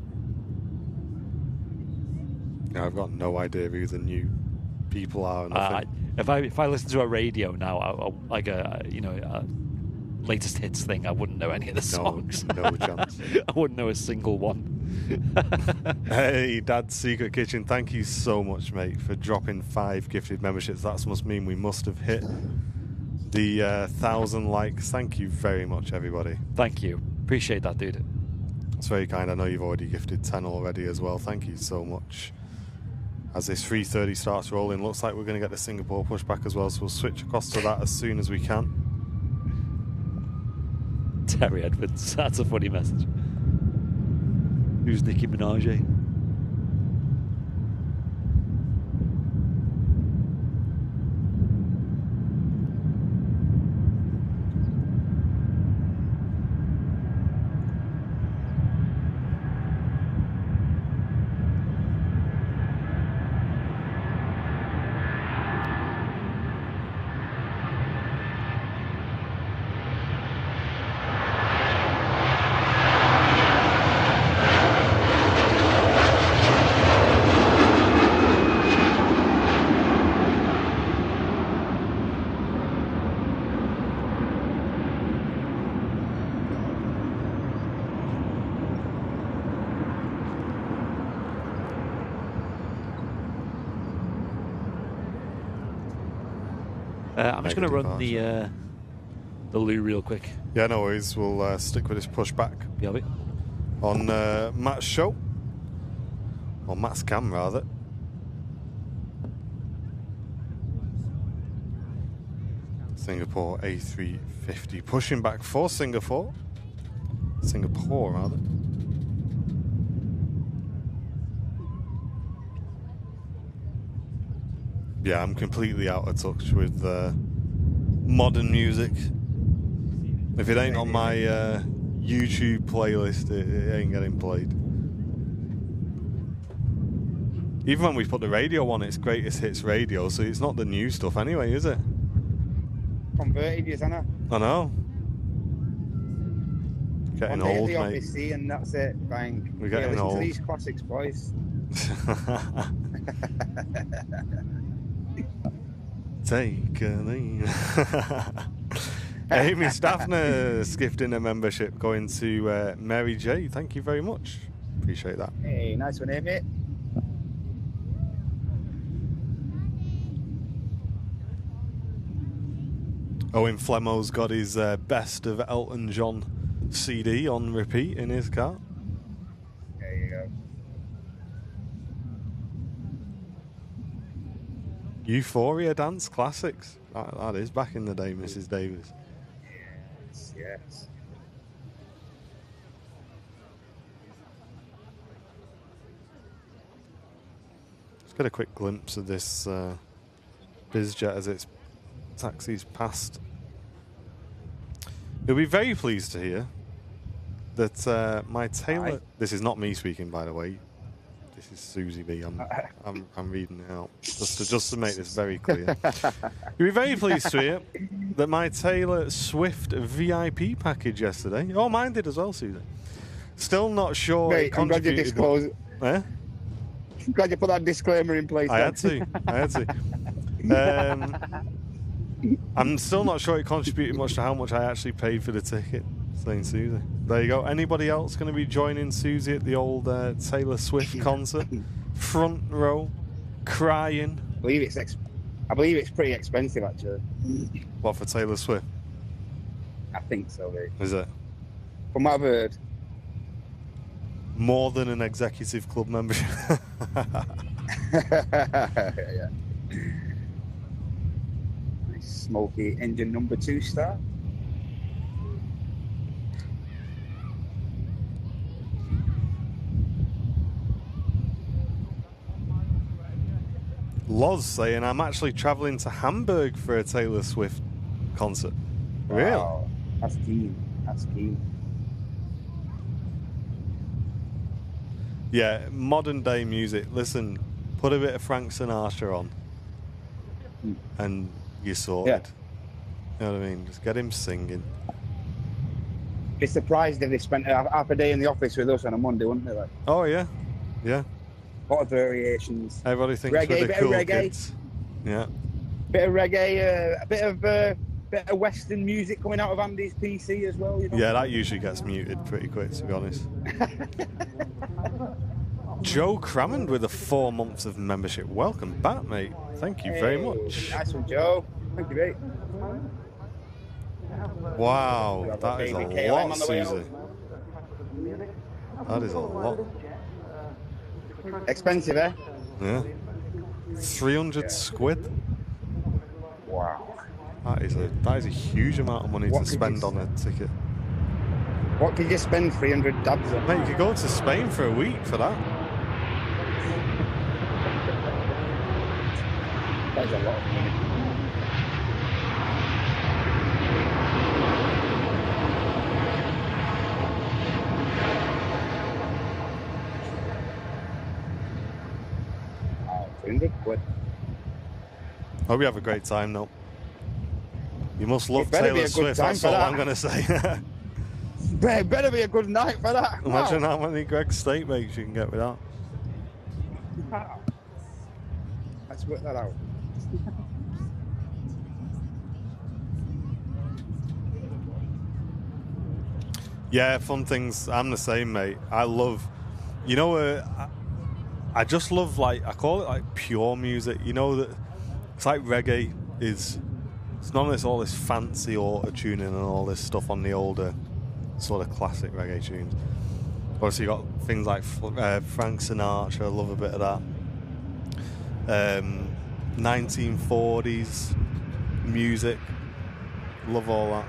Yeah, I've got no idea who the new people are. If I listen to a radio now, like a latest hits thing, I wouldn't know any of the songs. No chance. I wouldn't know a single one. Hey, Dad's Secret Kitchen, thank you so much, mate, for dropping 5 gifted memberships. That must mean we must have hit the 1,000 likes. Thank you very much, everybody. Thank you. Appreciate that, dude. It's very kind. I know you've already gifted 10 already as well. Thank you so much. As this 3:30 starts rolling, looks like we're going to get the Singapore pushback as well, so we'll switch across to that as soon as we can. Terry Edwards, that's a funny message. Who's Nicki Minaj, eh? I'm just going to run the loo real quick. Yeah, no worries. We'll stick with this pushback Yeah, on Matt's show. Or Matt's cam, rather. Singapore A380 pushing back for Singapore. Singapore, rather. Yeah, I'm completely out of touch with modern music. If it ain't on my YouTube playlist, it ain't getting played. Even when we put the radio on, it's greatest hits radio, so it's not the new stuff anyway, is it? Converted, isn't it? I know. Getting One day old, at the mate. office, see, and that's it. Bang. We're getting listen old. to these classics, boys. Take a lead. Amy Staffner gifting a membership going to Mary J. Thank you very much. Appreciate that. Hey, nice one, mate. Owen Flemo's got his best of Elton John CD on repeat in his car. There you go. Euphoria Dance Classics. That is back in the day, Mrs. Davis. Yes. Let's get a quick glimpse of this Bizjet as it taxis past. You'll be very pleased to hear that my tailor... This is not me speaking, by the way. This is Susie B. I'm reading it out just to make this very clear. You'll be very pleased to hear that my Taylor Swift VIP package yesterday. Oh, mine did as well, Susie. Still not sure. Mate, I'm glad you disclosed. Eh? I'm glad you put that disclaimer in place. I had to. I'm still not sure it contributed much to how much I actually paid for the ticket. Saying Susie. There you go. Anybody else going to be joining Susie at the old Taylor Swift concert? Front row, crying. I believe it's I believe it's pretty expensive, actually. What, for Taylor Swift? I think so, mate. Is it? From what I've heard. More than an executive club membership? Yeah. Nice smoky engine number 2 start. Loz saying, I'm actually travelling to Hamburg for a Taylor Swift concert. Really? Wow. That's keen. That's keen. Yeah, modern day music. Listen, put a bit of Frank Sinatra on and you're sorted. Yeah. You know what I mean? Just get him singing. Be surprised if they spent half a day in the office with us on a Monday, wouldn't they? Like, Oh, yeah. Yeah. what are variations? Everybody thinks Reggae, we're the bit cool of reggae. kids. Yeah. Bit of reggae, a bit of Western music coming out of Andy's PC as well. You know? Yeah, that usually gets muted pretty quick, to be honest. Joe Crammond with a 4 months of membership. Welcome back, mate. Thank you very much. Nice one, Joe. Thank you, mate. Wow, that is a Baby KLM lot, on the way Susie. That is a lot. Expensive, eh? Yeah. 300 squid. Wow. That is a huge amount of money What to could spend you on a ticket. What could you spend 300 dabs on? Mate, you could go to Spain for a week for that. That is a lot of money. Wow, 300 quid. Hope you have a great time, though. You must love It better be Taylor a good Swift, time that's for all that. I'm going to say. Better be a good night for that. Imagine Wow. how many Greg steak bakes you can get with that. Wow. Let's work that out. Yeah, fun things. I'm the same, mate. I love, you know, I just love, like, I call it like pure music. You know, that it's like reggae is, it's none of this, all this fancy auto tuning and all this stuff on the older sort of classic reggae tunes. Obviously, you got things like Frank Sinatra. I love a bit of that. 1940s music. Love all that.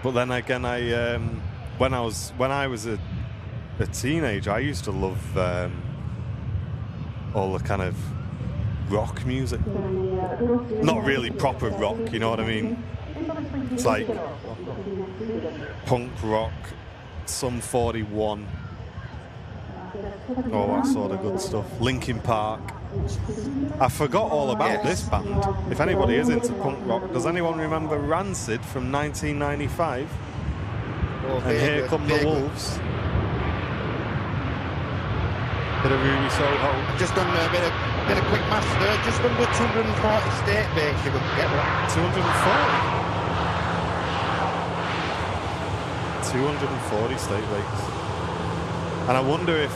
But then again, when I was a teenager, I used to love all the kind of rock music. Not really proper rock, you know what I mean? It's like punk rock, Sum 41, all that sort of good stuff. Linkin Park. I forgot all about this band. If anybody is into punk rock, does anyone remember Rancid from 1995? And Here Come the Wolves. Bit of Ruby Soho. I've just done a bit of quick maths there. Just under 240 state base you would get that. 240 state bakes. And I wonder if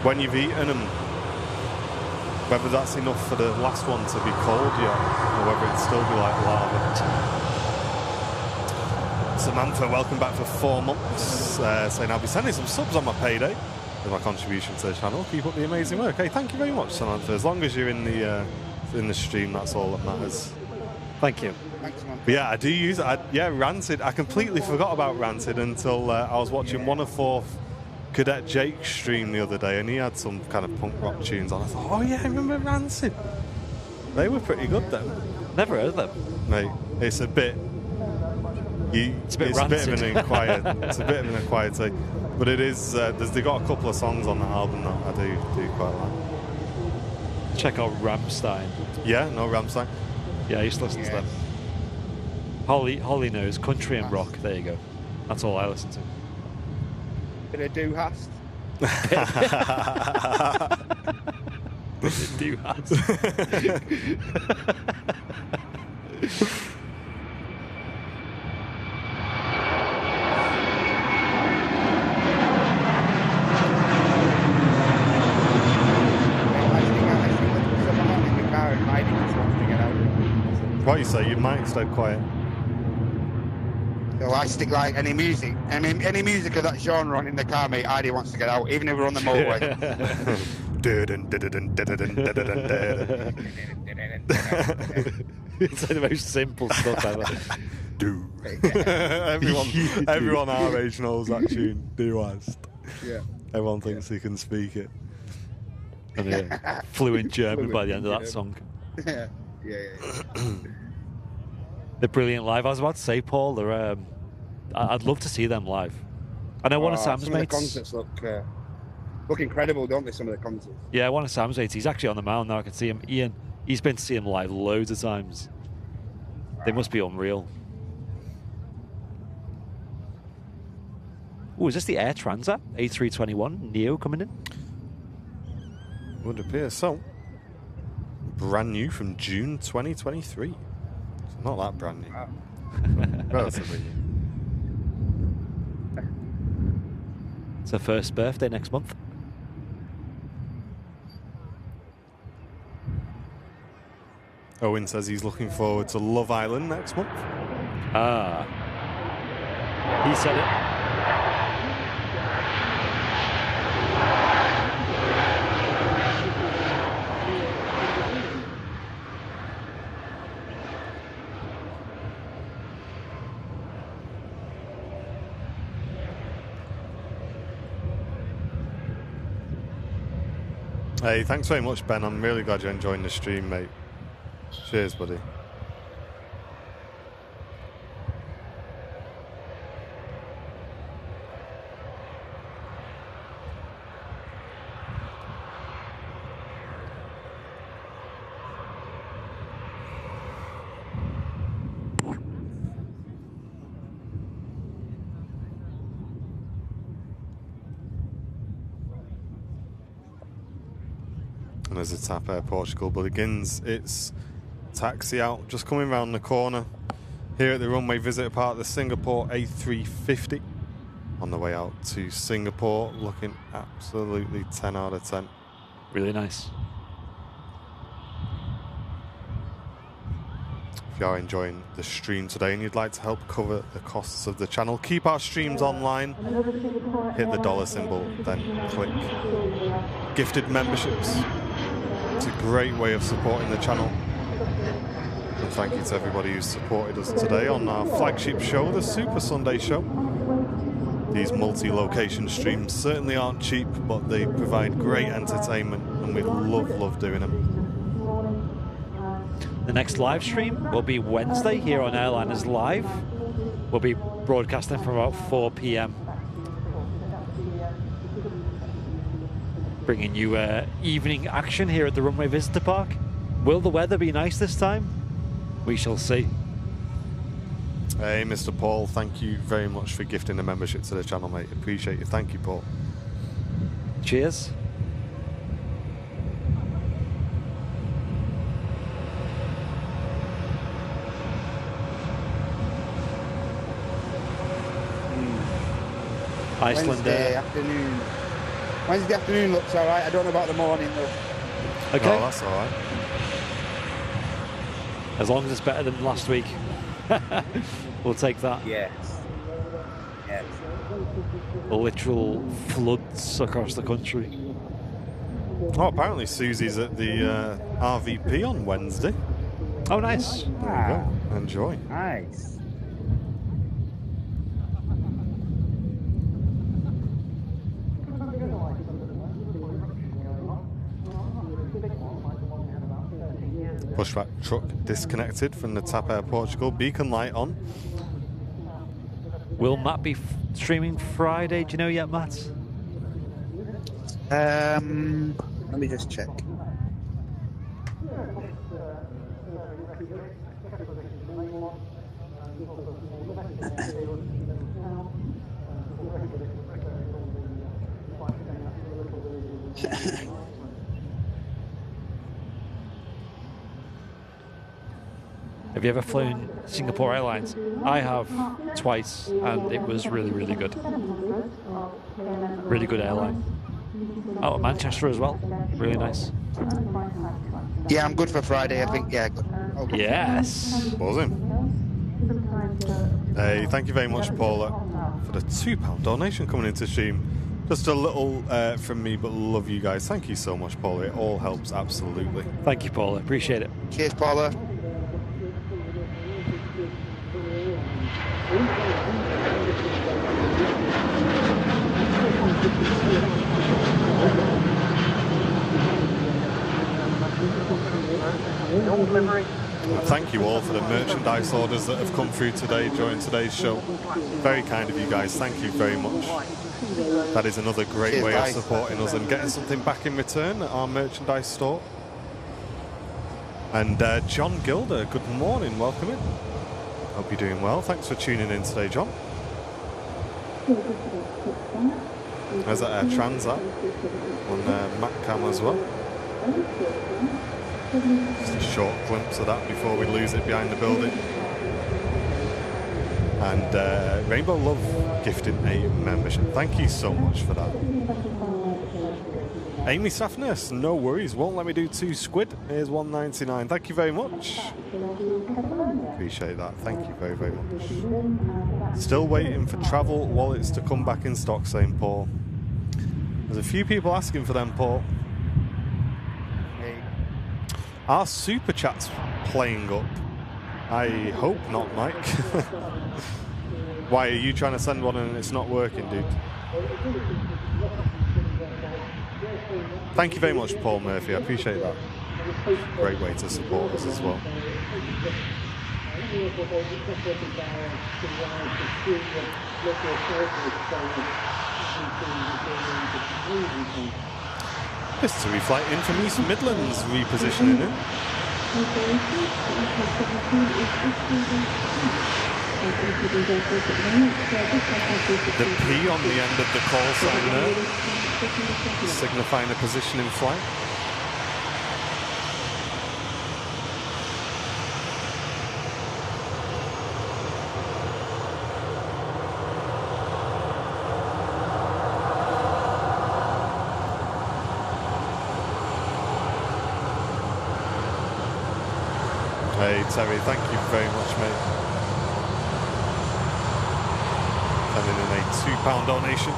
when you've eaten them, whether that's enough for the last one to be cold yet, or whether it'd still be like lava. Samantha, welcome back for 4 months, saying I'll be sending some subs on my payday with my contribution to the channel. Keep up the amazing work. Hey, thank you very much, Samantha. As long as you're in the stream, that's all that matters. Thank you. Thanks, man. But yeah, I do use it. Rancid. I completely forgot about Rancid until I was watching 104th Cadet Jake's stream the other day, and he had some kind of punk rock tunes on. I thought, oh yeah, I remember Rancid. They were pretty good then. Never heard of them. Mate, it's a bit. It's a bit of an acquired. It's a bit of an acquired take, but it is. They got a couple of songs on that album that I do quite like. Check out Rammstein. Yeah, no Rammstein. Yeah, I used to listen to them. Holly knows country and rock. There you go. That's all I listen to. Bit of do-hast. Do has. What you say? Your mic's dead quiet. So I stick like any music. I mean, any music of that genre on in the car, mate. Heidi wants to get out, even if we're on the motorway. It's like the most simple stuff ever. everyone our age knows that tune. Busiest. Yeah. Everyone thinks he can speak it. And fluent German by the end of that song. Yeah. They're brilliant live. I was about to say, Paul, they're, I'd love to see them live. I know one of Sam's some mates. Of the concerts look incredible, don't they? Some of the concerts. Yeah, one of Sam's mates. He's actually on the mound now. I can see him. Ian. He's been to see him live loads of times. They must be unreal. Oh, is this the Air Transat A321 Neo coming in? Would appear so. Brand new from June 2023. It's not that brand new. Wow. Relatively new. It's her first birthday next month. Owen says he's looking forward to Love Island next month. Ah. He said it. Hey, thanks very much, Ben. I'm really glad you're enjoying the stream, mate. Cheers, buddy. And as the TAP Air Portugal begins its taxi out, just coming round the corner here at the runway visitor part of the Singapore A380 on the way out to Singapore, looking absolutely 10 out of 10. Really nice. If you are enjoying the stream today and you'd like to help cover the costs of the channel, keep our streams online, hit the dollar symbol, then click gifted memberships. It's a great way of supporting the channel. And thank you to everybody who's supported us today on our flagship show, the Super Sunday Show. These multi-location streams certainly aren't cheap, but they provide great entertainment, and we love doing them. The next live stream will be Wednesday here on Airliners Live. We'll be broadcasting from about 4 p.m. Bringing you evening action here at the Runway Visitor Park. Will the weather be nice this time? We shall see. Hey, Mr. Paul, thank you very much for gifting the membership to the channel, mate. Appreciate you. Thank you, Paul. Cheers. Iceland. Wednesday afternoon looks all right. I don't know about the morning though. Okay. Oh, that's all right. As long as it's better than last week. We'll take that. Yes. The literal floods across the country. Oh, apparently Susie's at the RVP on Wednesday. Oh, nice. There you go. Enjoy. Nice. Pushback truck disconnected from the TAP Air Portugal. Beacon light on. Will Matt be streaming Friday? Do you know yet, Matt? Let me just check. Have you ever flown Singapore Airlines? I have twice, and it was really good. Really good airline. Out of Manchester as well. Really nice. Yeah, I'm good for Friday, I think. Yeah, good. Okay. Yes. Buzzing. Hey, thank you very much, Paula, for the £2 donation coming into stream. Just a little from me, but love you guys. Thank you so much, Paula. It all helps, absolutely. Thank you, Paula. Appreciate it. Cheers, Paula. Thank you all for the merchandise orders that have come through today during today's show. Very kind of you guys. Thank you very much. That is another great Cheers, way guys. of supporting us and getting something back in return at our merchandise store. And John Gilder, good morning. Welcome in. Hope you're doing well. Thanks for tuning in today, John. There's that Air Transat on MacCam as well. Just a short glimpse of that before we lose it behind the building. And Rainbow Love gifting a membership. Thank you so much for that. Amy Staff Nurse, no worries. Won't let me do 2 squid. Here's $1.99. Thank you very much. Appreciate that. Thank you very, very much. Still waiting for travel wallets to come back in stock, saying Paul. There's a few people asking for them, Paul. Are super chats playing up? I hope not, Mike. Why are you trying to send one and it's not working, dude? Thank you very much, Paul Murphy. I appreciate that. Great way to support us as well. Mystery flight in from East Midlands repositioning in. The P on the end of the call sign there, signifying a position in flight. Hey Terry, thank you very much, mate. Sending in a £2 donation.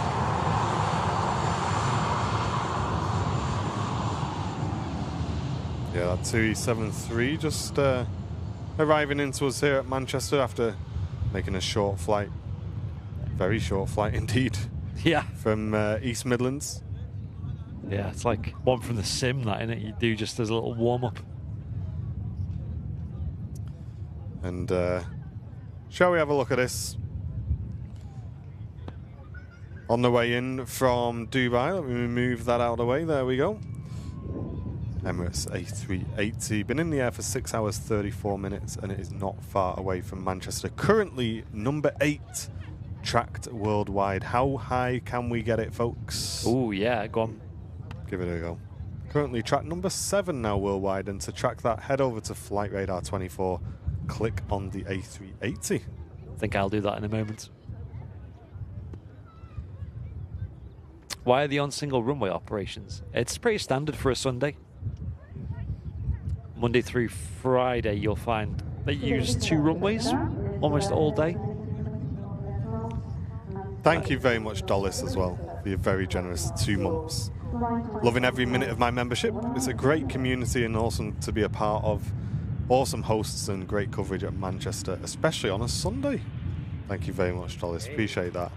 Yeah, that 273 just arriving into us here at Manchester after making a short flight. Very short flight indeed. Yeah. From East Midlands. Yeah, it's like one from the sim, that, innit? You do just as a little warm-up. And shall we have a look at this? On the way in from Dubai, let me move that out of the way. There we go. Emirates A380. Been in the air for 6 hours, 34 minutes, and it is not far away from Manchester. Currently number 8 tracked worldwide. How high can we get it, folks? Oh, yeah, go on. Give it a go. Currently track number 7 now worldwide, and to track that, head over to Flight Radar 24. Click on the A380. I think I'll do that in a moment. Why are they on single runway operations? It's pretty standard for a Sunday. Monday through Friday, you'll find they use 2 runways almost all day. Thank you very much, Dollis, as well, for your very generous 2 months. Loving every minute of my membership. It's a great community and awesome to be a part of. Awesome hosts and great coverage at Manchester, especially on a Sunday. Thank you very much, Dollis. Appreciate that.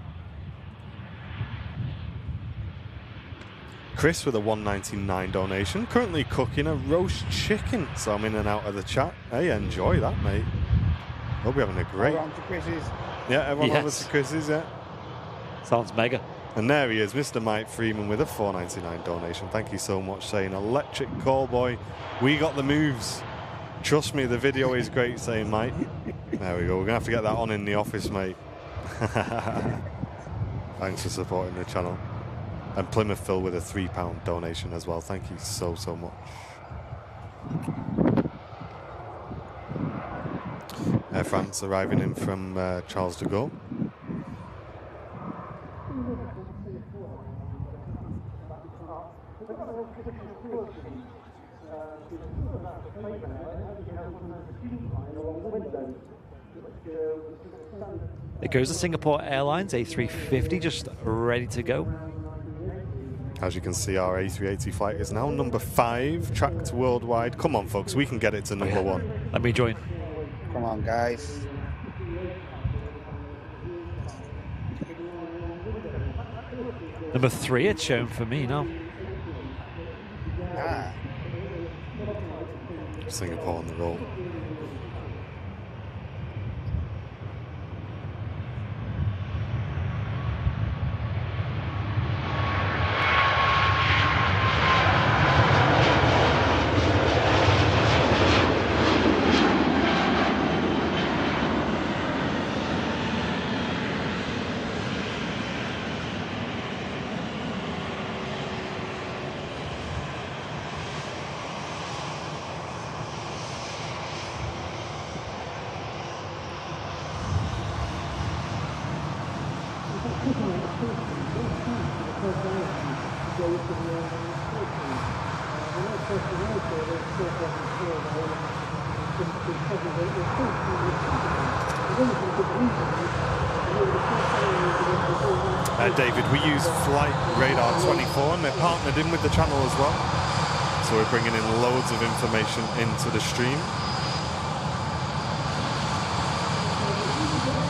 Chris with a $1.99 donation. Currently cooking a roast chicken, so I'm in and out of the chat. Hey, enjoy that, mate. Hope you're having a great... Everyone to Chris's. Yeah, everyone Yes. over to Chris's, yeah. Sounds mega. And there he is, Mr. Mike Freeman with a $4.99 donation. Thank you so much, saying, electric callboy, we got the moves. Trust me, the video is great, saying Mike. There we go. We're going to have to get that on in the office, mate. Thanks for supporting the channel. And Plymouth Phil with a £3 donation as well. Thank you so, so much. Air France arriving in from Charles de Gaulle. It goes to Singapore Airlines A350, just ready to go. As you can see, our A380 flight is now number 5, tracked worldwide. Come on, folks, we can get it to number 1. Let me join. Come on, guys. Number 3, it's shown for me now. Ah. Singapore on the roll. David, we use Flight Radar 24 and they're partnered in with the channel as well. So we're bringing in loads of information into the stream.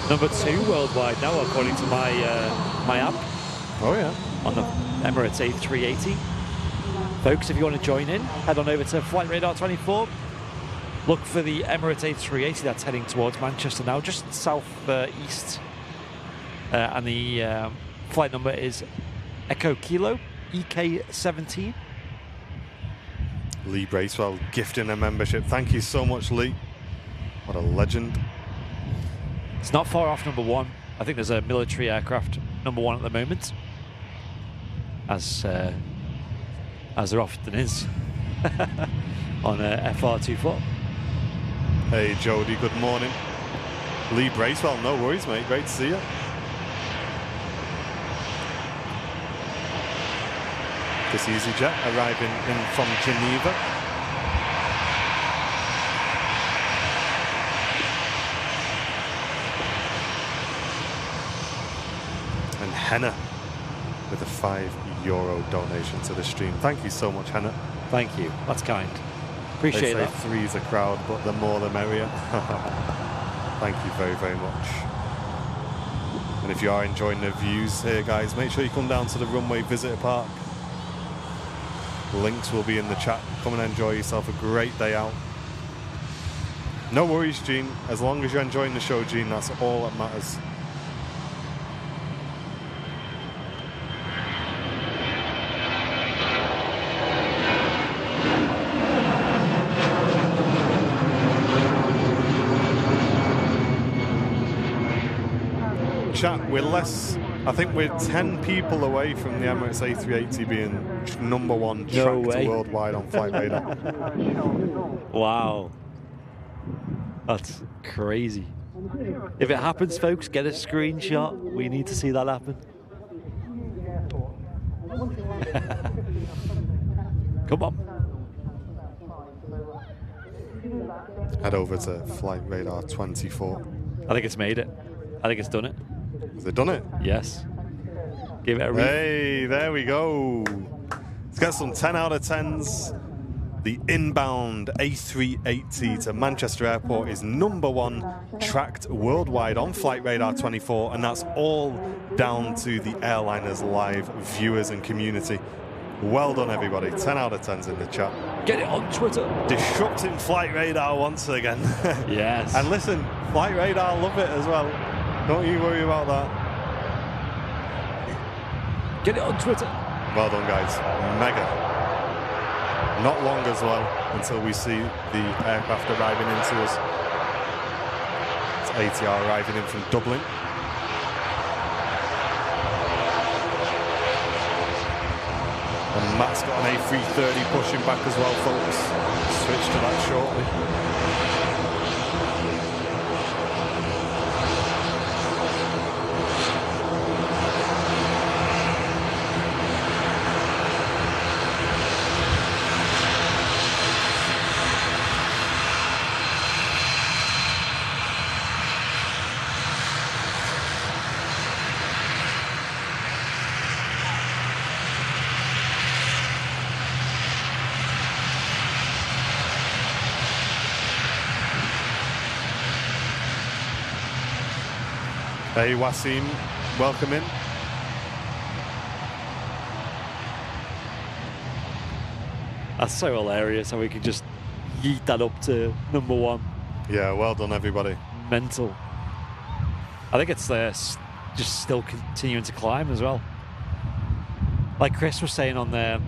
Number 2 worldwide now, according to my my app. Oh yeah. On the Emirates A380. Folks, if you want to join in, head on over to Flight Radar 24. Look for the Emirates A380 that's heading towards Manchester now, just south east. And the flight number is Echo Kilo, EK17. Lee Bracewell gifting a membership. Thank you so much, Lee. What a legend. It's not far off number 1. I think there's a military aircraft number 1 at the moment, as there often is on FR24. Hey Jody, good morning. Lee Bracewell, no worries, mate. Great to see you. This EasyJet arriving in from Geneva. And Henna with a €5 donation to the stream. Thank you so much, Henna. Thank you. That's kind. Appreciate they say that. 3's a crowd, but the more the merrier. Thank you very, very much. And if you are enjoying the views here, guys, make sure you come down to the Runway Visitor Park. Links will be in the chat. Come and enjoy yourself. A great day out. No worries, Gene. As long as you're enjoying the show, Gene, that's all that matters. Chat, we're less, I think we're 10 people away from the Emirates A380 being number 1 tracked worldwide on Flight Radar. Wow. That's crazy. If it happens, folks, get a screenshot. We need to see that happen. Come on. Head over to Flight Radar 24. I think it's made it. I think it's done it. Has it done it? Yes. Give it a read. Hey, there we go. Let's get some 10 out of 10s. The inbound A380 to Manchester Airport is number 1 tracked worldwide on Flight Radar 24, and that's all down to the airliners, live viewers and community. Well done, everybody. 10 out of 10s in the chat. Get it on Twitter. Disrupting Flight Radar once again. Yes. And listen, Flight Radar love it as well. Don't you worry about that. Get it on Twitter. Well done, guys. Mega. Not long as well until we see the aircraft arriving into us. It's ATR arriving in from Dublin. And Matt's got an A330 pushing back as well, folks. Switch to that shortly. Hey, Wasim, welcome in. That's so hilarious how we can just yeet that up to number 1. Yeah, well done, everybody. Mental. I think it's just still continuing to climb as well. Like Chris was saying on the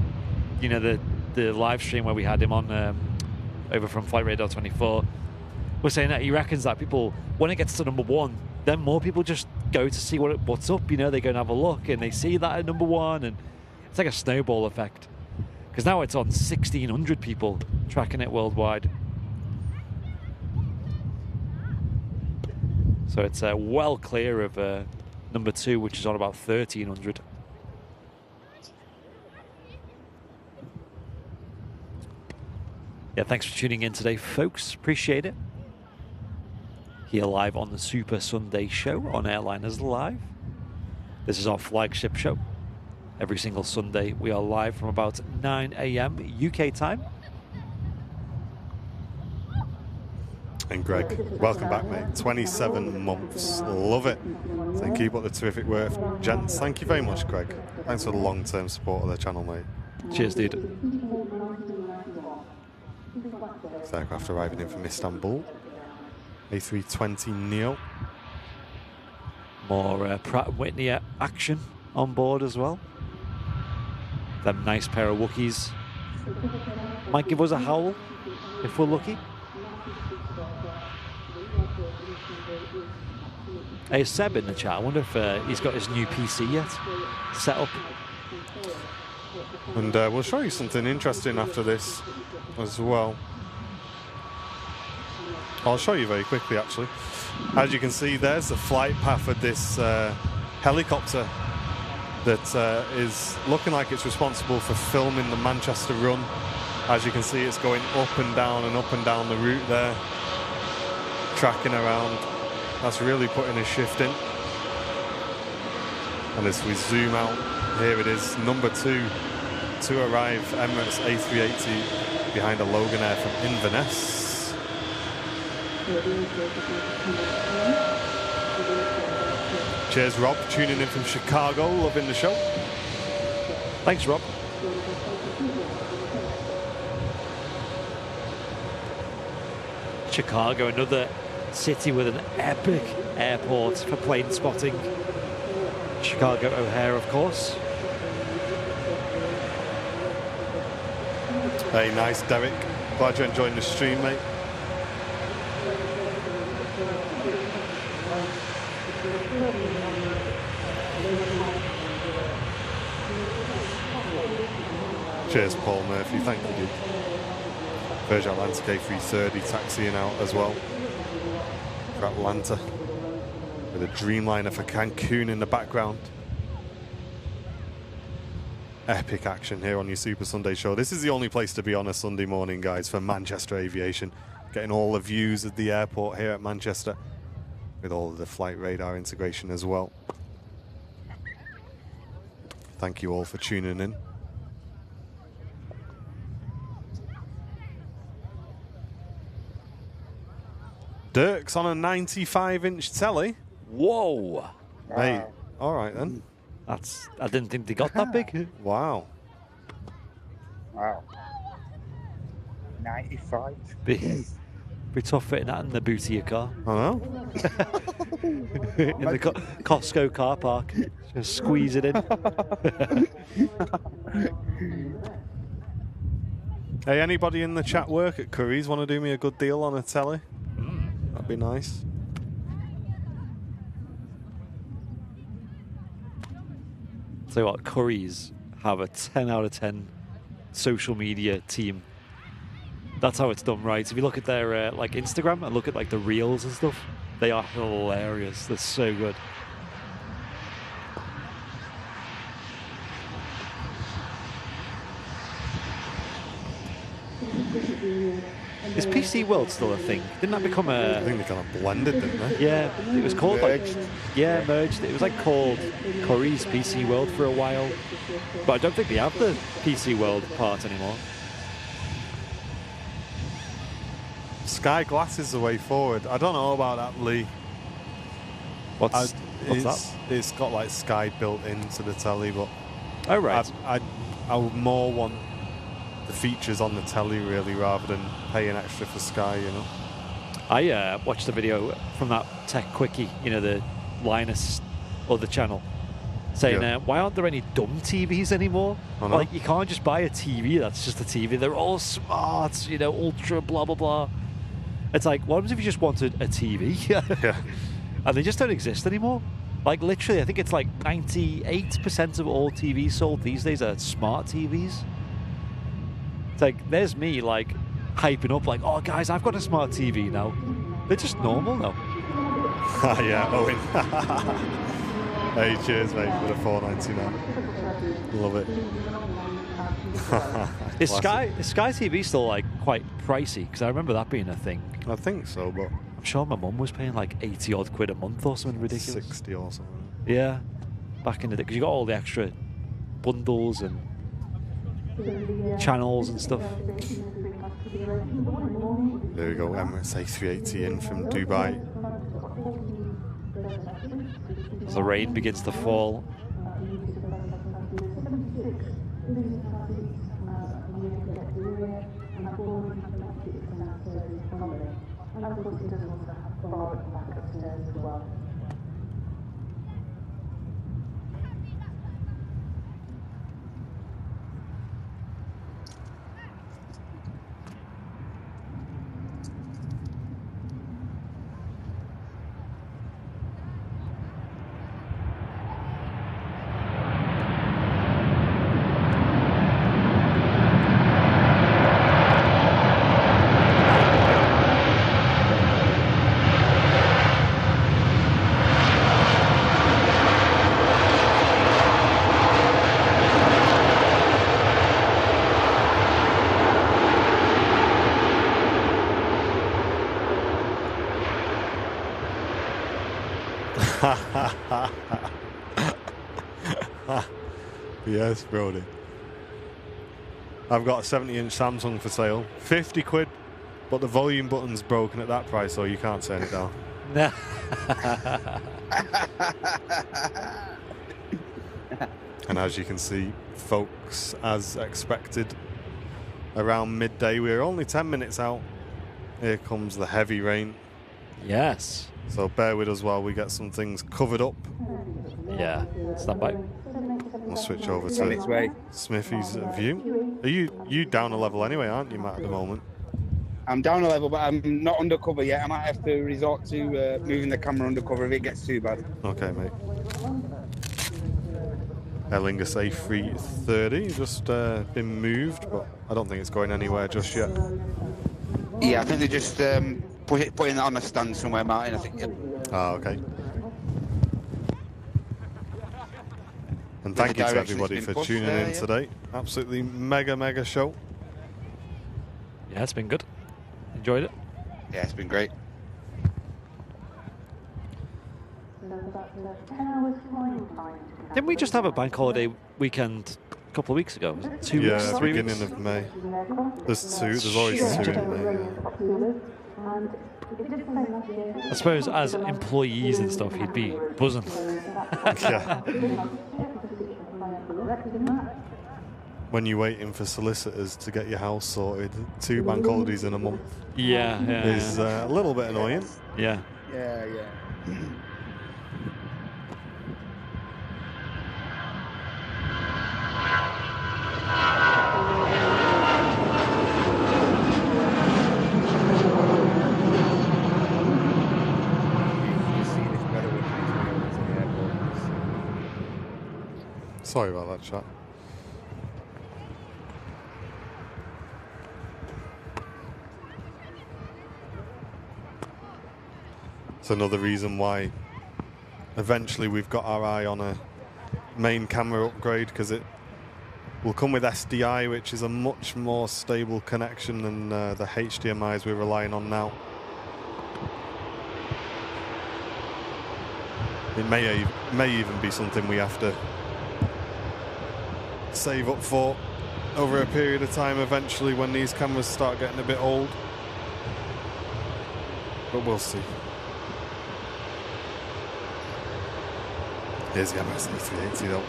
live stream where we had him on over from Flight Radar 24, was saying that he reckons that people, when it gets to number 1, then more people just go to see what's up. They go and have a look and they see that at number 1, and it's like a snowball effect. Because now it's on 1,600 people tracking it worldwide. So it's well clear of number 2, which is on about 1,300. Yeah, thanks for tuning in today, folks. Appreciate it. Here live on the Super Sunday show on Airliners Live. This is our flagship show. Every single Sunday, we are live from about 9 a.m. UK time. And Greg, welcome back, mate. 27 months. Love it. So keep up the terrific work. Gents, thank you very much, Greg. Thanks for the long-term support of the channel, mate. Cheers, dude. This aircraft arriving in from Istanbul. A320 Neo. More Pratt & Whitney action on board as well. Them nice pair of Wookiees might give us a howl if we're lucky. Hey, Seb in the chat. I wonder if he's got his new PC yet set up. And we'll show you something interesting after this as well. I'll show you very quickly, actually. As you can see, there's the flight path of this helicopter that is looking like it's responsible for filming the Manchester run. As you can see, it's going up and down the route there, tracking around. That's really putting a shift in. And as we zoom out, here it is, number 2 to arrive, Emirates A380 behind a Loganair from Inverness. Cheers, Rob, tuning in from Chicago, loving the show. Thanks, Rob. Chicago, another city with an epic airport for plane spotting. Chicago O'Hare, of course. Hey, nice, Derek. Glad you're enjoying the stream, mate. Cheers, Paul Murphy. Thank you, dude. Virgin Atlantic A330 taxiing out as well for Atlanta with a Dreamliner for Cancun in the background. Epic action here on your Super Sunday show. This is the only place to be on a Sunday morning, guys, for Manchester Aviation. Getting all the views of the airport here at Manchester with all of the flight radar integration as well. Thank you all for tuning in. Dirk's on a 95-inch telly. Whoa! Mate, all right then. I didn't think they got that big. Wow. Wow. 95. Be tough fitting that in the boot of your car. I know. In the Costco car park. Just squeeze it in. Hey, anybody in the chat work at Curry's want to do me a good deal on a telly? That'd be nice. Tell you what, Curry's have a 10 out of 10 social media team. That's how it's done right. If you look at their like Instagram and look at like the reels and stuff, they are hilarious. They're so good. Is PC World still a thing? Didn't that become a... I think they kind of blended, didn't they? Yeah, it was called Merged. merged. It was like called Curry's PC World for a while. But I don't think they have the PC World part anymore. Sky Glass is the way forward. I don't know about that, Lee. What's What's that? It's got like Sky built into the telly, but Oh, right. I would more want the features on the telly really, rather than paying extra for Sky, you know. I watched a video from that Tech Quickie, you know, the Linus other channel, saying, why aren't there any dumb TVs anymore? Like, you can't just buy a TV that's just a TV. They're all smart, you know, ultra, blah, blah, blah. It's like, what happens if you just wanted a TV? Yeah. And they just don't exist anymore. Like, literally, I think it's like 98% of all TVs sold these days are smart TVs. It's like, there's me, like, hyping up, like, oh, guys, I've got a smart TV now. They're just normal now. Yeah, Owen. Hey, cheers, mate, for the $4.99. Love it. Is Sky TV still, like, quite pricey? Because I remember that being a thing. I think so, but I'm sure my mum was paying like 80 odd quid a month or something ridiculous. 60 or something. Yeah, back in the day, because you got all the extra bundles and channels and stuff. There we go, Emirates A380 in from Dubai. As the rain begins to fall. And of course, it does also have bar at the back upstairs as well. Yes, Brody. I've got a 70-inch Samsung for sale. 50 quid, but the volume button's broken at that price, so you can't turn it down. And as you can see, folks, as expected, around midday, we're only 10 minutes out. Here comes the heavy rain. Yes. So bear with us while we get some things covered up. Yeah, stand by. We'll switch over to Smithy's view. Are you down a level anyway, aren't you, Matt, at the moment? I'm down a level, but I'm not undercover yet. I might have to resort to moving the camera undercover if it gets too bad. Okay, mate. Aer Lingus A380 just been moved, but I don't think it's going anywhere just yet. Yeah, I think they're just putting it on a stand somewhere, Martin, I think. Ah, okay. And thank you to everybody for tuning in today. Absolutely mega show. Yeah, it's been good. Enjoyed it. Yeah, it's been great. Didn't we just have a bank holiday weekend a couple of weeks ago? Was it 2 weeks? 3 weeks? Beginning of May. There's always 2 in May. I suppose as employees and stuff, he'd be buzzing. Yeah. When you're waiting for solicitors to get your house sorted, 2 bank holidays in a month is a little bit annoying. Yeah. Yeah. Sorry about that, chat. It's another reason why eventually we've got our eye on a main camera upgrade, because it will come with SDI, which is a much more stable connection than the HDMIs we're relying on now. It may even be something we have to save up for over a period of time eventually when these cameras start getting a bit old. But we'll see. Here's the Emirates A380 though.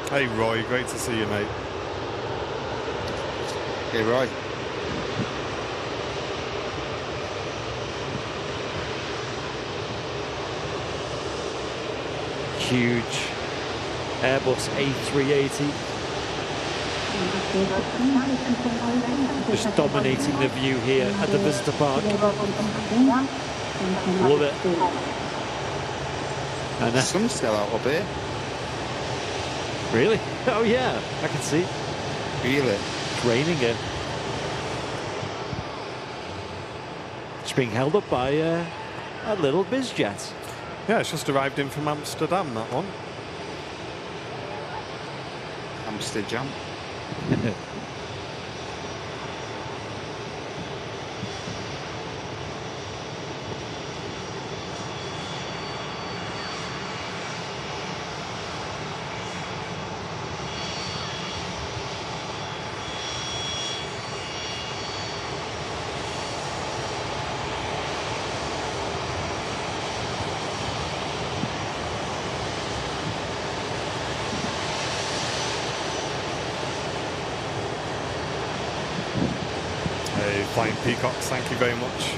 Hey Roy, great to see you, mate. Hey Roy. Huge Airbus A380. Just dominating the view here at the visitor park. Love it. And The sun's still out up here. really? Oh yeah, I can see. Really? It's raining here. It's being held up by a little Busiest. Yeah, it's just arrived in from Amsterdam, that one. Amsterdam. Hey, Flying Peacocks, thank you very much.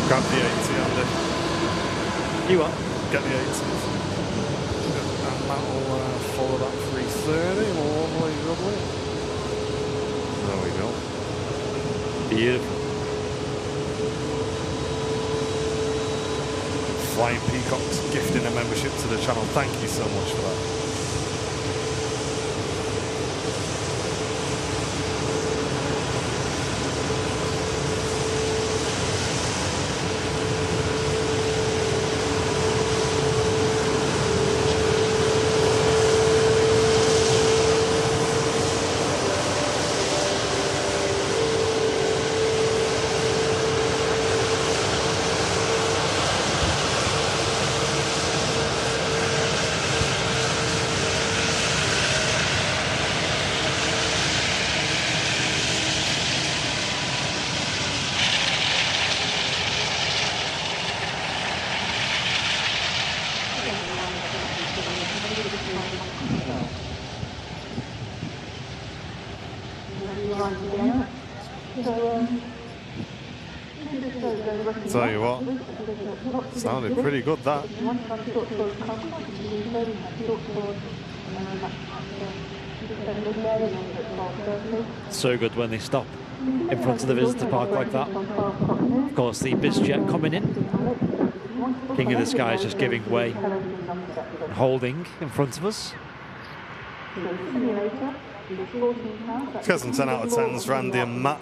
Grab the 80, Andy. You what? Get the 80. And that'll follow that 330. Lovely, lovely. There we go. Beautiful. Flying Peacocks gifting a membership to the channel. Thank you so much for that. Tell you what, sounded pretty good that. So good when they stop in front of the visitor park like that. Of course, the Busiest coming in. King of the Sky is just giving way and holding in front of us. Let's get some 10 out of 10s, Randy and Matt,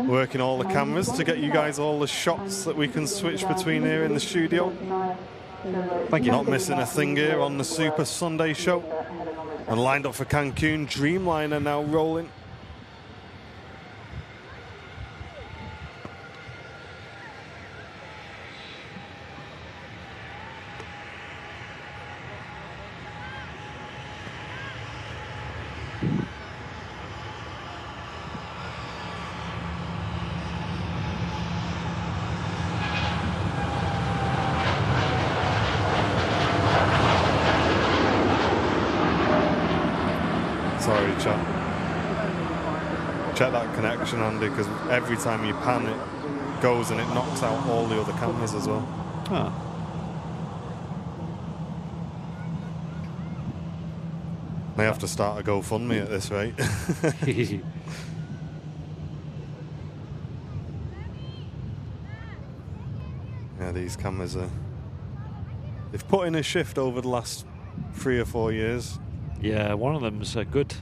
working all the cameras to get you guys all the shots that we can switch between here in the studio. Thank you. Not missing a thing here on the Super Sunday show. And lined up for Cancun, Dreamliner now rolling. Sorry, chat. Check that connection, Andy, because every time you pan, it goes and it knocks out all the other cameras as well. Ah. May have to start a GoFundMe at this rate. Yeah, these cameras are They've put in a shift over the last 3 or 4 years. Yeah, one of them's a good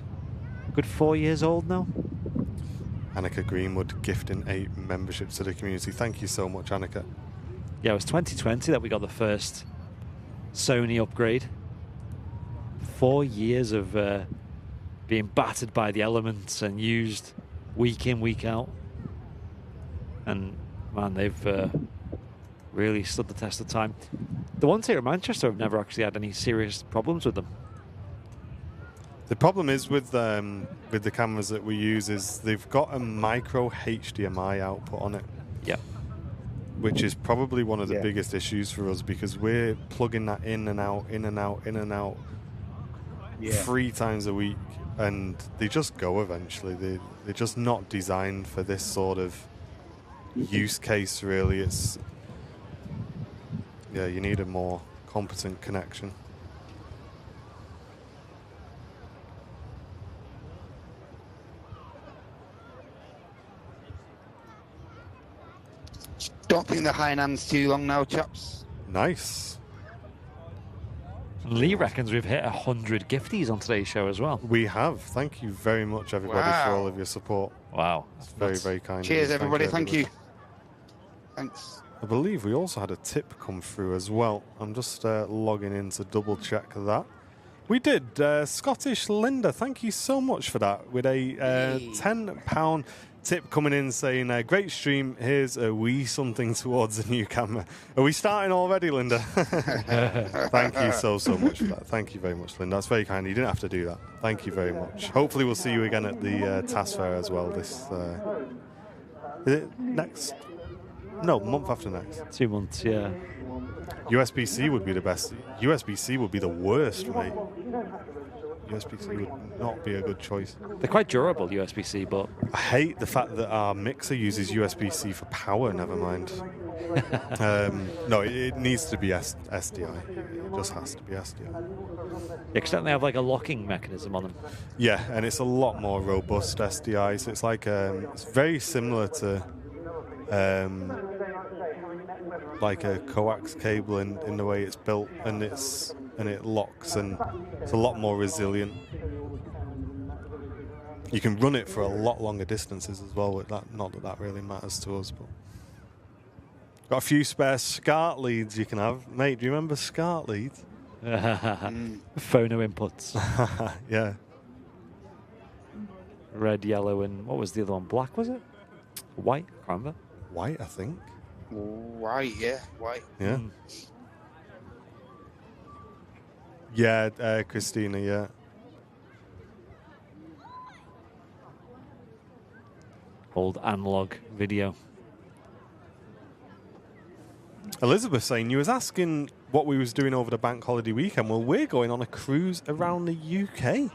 4 years old now. Annika Greenwood gifting 8 memberships to the community. Thank you so much, Annika. Yeah, it was 2020 that we got the first Sony upgrade. 4 years of being battered by the elements and used week in, week out. And man, they've really stood the test of time. The ones here in Manchester have never actually had any serious problems with them. The problem is with the cameras that we use is they've got a micro HDMI output on it. Yeah. Which is probably one of the biggest issues for us because we're plugging that in and out 3 times a week, and they just go eventually. They're just not designed for this sort of use case, really. It's you need a more competent connection. Don't think the Hainan's too long now, chaps. Nice. Lee reckons we've hit 100 gifties on today's show as well. We have. Thank you very much, everybody, for all of your support. Wow. It's very, very kind. Cheers, everybody. Thank you. Thanks. I believe we also had a tip come through as well. I'm just logging in to double check that. We did. Scottish Linda, thank you so much for that. With a £10 tip coming in saying, great stream, here's a wee something towards a new camera. Are we starting already, Linda? Thank you so much for that. Thank you very much, Linda. That's very kind. You didn't have to do that. Thank you very much. Hopefully we'll see you again at the TAS Fair as well. This is it next? No, month after next. 2 months, yeah. USB-C would be the best. USB-C would be the worst, mate. USB-C would not be a good choice. They're quite durable, USB-C, but... I hate the fact that our mixer uses USB-C for power, never mind. No, it needs to be SDI. It just has to be SDI. Except they have like a locking mechanism on them. Yeah, and it's a lot more robust SDI, so it's like it's very similar to like a coax cable in the way it's built, and it locks, and it's a lot more resilient. You can run it for a lot longer distances as well with that. Not that really matters to us, but got a few spare SCART leads you can have. Mate, do you remember SCART leads? Phono inputs. Yeah. Red, yellow, and what was the other one? Black, was it? White? I can't remember. White, I think. White, yeah, white. Yeah. Yeah, Christina, yeah. Old analog video. Elizabeth saying you was asking what we was doing over the bank holiday weekend. Well, we're going on a cruise around the UK.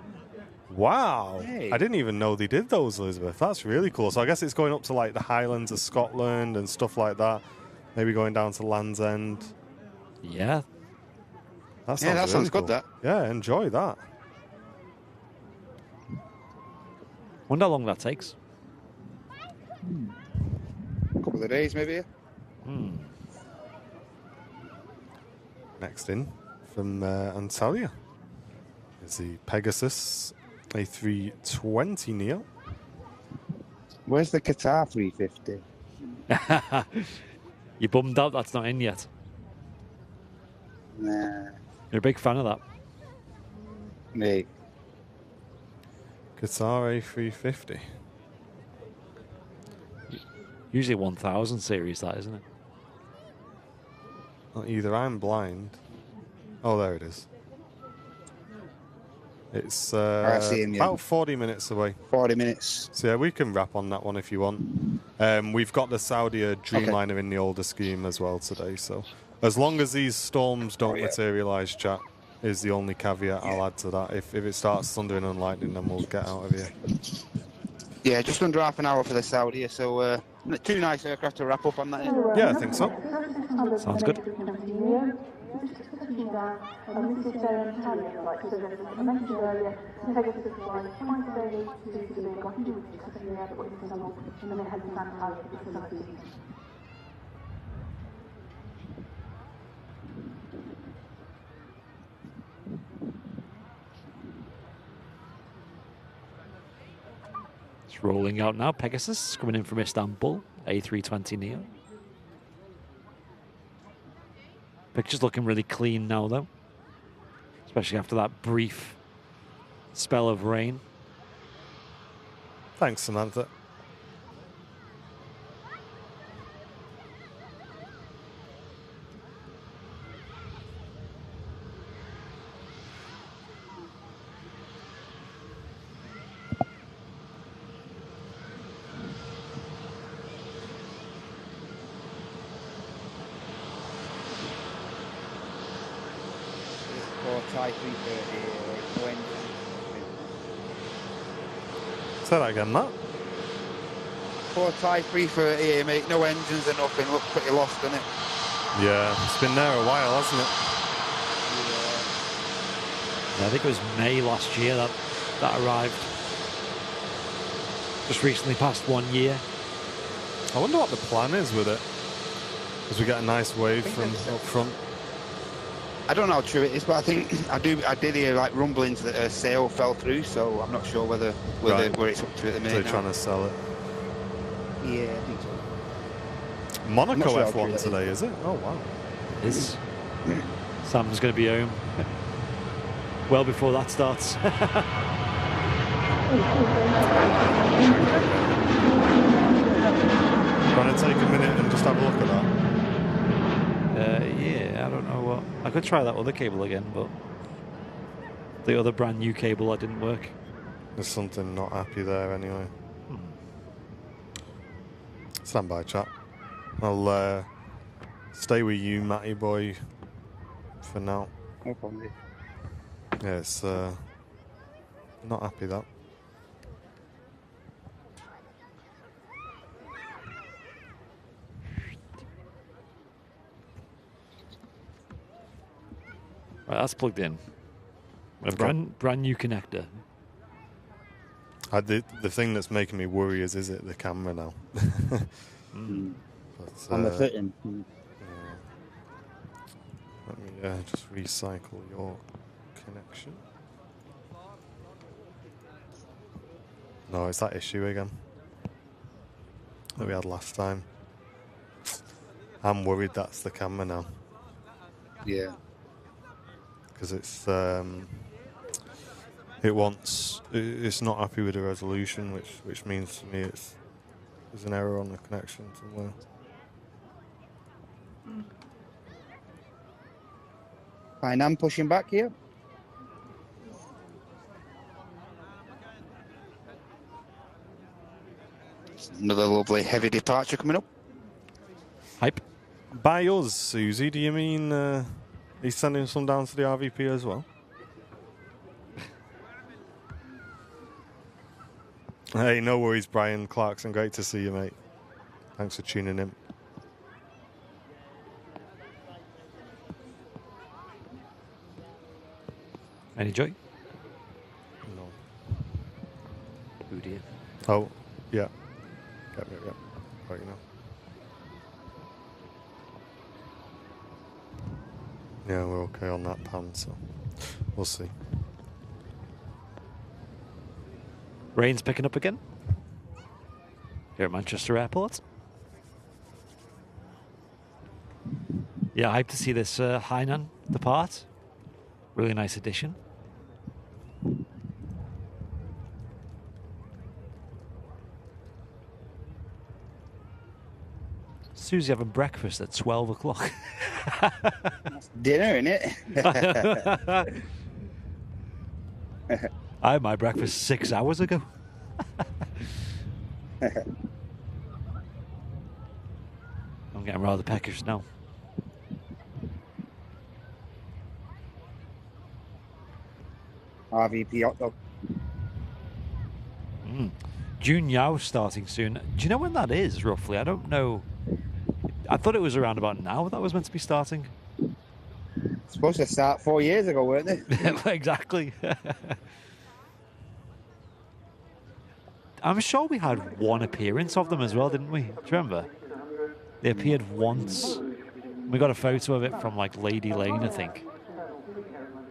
Wow. Hey. I didn't even know they did those, Elizabeth. That's really cool. So I guess it's going up to like the Highlands of Scotland and stuff like that. Maybe going down to Land's End. Yeah. That Yeah, that really sounds cool. good, that. Yeah, enjoy that. Wonder how long that takes. A couple of days, maybe. Next in from Antalya is the Pegasus A320 Neo. Where's the Qatar 350? You bummed out that's not in yet. Nah, You're a big fan of that. me. Qatar A350. Usually 1000 series, that, isn't it? Well, either I'm blind. Oh, there it is. It's I see him, yeah. about 40 minutes away. 40 minutes. So yeah, we can wrap on that one if you want. We've got the Saudia Dreamliner in the older scheme as well today. So as long as these storms don't materialise, chat, is the only caveat I'll add to that. If it starts thundering and lightning, then we'll get out of here. Yeah, just under half an hour for the Saudi, so 2 nice aircraft to wrap up on that. Yeah, I think so. Sounds good. Just rolling out now. Pegasus coming in from Istanbul. A320 Neo. Picture's looking really clean now, though. Especially after that brief spell of rain. Thanks, Samantha. Thai 330 no engine. Say that again, Matt. Poor Thai 330 here, mate. No engines or nothing. Looks pretty lost, doesn't it? Yeah, it's been there a while, hasn't it? Yeah, I think it was May last year that arrived. Just recently passed 1 year. I wonder what the plan is with it. Because we get a nice wave from up front. I don't know how true it is, but I think I did hear like rumblings that a sale fell through, so I'm not sure where it's up to at the minute. They're trying to sell it. Yeah, I think so. Monaco sure how true F1 that today, is it? Oh, wow. It is. Sam's going to be home well before that starts. Want to take a minute and just have a look at that? Yeah, I don't know what. I could try that other cable again, but the other brand new cable that didn't work. There's something not happy there anyway. Stand by, chat. I'll stay with you, Matty boy, for now. No problem. Yeah, it's not happy that. Right, that's plugged in. A brand new connector. The thing that's making me worry is it the camera now? But, On the fitting. Let me just recycle your connection. No, it's that issue again that we had last time. I'm worried that's the camera now. Yeah. Because it's not happy with the resolution, which means to me there's an error on the connection somewhere. Fine, I'm pushing back here. Another lovely heavy departure coming up. Hype. By us, Susie, do you mean he's sending some down to the RVP as well? Hey, no worries, Brian Clarkson. Great to see you, mate. Thanks for tuning in. Any joy? No. Oh dear. Oh, yeah. Yep. Right, you know. Yeah, we're okay on that pan, so we'll see. Rain's picking up again here at Manchester Airport. Yeah, hyped to see this Hainan depart. Really nice addition. Susie having breakfast at 12 o'clock. Dinner, innit? I had my breakfast 6 hours ago. I'm getting rather peckish now. RVP hot dog. June Yao starting soon. Do you know when that is, roughly? I don't know. I thought it was around about now that was meant to be starting. Supposed to start 4 years ago, weren't they? Exactly. I'm sure we had one appearance of them as well, didn't we? Do you remember? They appeared once. We got a photo of it from like Lady Lane, I think.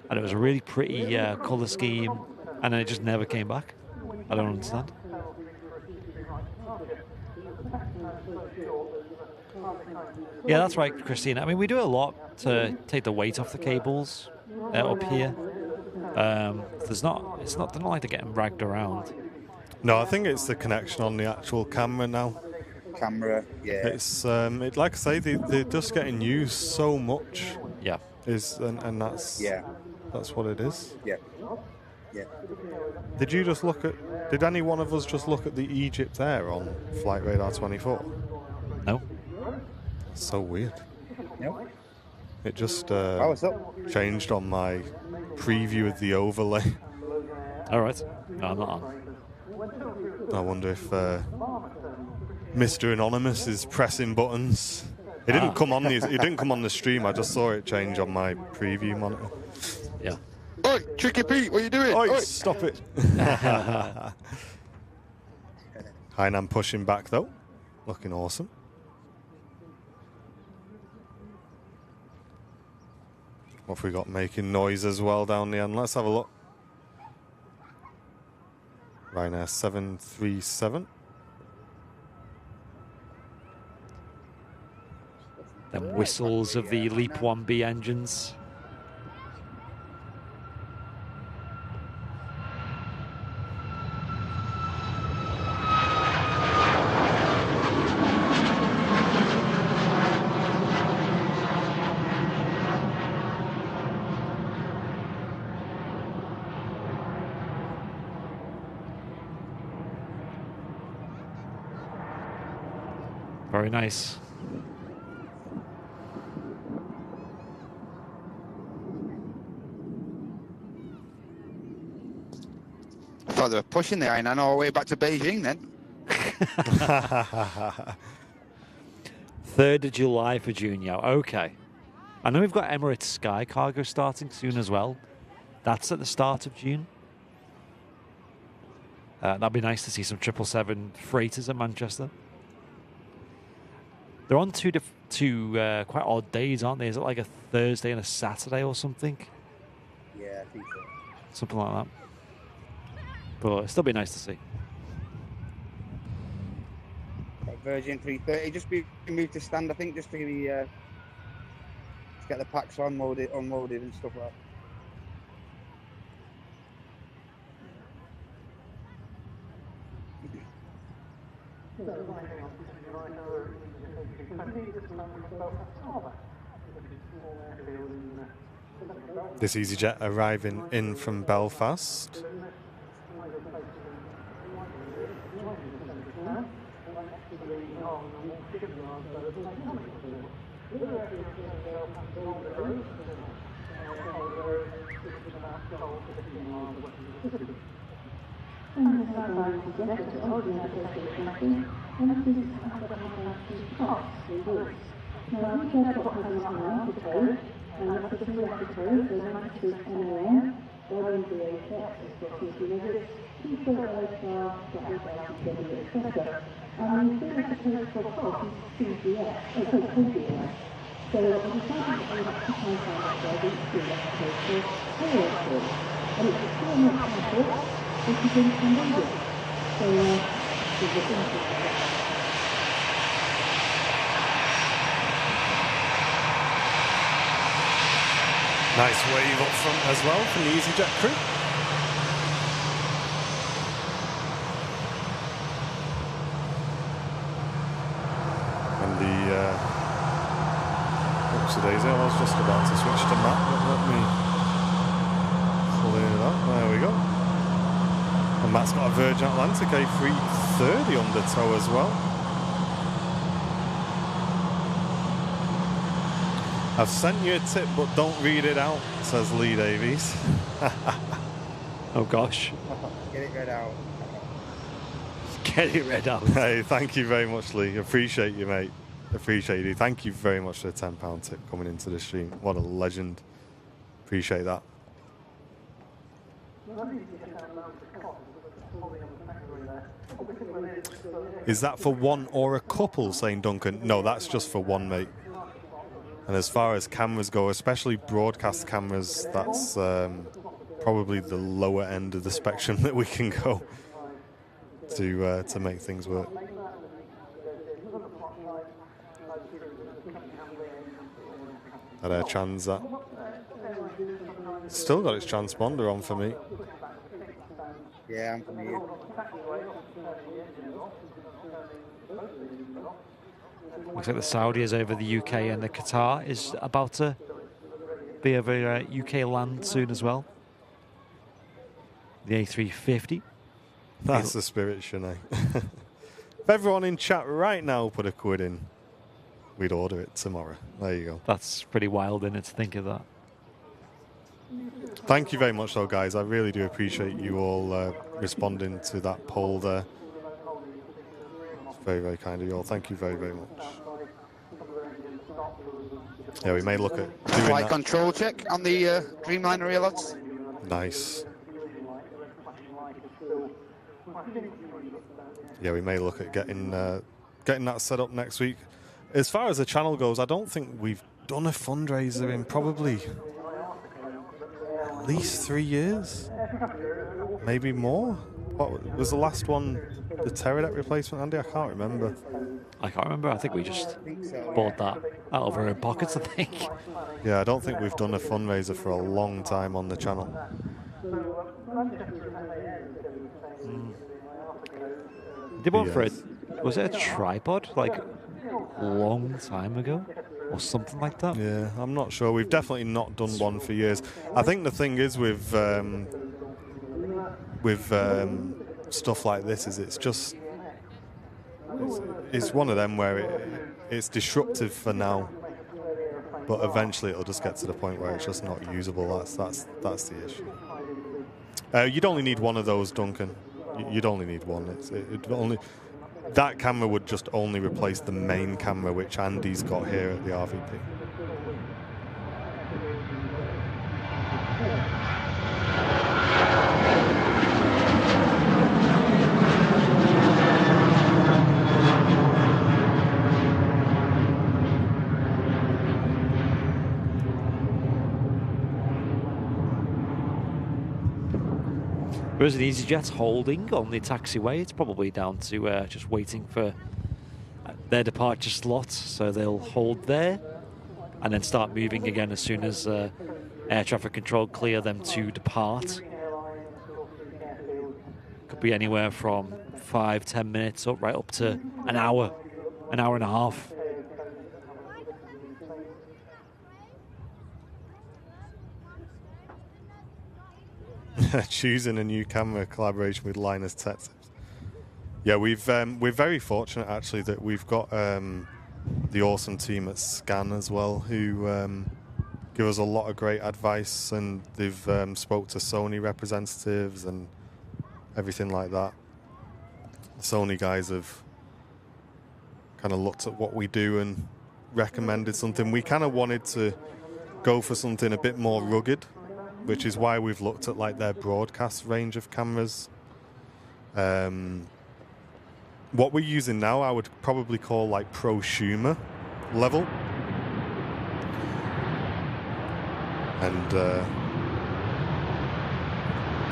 And it was a really pretty colour scheme, and then it just never came back. I don't understand. Yeah, that's right, Christina. I mean, we do a lot to take the weight off the cables up here. They're not like they're getting dragged around. No, I think it's the connection on the actual camera now. Camera, yeah. It's like I say, they're just getting used so much. Yeah. And that's what it is. Yeah. Yeah. Did any one of us just look at the Egypt Air on Flight Radar 24? No. So weird. No. It just What's up? changed on my preview of the overlay. All right. No, I'm not on. I wonder if Mr. Anonymous is pressing buttons. It didn't come on the stream. I just saw it change on my preview monitor. Yeah. Oi, Tricky Pete, what are you doing? Oi, stop it. Hainan pushing back though. Looking awesome. What have we got making noise as well down the end? Let's have a look. Ryanair 737. The whistles of the Leap 1B engines. Very nice. I thought they were pushing the Hainan all the way back to Beijing then. 3rd of July for Junio. Okay. I know we've got Emirates Sky Cargo starting soon as well. That's at the start of June. That'd be nice to see some 777 freighters at Manchester. They're on two quite odd days, aren't they? Is it like a Thursday and a Saturday or something? Yeah, I think so. Something like that. But it'd still be nice to see. Virgin 330 just be moved to stand, I think, just to get the packs unloaded and stuff like that. This EasyJet arriving in from Belfast. Nice wave up front as well from the EasyJet crew. And the daisy, I was just about to switch to Matt, but let me clear that. There we go. And Matt's got a Virgin Atlantic A330 under tow as well. I've sent you a tip, but don't read it out, says Lee Davies. Oh gosh. Get it read out. Get it read out. Hey, thank you very much, Lee. Appreciate you, mate. Appreciate you. Thank you very much for the £10 tip coming into the stream. What a legend. Appreciate that. Is that for one or a couple, saying Duncan? No, that's just for one, mate. And as far as cameras go, especially broadcast cameras, that's probably the lower end of the spectrum that we can go to make things work. Had Chan's that. Still got its transponder on for me. Yeah, I'm from here. Looks like the Saudi is over the UK and the Qatar is about to be over UK land soon as well. The A350. That's the spirit, Shanae. If everyone in chat right now put a quid in, we'd order it tomorrow. There you go. That's pretty wild, isn't it, to think of that? Thank you very much, though, guys. I really do appreciate you all responding to that poll there. It's very, very kind of you all. Thank you very, very much. Yeah, we may look at doing Flight that. control check on the Dreamliner here, lads. Nice. Yeah, we may look at getting that set up next week. As far as the channel goes, I don't think we've done a fundraiser in probably at least 3 years, maybe more. What was the last one? The Pterodactyl replacement, Andy? I can't remember. I can't remember. I think we just bought that out of our own pockets, I think. Yeah, I don't think we've done a fundraiser for a long time on the channel. Did one for it? Was it a tripod like a long time ago or something like that? Yeah, I'm not sure. We've definitely not done one for years. I think the thing is with stuff like this is it's one of them where it's disruptive for now, but eventually it'll just get to the point where it's just not usable. That's the issue. You'd only need one of those, Duncan. You'd only need one. That camera would just only replace the main camera, which Andy's got here at the RVP. Whereas the EasyJet's holding on the taxiway, it's probably down to just waiting for their departure slot, so they'll hold there and then start moving again as soon as air traffic control clear them to depart. Could be anywhere from 5-10 minutes up right up to an hour and a half. Choosing a new camera collaboration with Linus Tech Tips. Yeah, we're very fortunate actually that we've got the awesome team at Scan as well, who give us a lot of great advice, and they've spoke to Sony representatives and everything like that. The Sony guys have kind of looked at what we do and recommended something. We kind of wanted to go for something a bit more rugged, which is why we've looked at like their broadcast range of cameras. What we're using now, I would probably call like prosumer level. And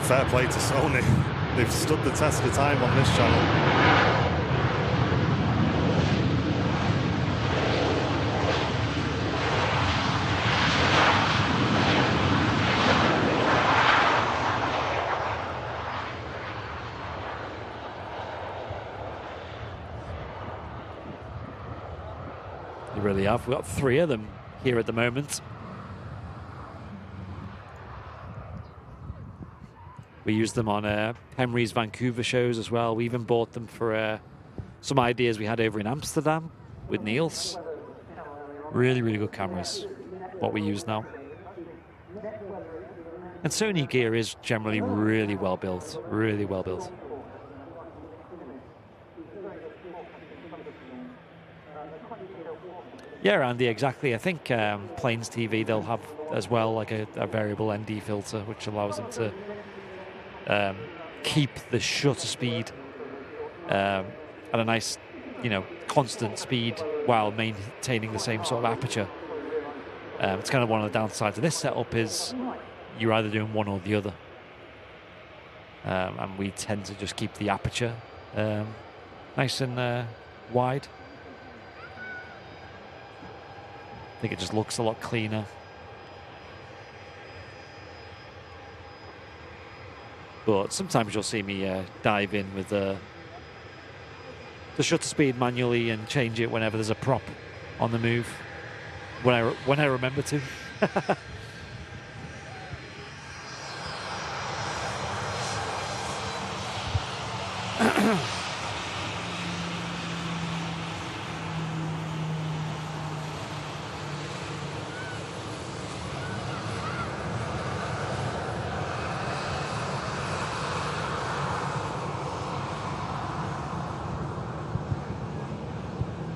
fair play to Sony. They've stood the test of time on this channel. Really have. We've got 3 of them here at the moment. We use them on Henry's Vancouver shows as well. We even bought them for some ideas we had over in Amsterdam with Niels. Really, really good cameras, what we use now. And Sony gear is generally really well built, really well built. Yeah, Andy, exactly. I think Plains TV, they'll have as well like a variable ND filter, which allows them to keep the shutter speed at a nice, constant speed while maintaining the same sort of aperture. It's kind of one of the downsides of this setup is you're either doing one or the other. And we tend to just keep the aperture nice and wide. I think it just looks a lot cleaner. But sometimes you'll see me dive in with the shutter speed manually and change it whenever there's a prop on the move. When I remember to.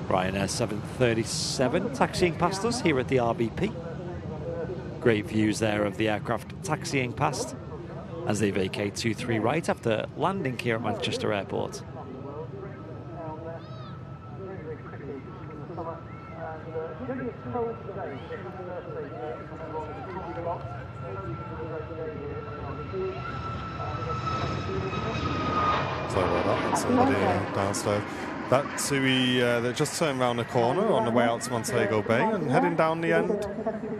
Ryanair 737 taxiing past us here at the RBP. Great views there of the aircraft taxiing past as they vacate 23 right after landing here at Manchester Airport. Sorry about that, somebody downstairs. That TUI that just turned around the corner on the way out to Montego Bay and heading down the end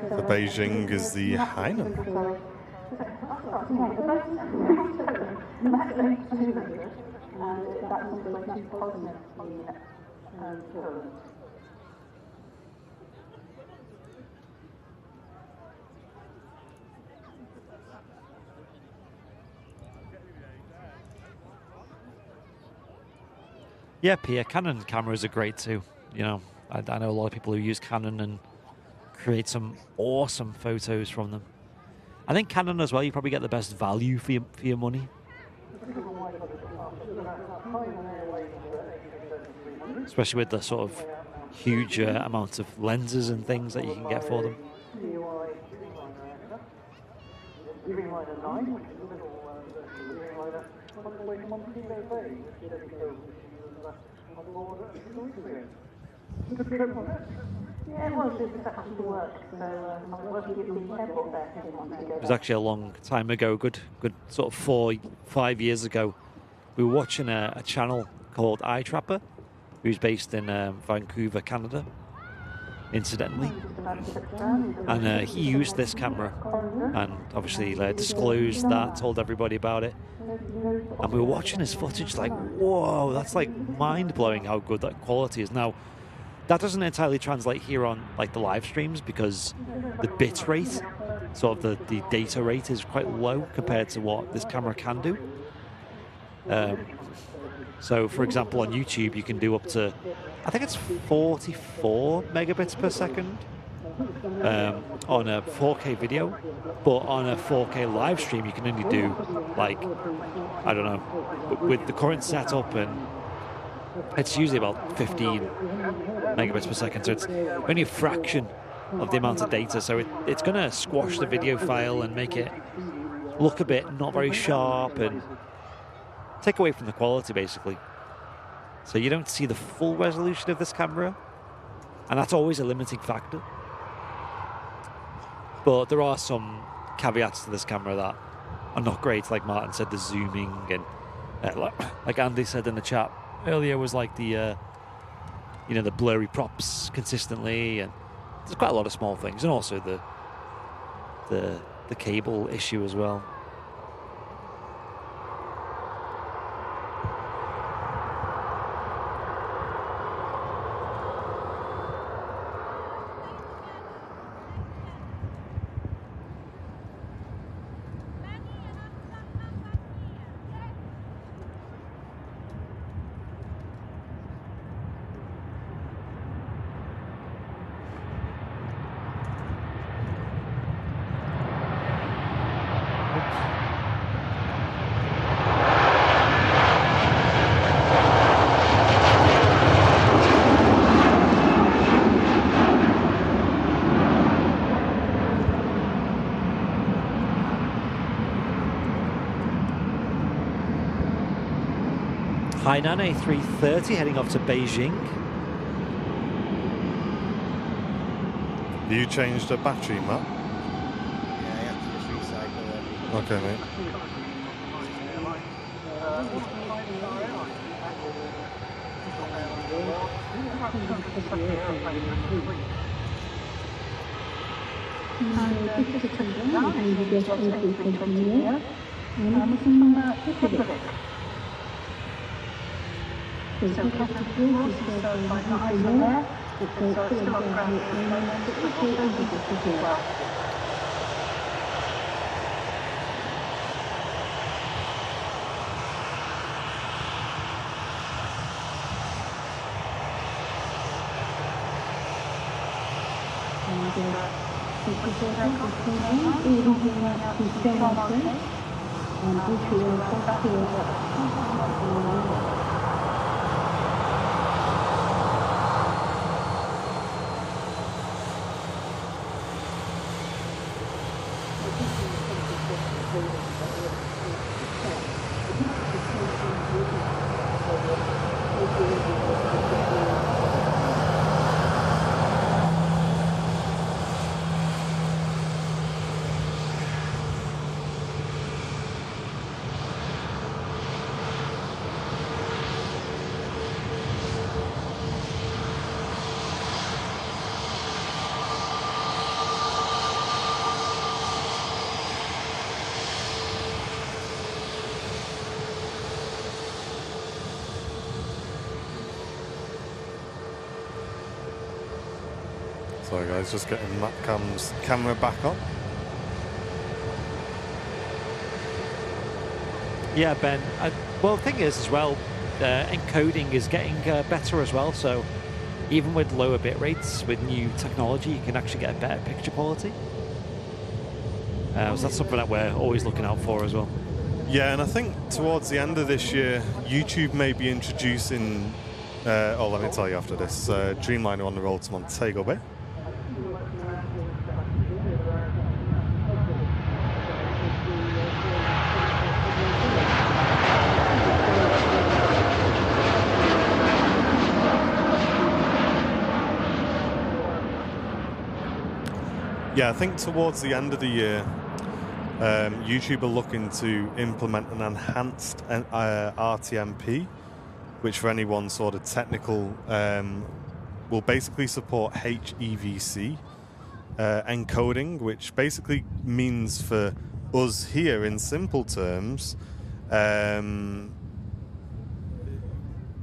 for Beijing is the Hainan. Yeah, Pia, Canon cameras are great too. You know, I know a lot of people who use Canon and create some awesome photos from them. I think Canon as well, you probably get the best value for your money. Especially with the sort of huge amount of lenses and things that you can get for them. It was actually a long time ago, good sort of 4-5 years ago. We were watching a channel called iTrapper, who's based in Vancouver, Canada, incidentally. And he used this camera and obviously disclosed that, told everybody about it. And we were watching his footage like, whoa, that's like mind-blowing how good that quality is. Now, that doesn't entirely translate here on like the live streams because the bit rate, sort of the data rate is quite low compared to what this camera can do. So, for example, on YouTube, you can do up to, I think it's 44 megabits per second on a 4K video. But on a 4K live stream, you can only do, like, I don't know, with the current setup, and it's usually about 15 megabits per second. So it's only a fraction of the amount of data. So it's going to squash the video file and make it look a bit not very sharp and take away from the quality, basically. So you don't see the full resolution of this camera, and that's always a limiting factor. But there are some caveats to this camera that are not great. Like Martin said, the zooming, and like Andy said in the chat earlier, was like the the blurry props consistently, and there's quite a lot of small things, and also the cable issue as well. Hainan A380 heading off to Beijing. You changed the battery, Matt? Yeah, I have to just recycle it. Okay, mate. And this passenger is Busiest A380 and it's in Italy. So the capacity is served by Iceland, it's still upgraded and it's as well. Sorry guys, just getting Matcam's camera back on. Yeah, Ben. Well, the thing is as well, encoding is getting better as well. So even with lower bit rates, with new technology, you can actually get a better picture quality. So that's something that we're always looking out for as well. Yeah, and I think towards the end of this year, YouTube may be introducing, let me tell you after this, Dreamliner on the road to Montego Bay. Yeah, I think towards the end of the year, YouTube are looking to implement an enhanced RTMP, which for anyone sort of technical, will basically support HEVC encoding, which basically means for us here, in simple terms,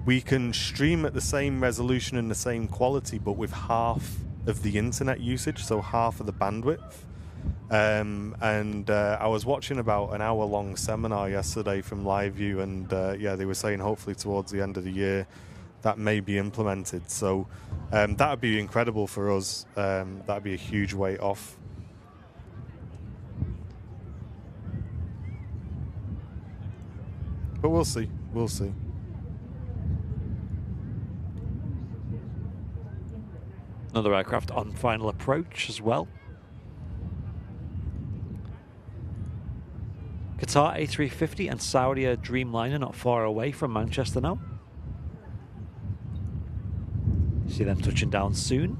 we can stream at the same resolution and the same quality, but with half of the internet usage, so half of the bandwidth. I was watching about an hour-long seminar yesterday from LiveView, and yeah, they were saying hopefully towards the end of the year that may be implemented. So that would be incredible for us. That would be a huge weight off. But we'll see. We'll see. Another aircraft on final approach as well. Qatar A350 and Saudi Dreamliner not far away from Manchester now. See them touching down soon.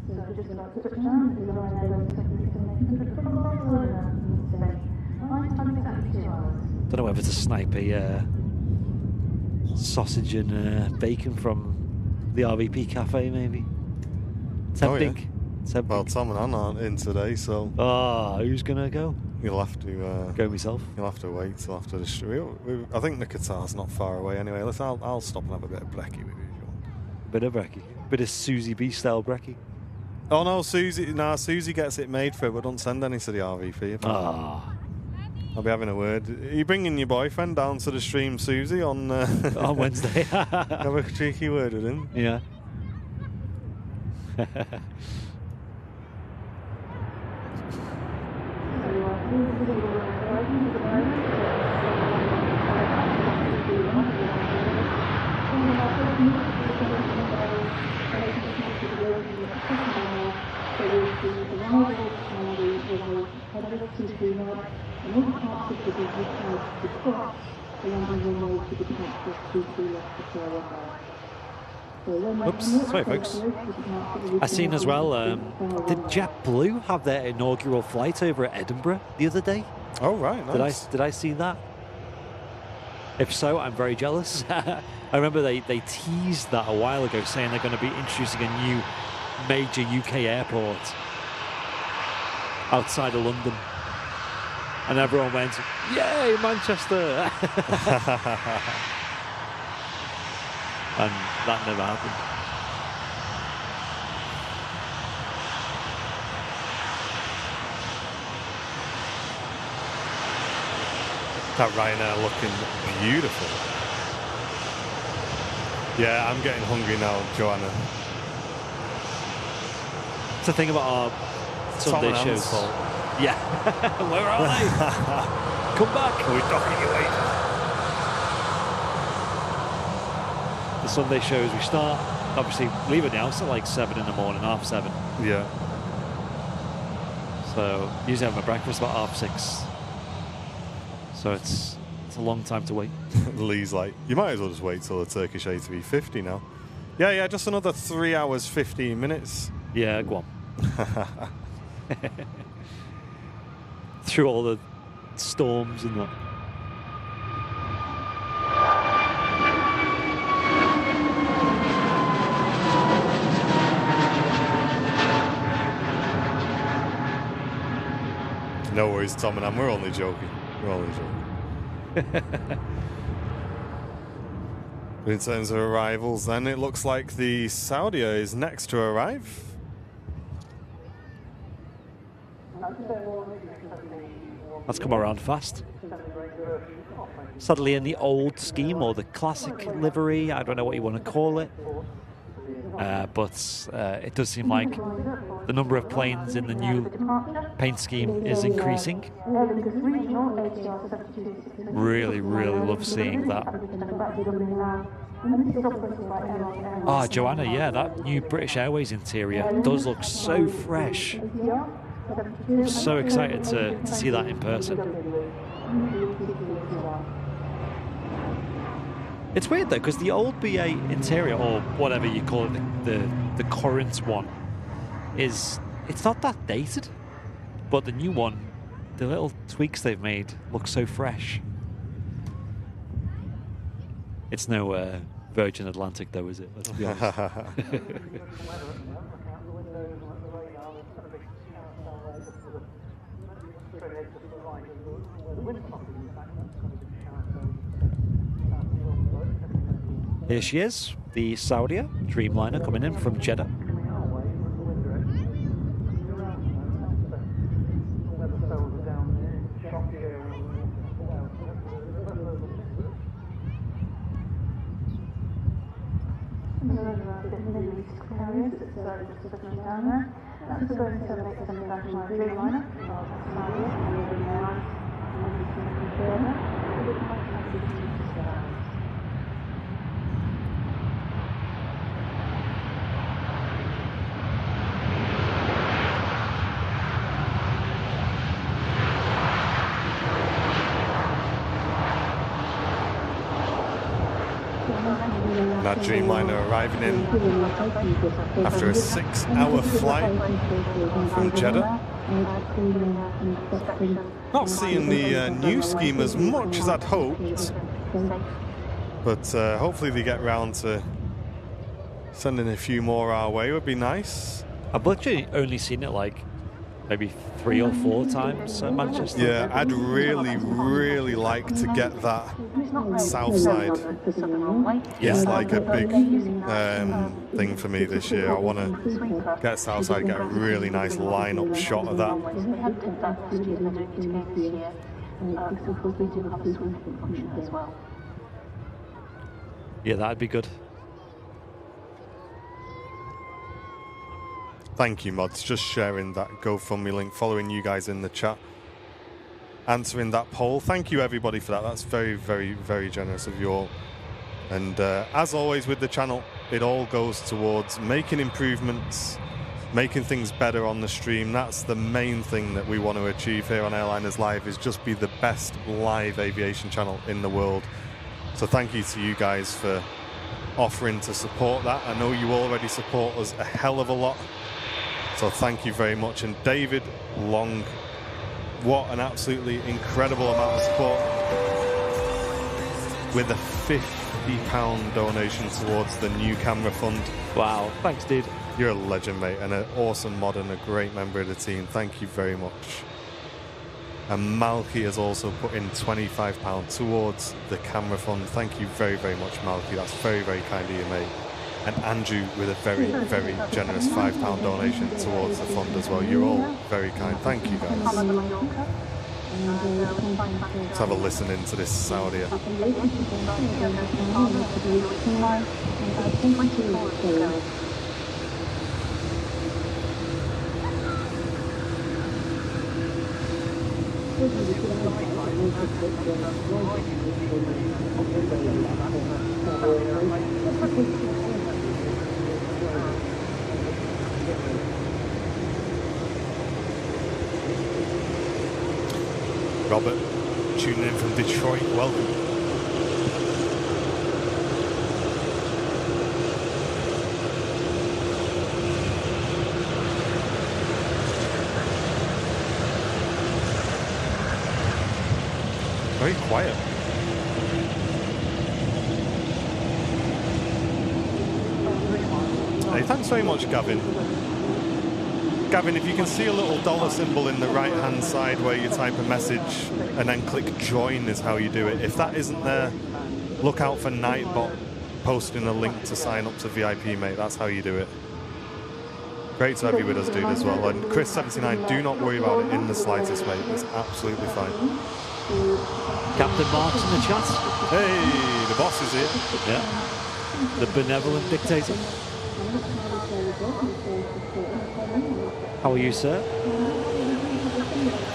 Don't know whether to snipe a sausage and bacon from the RVP cafe, maybe. Tempting. Oh, yeah. Tempting. Well, Tom and Anne aren't in today, so. Who's gonna go? You'll have to go myself. You'll have to wait till after the show. I think the Qatar's not far away anyway. I'll stop and have a bit of brekkie with you if you want. Bit of brekkie. Bit of Susie B style brekkie. Oh no, Susie gets it made for her, but don't send any to the RVP. I'll be having a word. Are you bringing your boyfriend down to the stream, Susie, on Wednesday? Have a cheeky word with him. Yeah. Oops, sorry folks. I seen as well, did JetBlue have their inaugural flight over at Edinburgh the other day? Oh right, nice. Did I see that? If so, I'm very jealous. I remember they teased that a while ago, saying they're going to be introducing a new major UK airport outside of London. And everyone went, yay, Manchester! And that never happened. That Ryanair looking beautiful. Yeah, I'm getting hungry now, Joanna. It's the thing about our Sunday shows. Yeah. Where are they? Come back. We're docking you later. The Sunday shows, we start, obviously, leave the house at like 7 in the morning, 7:30. Yeah. So, usually have my breakfast about 6:30. So it's a long time to wait. Lee's like, you might as well just wait till the Turkish A380 now. Yeah, just another 3 hours, 15 minutes. Yeah, go on. Through all the storms and that. No worries, Tom and Ann, we're only joking. In terms of arrivals, then, it looks like the Saudia is next to arrive. That's come around fast. Sadly, in the old scheme or the classic livery, I don't know what you want to call it. But it does seem like the number of planes in the new paint scheme is increasing. Really, really love seeing that. Ah, Joanna, yeah, that new British Airways interior does look so fresh. I'm so excited to see that in person. It's weird though, because the old BA interior, or whatever you call it, the current one, it's not that dated. But the new one, the little tweaks they've made look so fresh. It's no Virgin Atlantic though, is it? Let's be honest. Here she is, the Saudia Dreamliner coming in from Jeddah. That Dreamliner arriving in after a 6-hour flight from Jeddah. Not seeing the new scheme as much as I'd hoped, but hopefully they get round to sending a few more our way. Would be nice. I've literally only seen it like maybe 3 or 4 times at Manchester. Yeah, I'd really, really like to get that south side. It's like a big thing for me this year. I want to get south side, get a really nice line-up shot of that. Yeah, that'd be good. Thank you, mods. Just sharing that GoFundMe link, following you guys in the chat, answering that poll. Thank you, everybody, for that. That's very, very, very generous of you all. And as always with the channel, it all goes towards making improvements, making things better on the stream. That's the main thing that we want to achieve here on Airliners Live, is just be the best live aviation channel in the world. So thank you to you guys for offering to support that. I know you already support us a hell of a lot. So thank you very much. And David Long, what an absolutely incredible amount of support, with a £50 donation towards the new camera fund. Wow, thanks, dude. You're a legend, mate, and an awesome mod and a great member of the team. Thank you very much. And Malky has also put in £25 towards the camera fund. Thank you very, very much, Malky. That's very, very kind of you, mate. And Andrew with a very, very generous £5 donation towards the fund as well. You're all very kind. Thank you, guys. Let's have a listen into this Saudi. Robert, tuning in from Detroit, welcome. Very quiet. Hey, thanks very much, Gavin. Gavin, if you can see a little dollar symbol in the right-hand side where you type a message and then click join is how you do it. If that isn't there, look out for Nightbot posting a link to sign up to VIP, mate. That's how you do it. Great to have you with us, dude, as well. And Chris79, do not worry about it in the slightest, mate. It's absolutely fine. Captain Mark's in the chat. Hey, the boss is here. Yeah. The benevolent dictator. How are you, sir?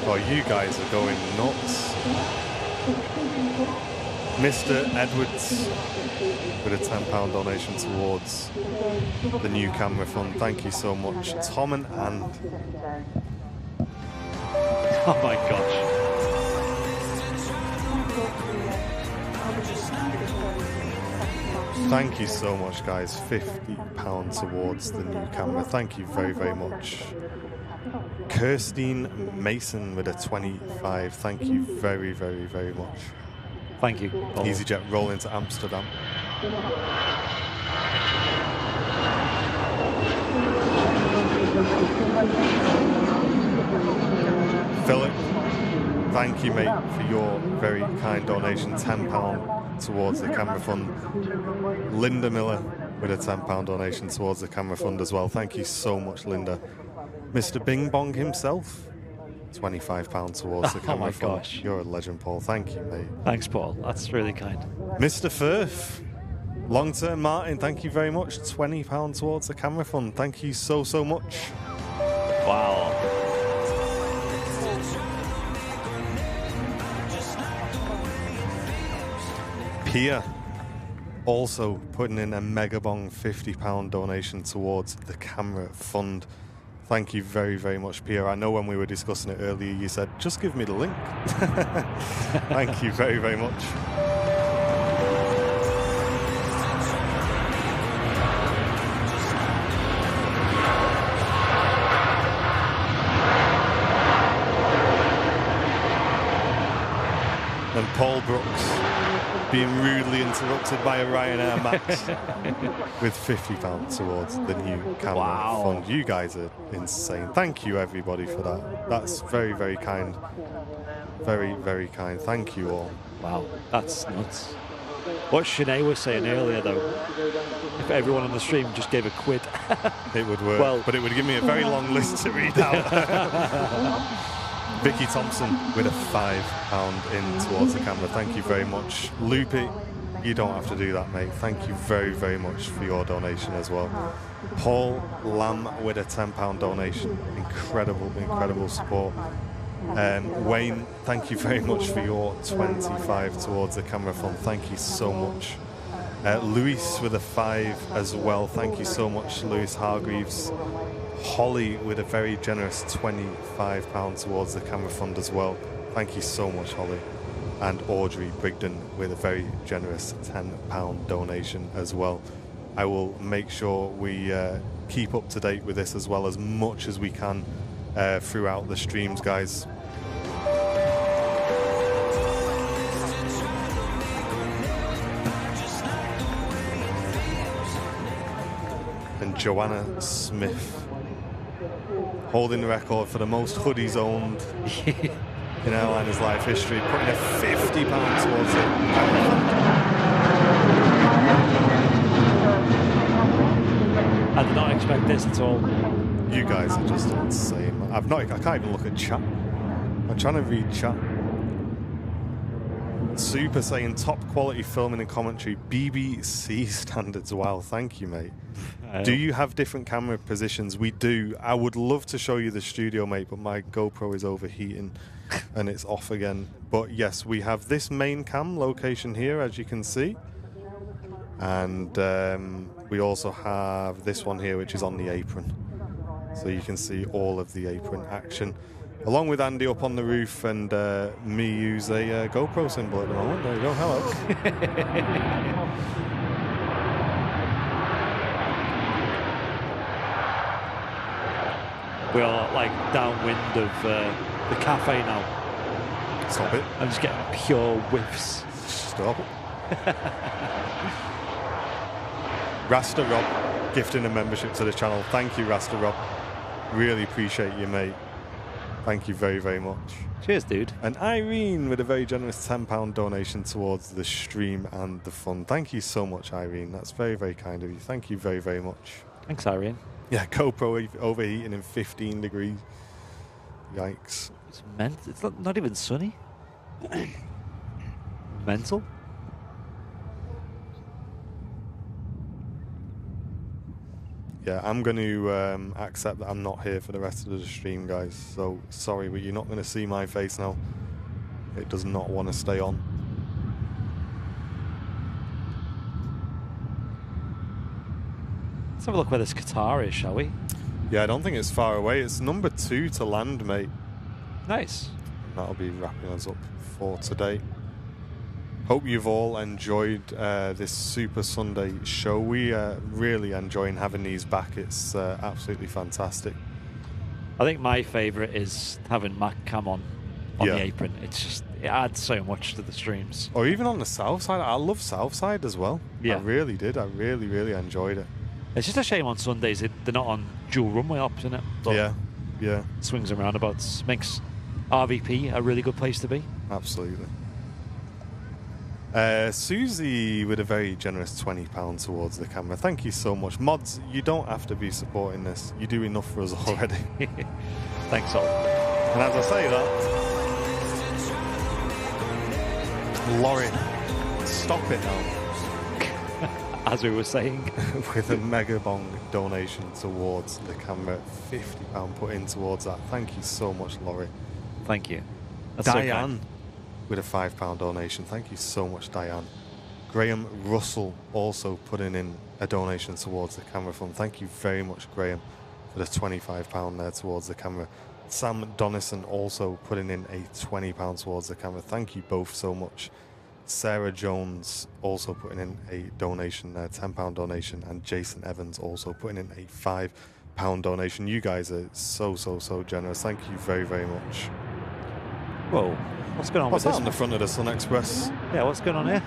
Oh, you guys are going nuts. Mr. Edwards with a £10 donation towards the new camera fund. Thank you so much. Tom and Anne. Oh my gosh. Thank you so much, guys. £50 towards the new camera. Thank you very, very much. Kirstine Mason with a 25. Thank you very, very, very much. Thank you. EasyJet rolling to Amsterdam. Philip, thank you, mate, for your very kind donation. £10 towards the camera fund. Linda Miller with a £10 donation towards the camera fund as well. Thank you so much, Linda. Mr. Bing Bong himself, £25 towards the camera Oh my fund. gosh. You're a legend, Paul. Thank you, mate. Thanks, Paul. That's really kind. Mr. Firth, long-term Martin, thank you very much. £20 towards the camera fund. Thank you so, so much. Wow. Pia also putting in a Megabong £50 donation towards the camera fund. Thank you very, very much, Pia. I know when we were discussing it earlier, you said, just give me the link. Thank you very, very much. And Paul Brooks being rudely interrupted by a Ryanair Max with £50 towards the new camera fund. You guys are insane. Thank you, everybody, for that. That's very, very kind. Very, very kind. Thank you all. Wow, that's nuts. What Sinead was saying earlier, though, if everyone on the stream just gave a quid, it would work. Well, but it would give me a very long list to read out. Vicky Thompson with a £5 in towards the camera. Thank you very much. Loopy, you don't have to do that, mate. Thank you very, very much for your donation as well. Paul Lamb with a £10 donation. Incredible, incredible support. Wayne, thank you very much for your 25 towards the camera fund. Thank you so much. Luis with a 5 as well. Thank you so much, Luis Hargreaves. Holly with a very generous £25 towards the camera fund as well. Thank you so much, Holly. And Audrey Brigden with a very generous £10 donation as well. I will make sure we keep up to date with this as well as much as we can throughout the streams, guys. And Joanna Smith, holding the record for the most hoodies owned in airliners' life history, putting a £50 towards it. I did not expect this at all. You guys are just insane. I can't even look at chat. I'm trying to read chat. Super saying top quality filming and commentary, BBC standards. Wow, thank you, mate. Do you have different camera positions? We do. I would love to show you the studio, mate, but my GoPro is overheating and it's off again. But yes, we have this main cam location here, as you can see. And we also have this one here, which is on the apron. So you can see all of the apron action. Along with Andy up on the roof and me use a GoPro symbol at the moment. There you go, hello. We are like downwind of the cafe now. Stop it. I'm just getting pure whiffs. Stop. Rasta Rob gifting a membership to the channel. Thank you, Rasta Rob. Really appreciate you, mate. Thank you very, very much. Cheers, dude. And Irene with a very generous £10 donation towards the stream and the fun. Thank you so much, Irene. That's very, very kind of you. Thank you very, very much. Thanks, Irene. Yeah, GoPro overheating in 15 degrees. Yikes. It's not even sunny. Mental. Yeah, I'm going to accept that I'm not here for the rest of the stream, guys. So, sorry, but you're not going to see my face now. It does not want to stay on. Let's have a look where this Qatar is, shall we? Yeah, I don't think it's far away. It's number 2 to land, mate. Nice. That'll be wrapping us up for today. Hope you've all enjoyed this Super Sunday show. We are really enjoying having these back. It's absolutely fantastic. I think my favourite is having Mac Cam on the apron. It's just, it adds so much to the streams. Or even on the south side. I love south side as well. Yeah. I really did. I really, really enjoyed it. It's just a shame on Sundays they're not on dual runway ops, isn't it? But yeah. Swings and roundabouts makes RVP a really good place to be. Absolutely. Susie with a very generous £20 towards the camera. Thank you so much. Mods, you don't have to be supporting this. You do enough for us already. Thanks all. And as I say that, Laurie, stop it now. As we were saying. With a mega bong donation towards the camera. £50 put in towards that. Thank you so much, Laurie. Thank you. That's Diane with a £5 donation. Thank you so much, Diane. Graham Russell also putting in a donation towards the camera fund. Thank you very much, Graham, for the £25 there towards the camera. Sam Donison also putting in a £20 towards the camera. Thank you both so much. Sarah Jones also putting in a donation there, £10 donation, and Jason Evans also putting in a £5 donation. You guys are so generous. Thank you very, very much. Whoa, what's going on What's with that this? on the front of the Sun Express? Yeah, what's going on here?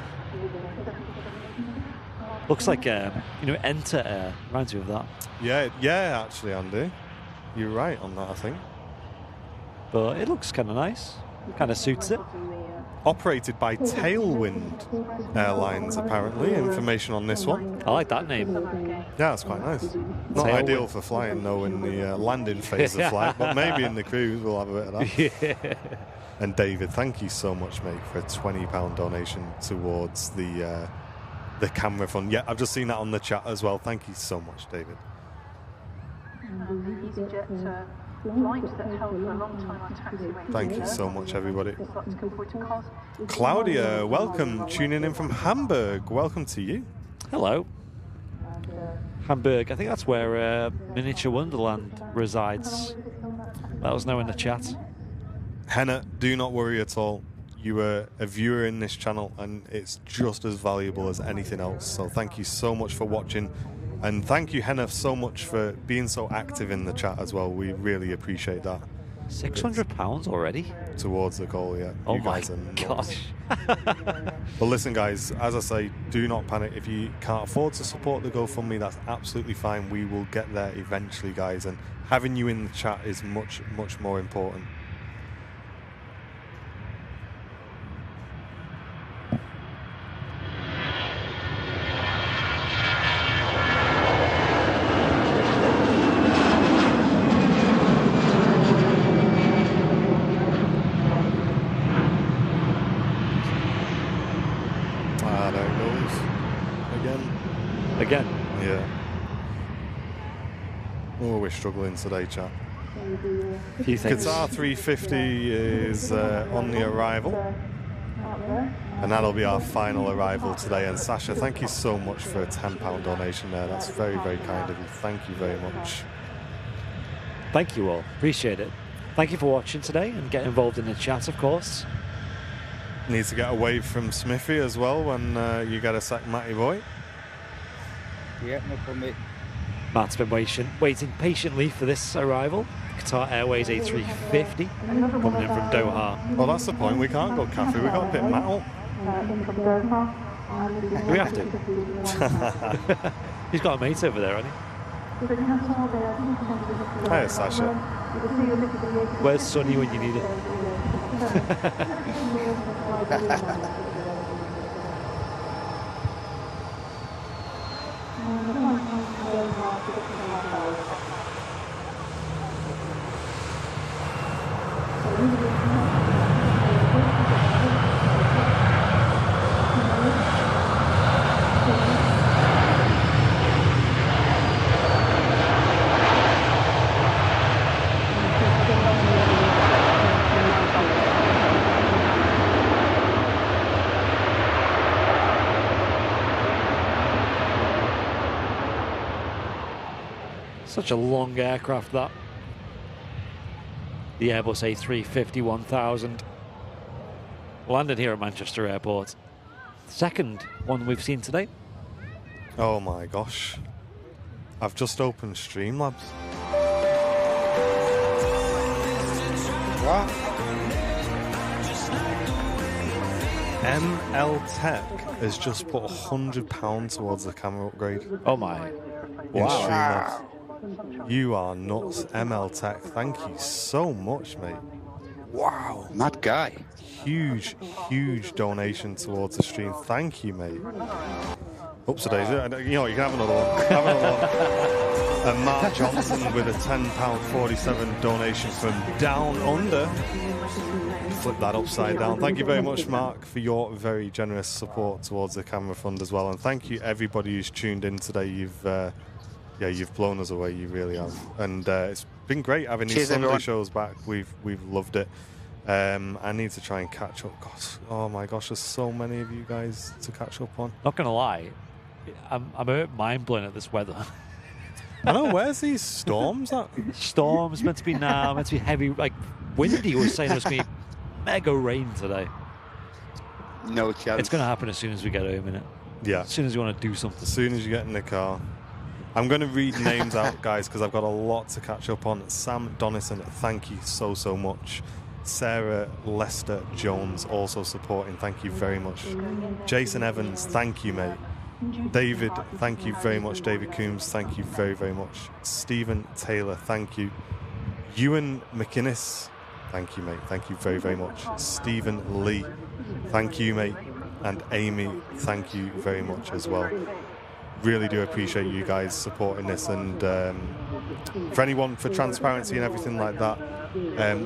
Looks like, Enter Air. Reminds me of that. Yeah, actually, Andy. You're right on that, I think. But it looks kind of nice. Kind of suits it. Operated by Tailwind Airlines, apparently. Information on this one. I like that name. Yeah, that's quite nice. Not Tailwind. ideal for flying, though, in the landing phase of flight, but maybe in the cruise we'll have a bit of that. Yeah. And David, thank you so much, mate, for a £20 donation towards the camera fund. Yeah, I've just seen that on the chat as well. Thank you so much, David. EasyJet flight that held for a long time on taxiway. Thank you so much, everybody. Claudia, welcome. Tuning in from Hamburg. Welcome to you. Hello. Hamburg. I think that's where Miniature Wonderland resides. Let us know in the chat. Henna, do not worry at all. You are a viewer in this channel and it's just as valuable as anything else. So thank you so much for watching. And thank you, Henna, so much for being so active in the chat as well. We really appreciate that. £600 already? Towards the goal, yeah. Oh you my guys are nuts. gosh. But listen, guys, as I say, do not panic. If you can't afford to support the GoFundMe, that's absolutely fine. We will get there eventually, guys. And having you in the chat is much, much more important. Again? Yeah. Oh, we're struggling today, chat. Few things. Qatar 350 is on the arrival. And that'll be our final arrival today. And Sasha, thank you so much for a £10 donation there. That's very, very kind of you. Thank you very much. Thank you all. Appreciate it. Thank you for watching today and getting involved in the chat, of course. Need to get a wave from Smithy as well when you get a sec, Matty boy. Yeah, no problem, mate. Matt's been waiting patiently for this arrival. Qatar Airways A380 coming in from Doha. Well, that's the point. We can't go cafe. We've got to pick Matt up. Do we have to? He's got a mate over there, hasn't he? Hey, Sasha. Where's Sonny when you need it? Such a long aircraft, that. The Airbus A350-1000 landed here at Manchester Airport. Second one we've seen today. Oh my gosh. I've just opened Streamlabs. What? ML Tech has just put £100 towards the camera upgrade. Oh my. In Wow. Streamlabs. You are nuts. ML Tech, thank you so much, mate. Wow. Mad guy. Huge, huge donation towards the stream. Thank you, mate. Oops, today's you know, you can have another one. Have another one. And Mark Johnson with a £10.47 donation from Down Under. Flip that upside down. Thank you very much, Mark, for your very generous support towards the camera fund as well. And thank you, everybody who's tuned in today. You've blown us away. You really have. And it's been great having these Sunday everyone. shows back. We've loved it. I need to try and catch up. Gosh, oh my gosh, there's so many of you guys to catch up on. Not gonna lie, I'm a bit mind blown at this weather. I know, where's these storms at? Storms meant to be now, meant to be heavy, like windy. Was saying there's gonna be mega rain today. No chance. It's gonna happen as soon as we get home, innit? Yeah. As soon as you want to do something. As soon as you get in the car. I'm going to read names out, guys, because I've got a lot to catch up on. Sam Donison, thank you so, so much. Sarah Lester Jones, also supporting. Thank you very much. Jason Evans, thank you, mate. David, thank you very much. David Coombs, thank you very, very much. Stephen Taylor, thank you. Ewan McInnes, thank you, mate. Thank you very, very much. Stephen Lee, thank you, mate. And Amy, thank you very much as well. Really do appreciate you guys supporting this, and for anyone, for transparency and everything like that,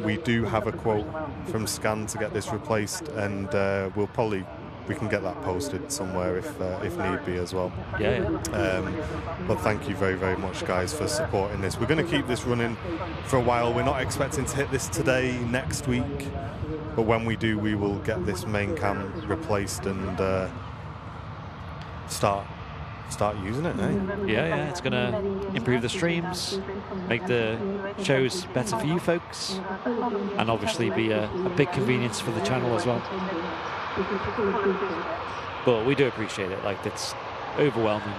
we do have a quote from Scan to get this replaced, and we can get that posted somewhere if need be as well. Yeah. But thank you very, very much, guys, for supporting this. We're going to keep this running for a while. We're not expecting to hit this today, next week, but when we do, we will get this main cam replaced and start using it, eh? Yeah, it's gonna improve the streams, make the shows better for you folks, and obviously be a big convenience for the channel as well. But we do appreciate it, like, it's overwhelming.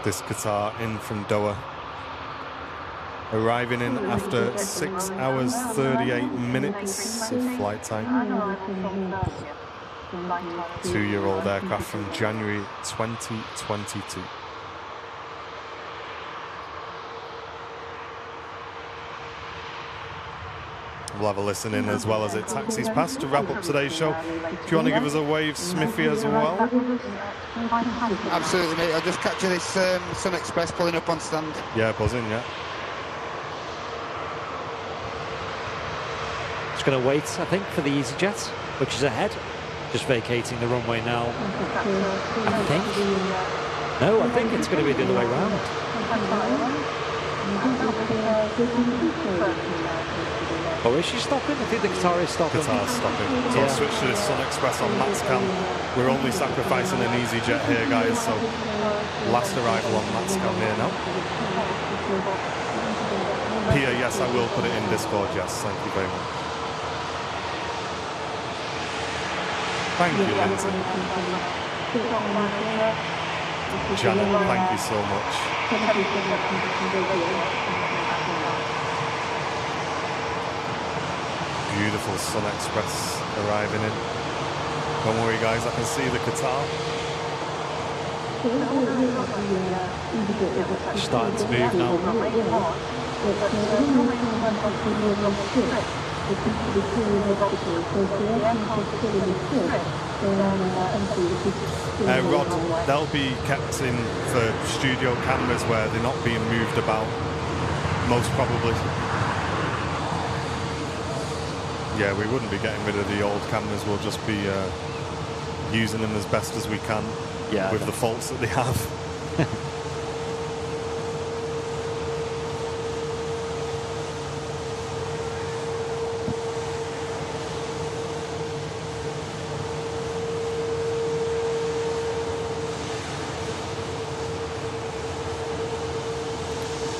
This Qatar in from Doha. arriving in after 6 hours 38 minutes of flight time. 2-year-old aircraft from January 2022. We'll have a listen in as well as it taxis past to wrap up today's show. Do you want to give us a wave, Smithy, as well? Absolutely, mate. I'll just capture this Sun Express pulling up on stand. Yeah, buzzing, yeah. Just going to wait, I think, for the EasyJet, which is ahead. Just vacating the runway now. I think. No, I think it's going to be the other way around. Oh, is she stopping? I think the Qatar is stopping. Qatar's stopping. So I'll switch to this Sun Express on Matscam. We're only sacrificing an EasyJet here, guys, so last arrival on Matscam here now. Pia, yes, I will put it in Discord, yes, thank you very much. Thank you, Lindsay. Janet, thank you so much. Beautiful Sun Express arriving in. Don't worry, guys, I can see the Qatar. Starting to move now. Rod, they'll be kept in for studio cameras where they're not being moved about, most probably. Yeah, we wouldn't be getting rid of the old cameras, we'll just be using them as best as we can, with the faults that they have.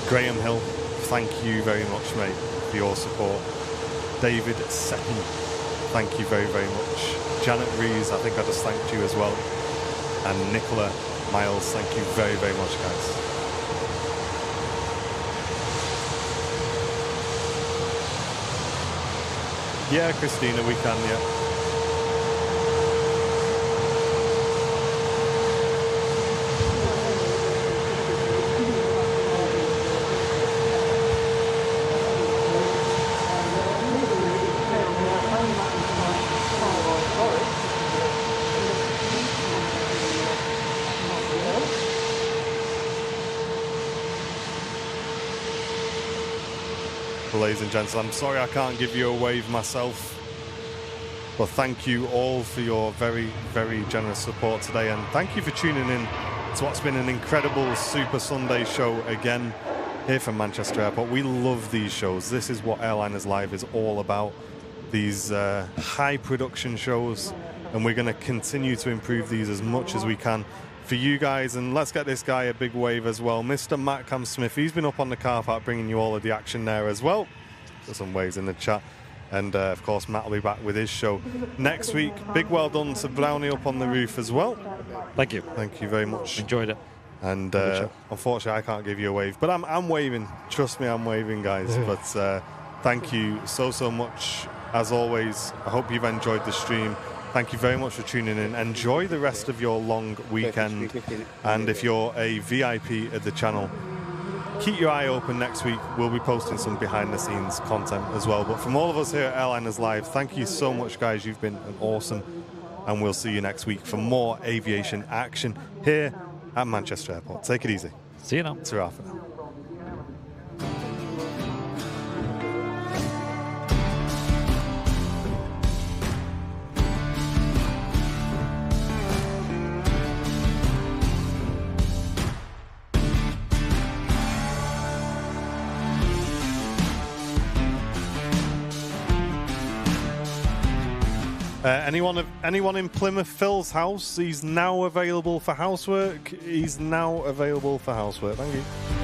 Graham Hill, thank you very much, mate, for your support. David Second, thank you very, very much. Janet Rees, I think I just thanked you as well. And Nicola Miles, thank you very, very much, guys. Yeah, Christina, we can, yeah. Ladies and gents, I'm sorry I can't give you a wave myself, but thank you all for your very, very generous support today, and thank you for tuning in to what's been an incredible Super Sunday show again here from Manchester Airport. We love these shows. This is what Airliners Live is all about, these high production shows, and we're going to continue to improve these as much as we can for you guys. And let's get this guy a big wave as well. Mr. Matt Cam Smith, he's been up on the car park bringing you all of the action there as well. There's some waves in the chat. And of course, Matt will be back with his show next week. Big well done to Brownie up on the roof as well. Thank you. Thank you very much. Enjoyed it. And unfortunately, I can't give you a wave, but I'm waving. Trust me, I'm waving, guys. But thank you so, so much. As always, I hope you've enjoyed the stream. Thank you very much for tuning in. Enjoy the rest of your long weekend. And if you're a VIP at the channel, keep your eye open next week. We'll be posting some behind-the-scenes content as well. But from all of us here at Airliners Live, thank you so much, guys. You've been awesome. And we'll see you next week for more aviation action here at Manchester Airport. Take it easy. See you now. Ta-ra for now. Anyone in Plymouth, Phil's house? He's now available for housework. He's now available for housework. Thank you.